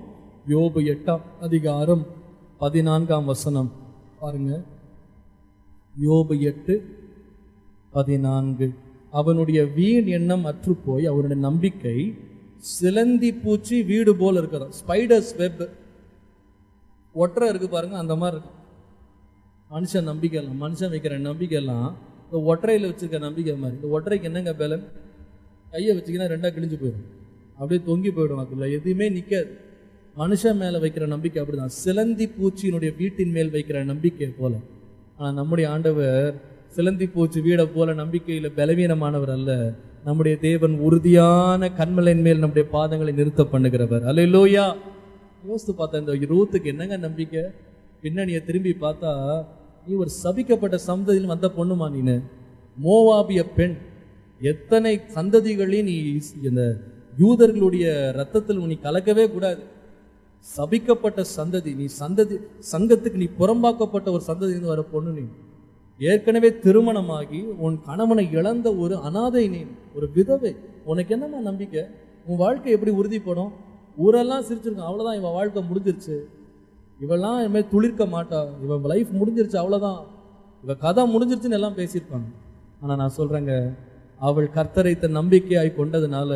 யோபு 8ஆம் அதிகாரம் 14ஆம் வசனம் பாருங்க. யோபு 8:14. அவனுடைய வீண் எண்ணம் அற்று போய் அவனுடைய நம்பிக்கை சிலந்தி பூச்சி வீடு போல இருக்கிறான். ஸ்பைடர்ஸ் வெப் ஒற்றை இருக்கு பாருங்க, அந்த மாதிரி இருக்கும். மனுஷன் நம்பிக்கை எல்லாம், மனுஷன் வைக்கிற நம்பிக்கை எல்லாம் இந்த ஒற்றையில் வச்சிருக்க நம்பிக்கை மாதிரி. இந்த ஒற்றைக்கு என்னங்க பலன்? கையை வச்சுக்கினா 2ஆக கிழிஞ்சு போயிடும், அப்படியே தொங்கி போயிடும், அதுல எதுவுமே நிற்காது. மனுஷன் மேலே வைக்கிற நம்பிக்கை அப்படிதான், சிலந்தி பூச்சியினுடைய வீட்டின் மேல் வைக்கிற நம்பிக்கை போல. ஆனால் நம்முடைய ஆண்டவர் சிலந்தி பூச்சி வீடை போல நம்பிக்கையில் பலவீனமானவர் அல்ல. நம்முடைய தேவன் உறுதியான கண்மலையின் மேல் நம்முடைய பாதங்களை நிறுத்த பண்ணுகிறவர். அல்லேலூயா. யோசித்து பார்த்தா இந்த ரூத்துக்கு என்னங்க நம்பிக்கை? பின்னணியை திரும்பி பார்த்தா, நீ ஒரு சபிக்கப்பட்ட சந்ததியில் வந்த பொண்ணுமா, நீனு மோவாபிய பெண், எத்தனை சந்ததிகளையும் நீ இந்த யூதர்களுடைய ரத்தத்தில் நீ கலக்கவே கூடாது. சபிக்கப்பட்ட சந்ததி நீ, சங்கத்துக்கு நீ புறம்பாக்கப்பட்ட ஒரு சந்ததியிலிருந்து வர பொண்ணு நீ. ஏற்கனவே திருமணமாகி உன் கணவனை இழந்த ஒரு அனாதை நீ, ஒரு விதவை. உனக்கு என்னமா நம்பிக்கை? உன் வாழ்க்கை எப்படி உறுதிப்படும்? ஊரெல்லாம் சிரிச்சிருக்கான், அவ்வளோதான், இவன் வாழ்க்கை முடிஞ்சிருச்சு, இவெல்லாம் இனிமேல் துளிர்க்க மாட்டா, இவன் லைஃப் முடிஞ்சிருச்சு, அவ்வளோதான், இவன் கதை முடிஞ்சிருச்சுன்னு எல்லாம் பேசியிருப்பாங்க. ஆனால் நான் சொல்கிறேங்க, அவள் கர்த்தரை தன் நம்பிக்கையாய் கொண்டதுனால,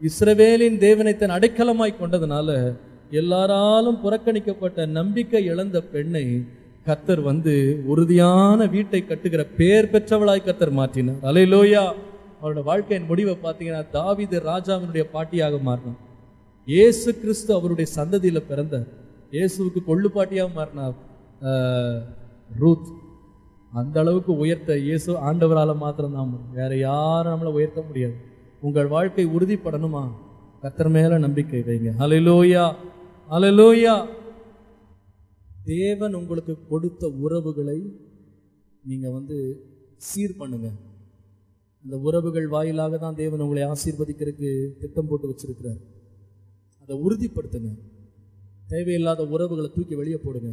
இஸ்ரவேலின் தேவனை தன் அடைக்கலமாய் கொண்டதுனால, எல்லாராலும் புறக்கணிக்கப்பட்ட நம்பிக்கை இழந்த பெண்ணை கர்த்தர் உறுதியான வீட்டை கட்டுகிற பேர் பெற்றவளாய் கர்த்தர் மாற்றினார். அல்லேலூயா. அவரோட வாழ்க்கையின் முடிவை பார்த்தீங்கன்னா, தாவீது ராஜாவினுடைய பாட்டியாக மாறினார். இயேசு கிறிஸ்து அவருடைய சந்ததியில பிறந்தார். இயேசுவுக்கு கொள்ளுப்பாட்டியாக மாறினார் ரூத். அந்த அளவுக்கு உயர்த்த இயேசு ஆண்டவரால் மாத்திரம்தான், வேற யாரும் நம்மளை உயர்த்த முடியாது. உங்கள் வாழ்க்கை உறுதிப்படணுமா? கர்த்தர் மேல நம்பிக்கை வைங்க. அல்லேலூயா, அல்லேலூயா. தேவன் உங்களுக்கு கொடுத்த உறவுகளை நீங்க சீர் பண்ணுங்க. அந்த உறவுகள் வாயிலாக தான் தேவன் உங்களை ஆசீர்வதிக்கிறதுக்கு திட்டம் போட்டு வச்சிருக்கிறார். அதை உறுதிப்படுத்துங்க. தேவையில்லாத உறவுகளை தூக்கி வெளியே போடுங்க.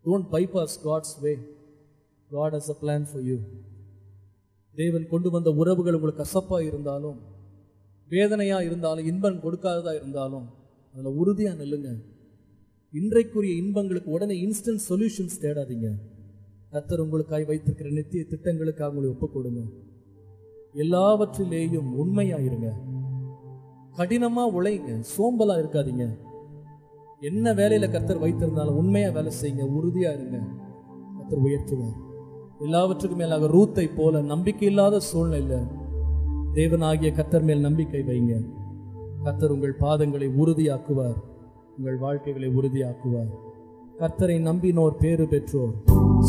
Don't bypass God's way. God has a plan for you. தேவன் கொண்டு வந்த உறவுகள் உங்களுக்கு கசப்பா இருந்தாலும், வேதனையா இருந்தாலும், இன்பம் கொடுக்காததா இருந்தாலும், அதுல உறுதியா நில்லுங்க. இன்றைக்குரிய இன்பங்களுக்கு உடனே இன்ஸ்டன்ட் சொல்யூஷன்ஸ் தேடாதீங்க. கர்த்தர் உங்களுக்காய் வைத்திருக்கிற நித்திய திட்டங்களுக்காக உங்களை ஒப்புக் கொடுங்க. எல்லாவற்றிலேயும் உண்மையாயிருங்க. கடினமா உழைங்க, சோம்பலா இருக்காதீங்க. என்ன வேலையில கர்த்தர் வைத்திருந்தாலும் உண்மையா வேலை செய்யுங்க, உறுதியா இருங்க. கர்த்தர் உயர்த்துவார். எல்லாவற்றுக்கும் மேலாக ரூத்தை போல நம்பிக்கை இல்லாத சூழ்நிலை தேவனாகிய கர்த்தர் மேல் நம்பிக்கை வைங்க. கர்த்தர் உங்கள் பாதங்களை உறுதியாக்குவார், உங்கள் வாழ்க்கைகளை உறுதியாக்குவார். கர்த்தரை நம்பினோர் பேறு பெற்றோர்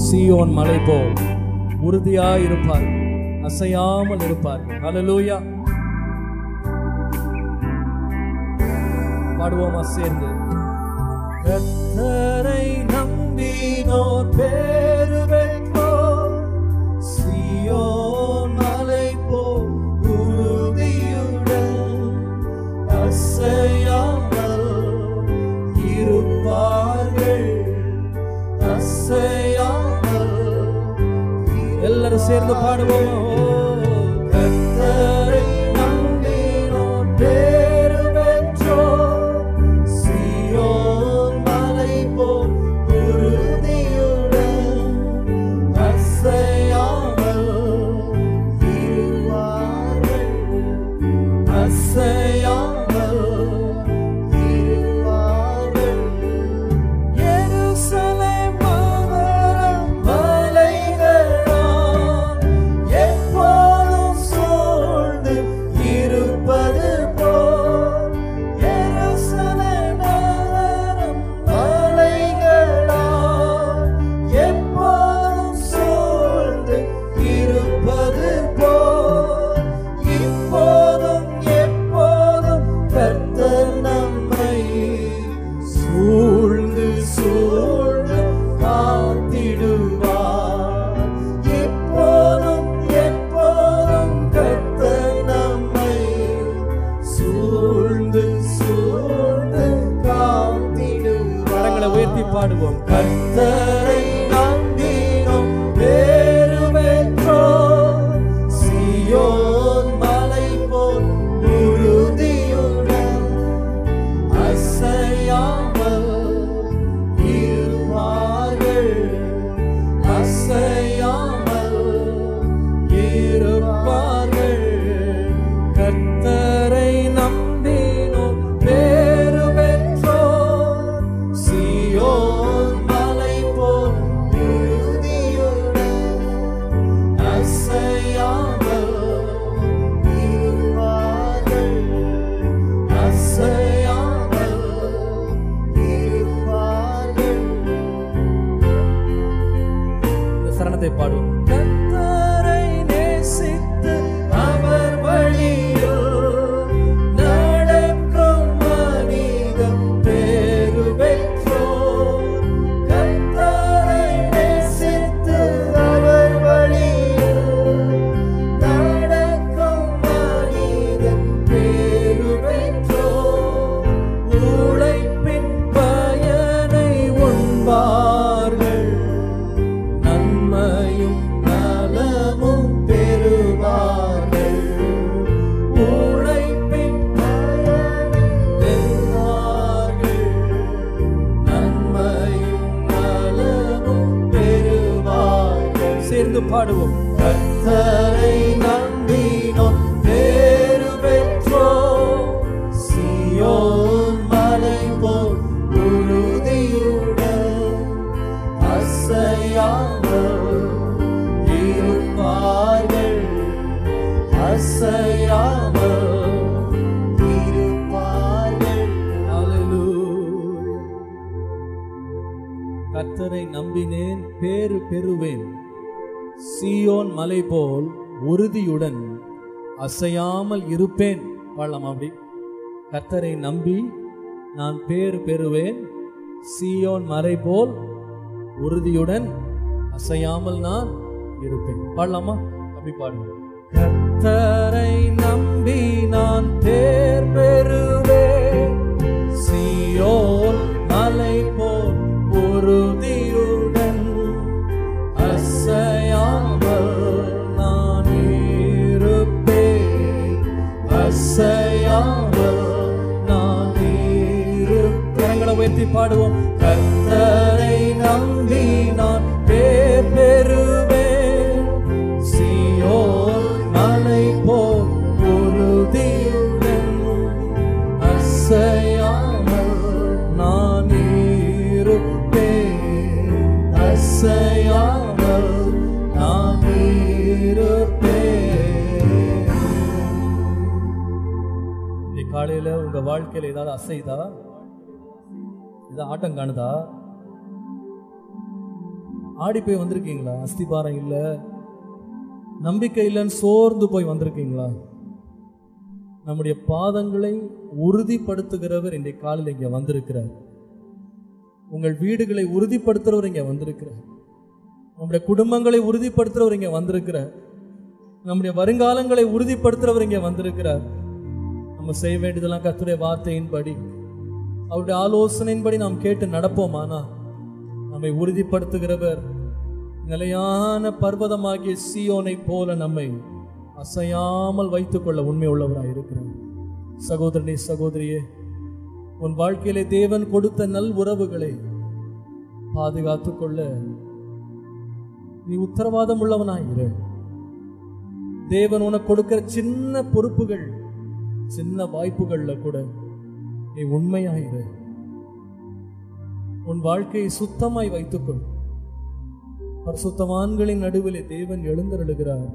சீயோன் மலை போல் உறுதியாய் இருப்பார், அசையாமல் இருப்பார்கள். ஹல்லேலூயா. பாடுவோமா சேர்ந்து? கர்த்தரை நம்பினோர் பேறு பெற்றோர் சீயோன் மலை போல் உறுதியுடன் அசையாமல் இருப்பார்கள், அசையாமல். எல்லாரும் சேர்ந்து பாடுவோம். கர்த்தரை நம்பினோர் பேறு பெற்றோர் சீயோன் மலை போல் உறுதியுடன் அசையாமல் இருப்பார்கள், அசையாமல் இருப்பார்கள். எருசலேம் மாநகரம் மலைகளால் எப்போதும் சூழ்ந்து இருப்பது போல், எருசலேம் மாநகரம் மலைகளால் எப்போதும் சூழ்ந்து பாடுவோம். கர்த்தரை நம்பினோம் பேறு பெற்றோம், சீயோன் மலை போல் உறுதியுடன் அசையாமல் இருப்பார்கள், அசையாமல் இருப்பார்கள். கர்த்தரை நம்பினோம் பேறு பெற்றோம், சீயோன் மலை போல் உறுதியுடன் அசையாமல் இருப்பார்கள், அசையாமல் இருப்பார்கள். இந்த சரணத்தை பாடுவோம். கர்த்தரை நேசித்து அவர் வழியில் நடக்கும் மனிதன் பேறு பெற்றோர். கர்த்தரை நேசித்து அவர் வழியில் நடக்கும் மனிதன் பேறு பெற்றோர். உழைப்பின் பயனை உண்பார்கள், நன்மையும் நலமும் பெறுவார்கள். உழைப்பின் பயனை பெறுவார்கள், நன்மையும் நலமும் பெறுவார்கள். சேர்ந்து பாடுவோம். கர்த்தரை நம்பினோம் பேறு பெற்றோம், சீயோன் மலை போல் உறுதியுடன் அசையாமல் இருப்பார்கள், அசையாமல் இருப்பார்கள். ஹல்லேலூயா. கர்த்தரை நம்பினேன் பேறு பெறுவேன், சீயோன் மலை போல் உறுதியுடன் அசையாமல் இருப்பேன். பாடலாம் அப்படி. கர்த்தரை நம்பி நான் பேறு பெறுவேன், சீயோன் மலை போல் உறுதியுடன் அசையாமல் நான் இருப்பேன். பாடலாமா? அப்படி பாடுங்க. கர்த்தரை நம்பி நான் பேர் பெறுவேன், சீயோன் மலை போல் உறுதியுடன் அசையாமல் நான் இருப்பேன், அசையாமல் நான் இருப்பேன். கரங்களை உயர்த்தி பாடுவோம். கர்த்தரை நம்பி நான் பேர் பெறுவேன், சீயோன் மலை போல் உறுதியுடன் அசையாமல் நான் இருப்பேன், அசையாமல் நான் இருப்பேன். இன்னைக்கு காலையில உங்க வாழ்க்கையில ஏதாவது அசைதா, ஏதாவது ஆட்டம் காணுதா? ஆடி போய் வந்திருக்கீங்களா? அஸ்திபாரம் இல்ல, நம்பிக்கை இல்லைன்னு சோர்ந்து போய் வந்திருக்கீங்களா? நம்முடைய பாதங்களை உறுதிப்படுத்துகிறவர் இன்றைய காலையில் இங்க வந்திருக்கிறார். உங்கள் வீடுகளை உறுதிப்படுத்துறவர் இங்க வந்திருக்கிறார். நம்முடைய குடும்பங்களை உறுதிப்படுத்துறவர் இங்க வந்திருக்கிறார். நம்முடைய வருங்காலங்களை உறுதிப்படுத்துறவர் இங்க வந்திருக்கிறார். நம்ம செய்ய வேண்டியதெல்லாம் கர்த்தருடைய வார்த்தையின்படி, அவருடைய ஆலோசனையின்படி நாம் கேட்டு நடப்போமானா நம்மை உறுதிப்படுத்துகிறவர் நிலையான பர்வதமாகிய சீயோனை போல நம்மை அசையாமல் வைத்துக் கொள்ள உண்மை உள்ளவராக இருக்கிறார். சகோதரனே, சகோதரியே, உன் வாழ்க்கையிலே தேவன் கொடுத்த நல் உறவுகளை பாதுகாத்துக் கொள்ள நீ உத்தரவாதம் உள்ளவனாயிரு. தேவன் உனக்கு கொடுக்கிற சின்ன பொறுப்புகள், சின்ன வாய்ப்புகள்ல கூட நீ உண்மையாயிரு. உன் வாழ்க்கையை சுத்தமாய் வைத்துக்கொள். பரிசுத்தவான்களின் நடுவிலே தேவன் எழுந்தருளுகிறார்.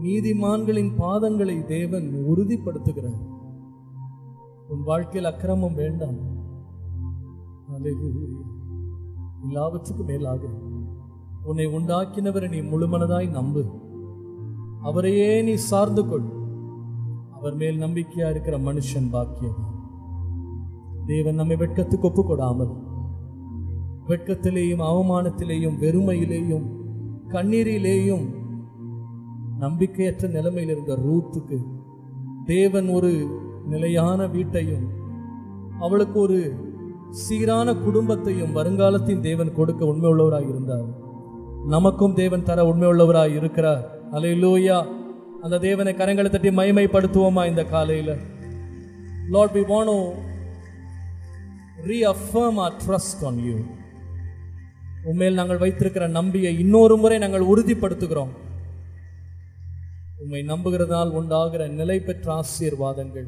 நீதிமான்களின் பாதங்களை தேவன் உறுதிப்படுத்துகிறார். உன் வாழ்க்கையில் அக்கிரமம் வேண்டாம். எல்லாவற்றுக்கும் மேலாக உன்னை உண்டாக்கினவரை நீ முழுமனதாய் நம்பு. அவரையே நீ சார்ந்து கொள். அவர் மேல் நம்பிக்கையா இருக்கிற மனுஷன் பாக்கியம். தேவன் நம்மை வெட்கத்துக்கு ஒப்பு கொடாமல், வெட்கத்திலேயும் அவமானத்திலேயும் வெறுமையிலேயும் கண்ணீரிலேயும் நம்பிக்கையற்ற நிலைமையில் இருந்த ரூத்துக்கு தேவன் ஒரு நிலையான வீட்டையும் அவளுக்கு ஒரு சீரான குடும்பத்தையும் வருங்காலத்தின் தேவன் கொடுக்க உண்மை உள்ளவராய் இருந்தார். நமக்கும் தேவன் தர உண்மை உள்ளவராய் இருக்கிறார். அல்லேலூயா. அந்த தேவனை கரங்களை தட்டி மகிமைப்படுத்துவோமா இந்த காலையில? Lord, we want to reaffirm our trust on you. உம்மேல் நாங்கள் வைத்திருக்கிற நம்பிக்கை இன்னொரு முறை நாங்கள் உறுதிப்படுத்துகிறோம். உம்மை நம்புகிறதால் உண்டாகிற நிலை பெற்ற ஆசீர்வாதங்கள்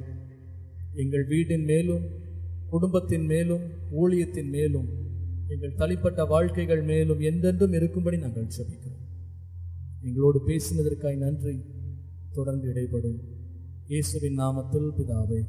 எங்கள் வீட்டின் மேலும், குடும்பத்தின் மேலும், ஊழியத்தின் மேலும், எங்கள் தனிப்பட்ட வாழ்க்கைகள் மேலும் என்றென்றும் இருக்கும்படி நாங்கள் ஜெபிக்கிறோம். எங்களோடு பேசினதற்காய் நன்றி. தொடர்ந்து இடைப்படும். இயேசுவின் நாமத்தில் பிதாவே.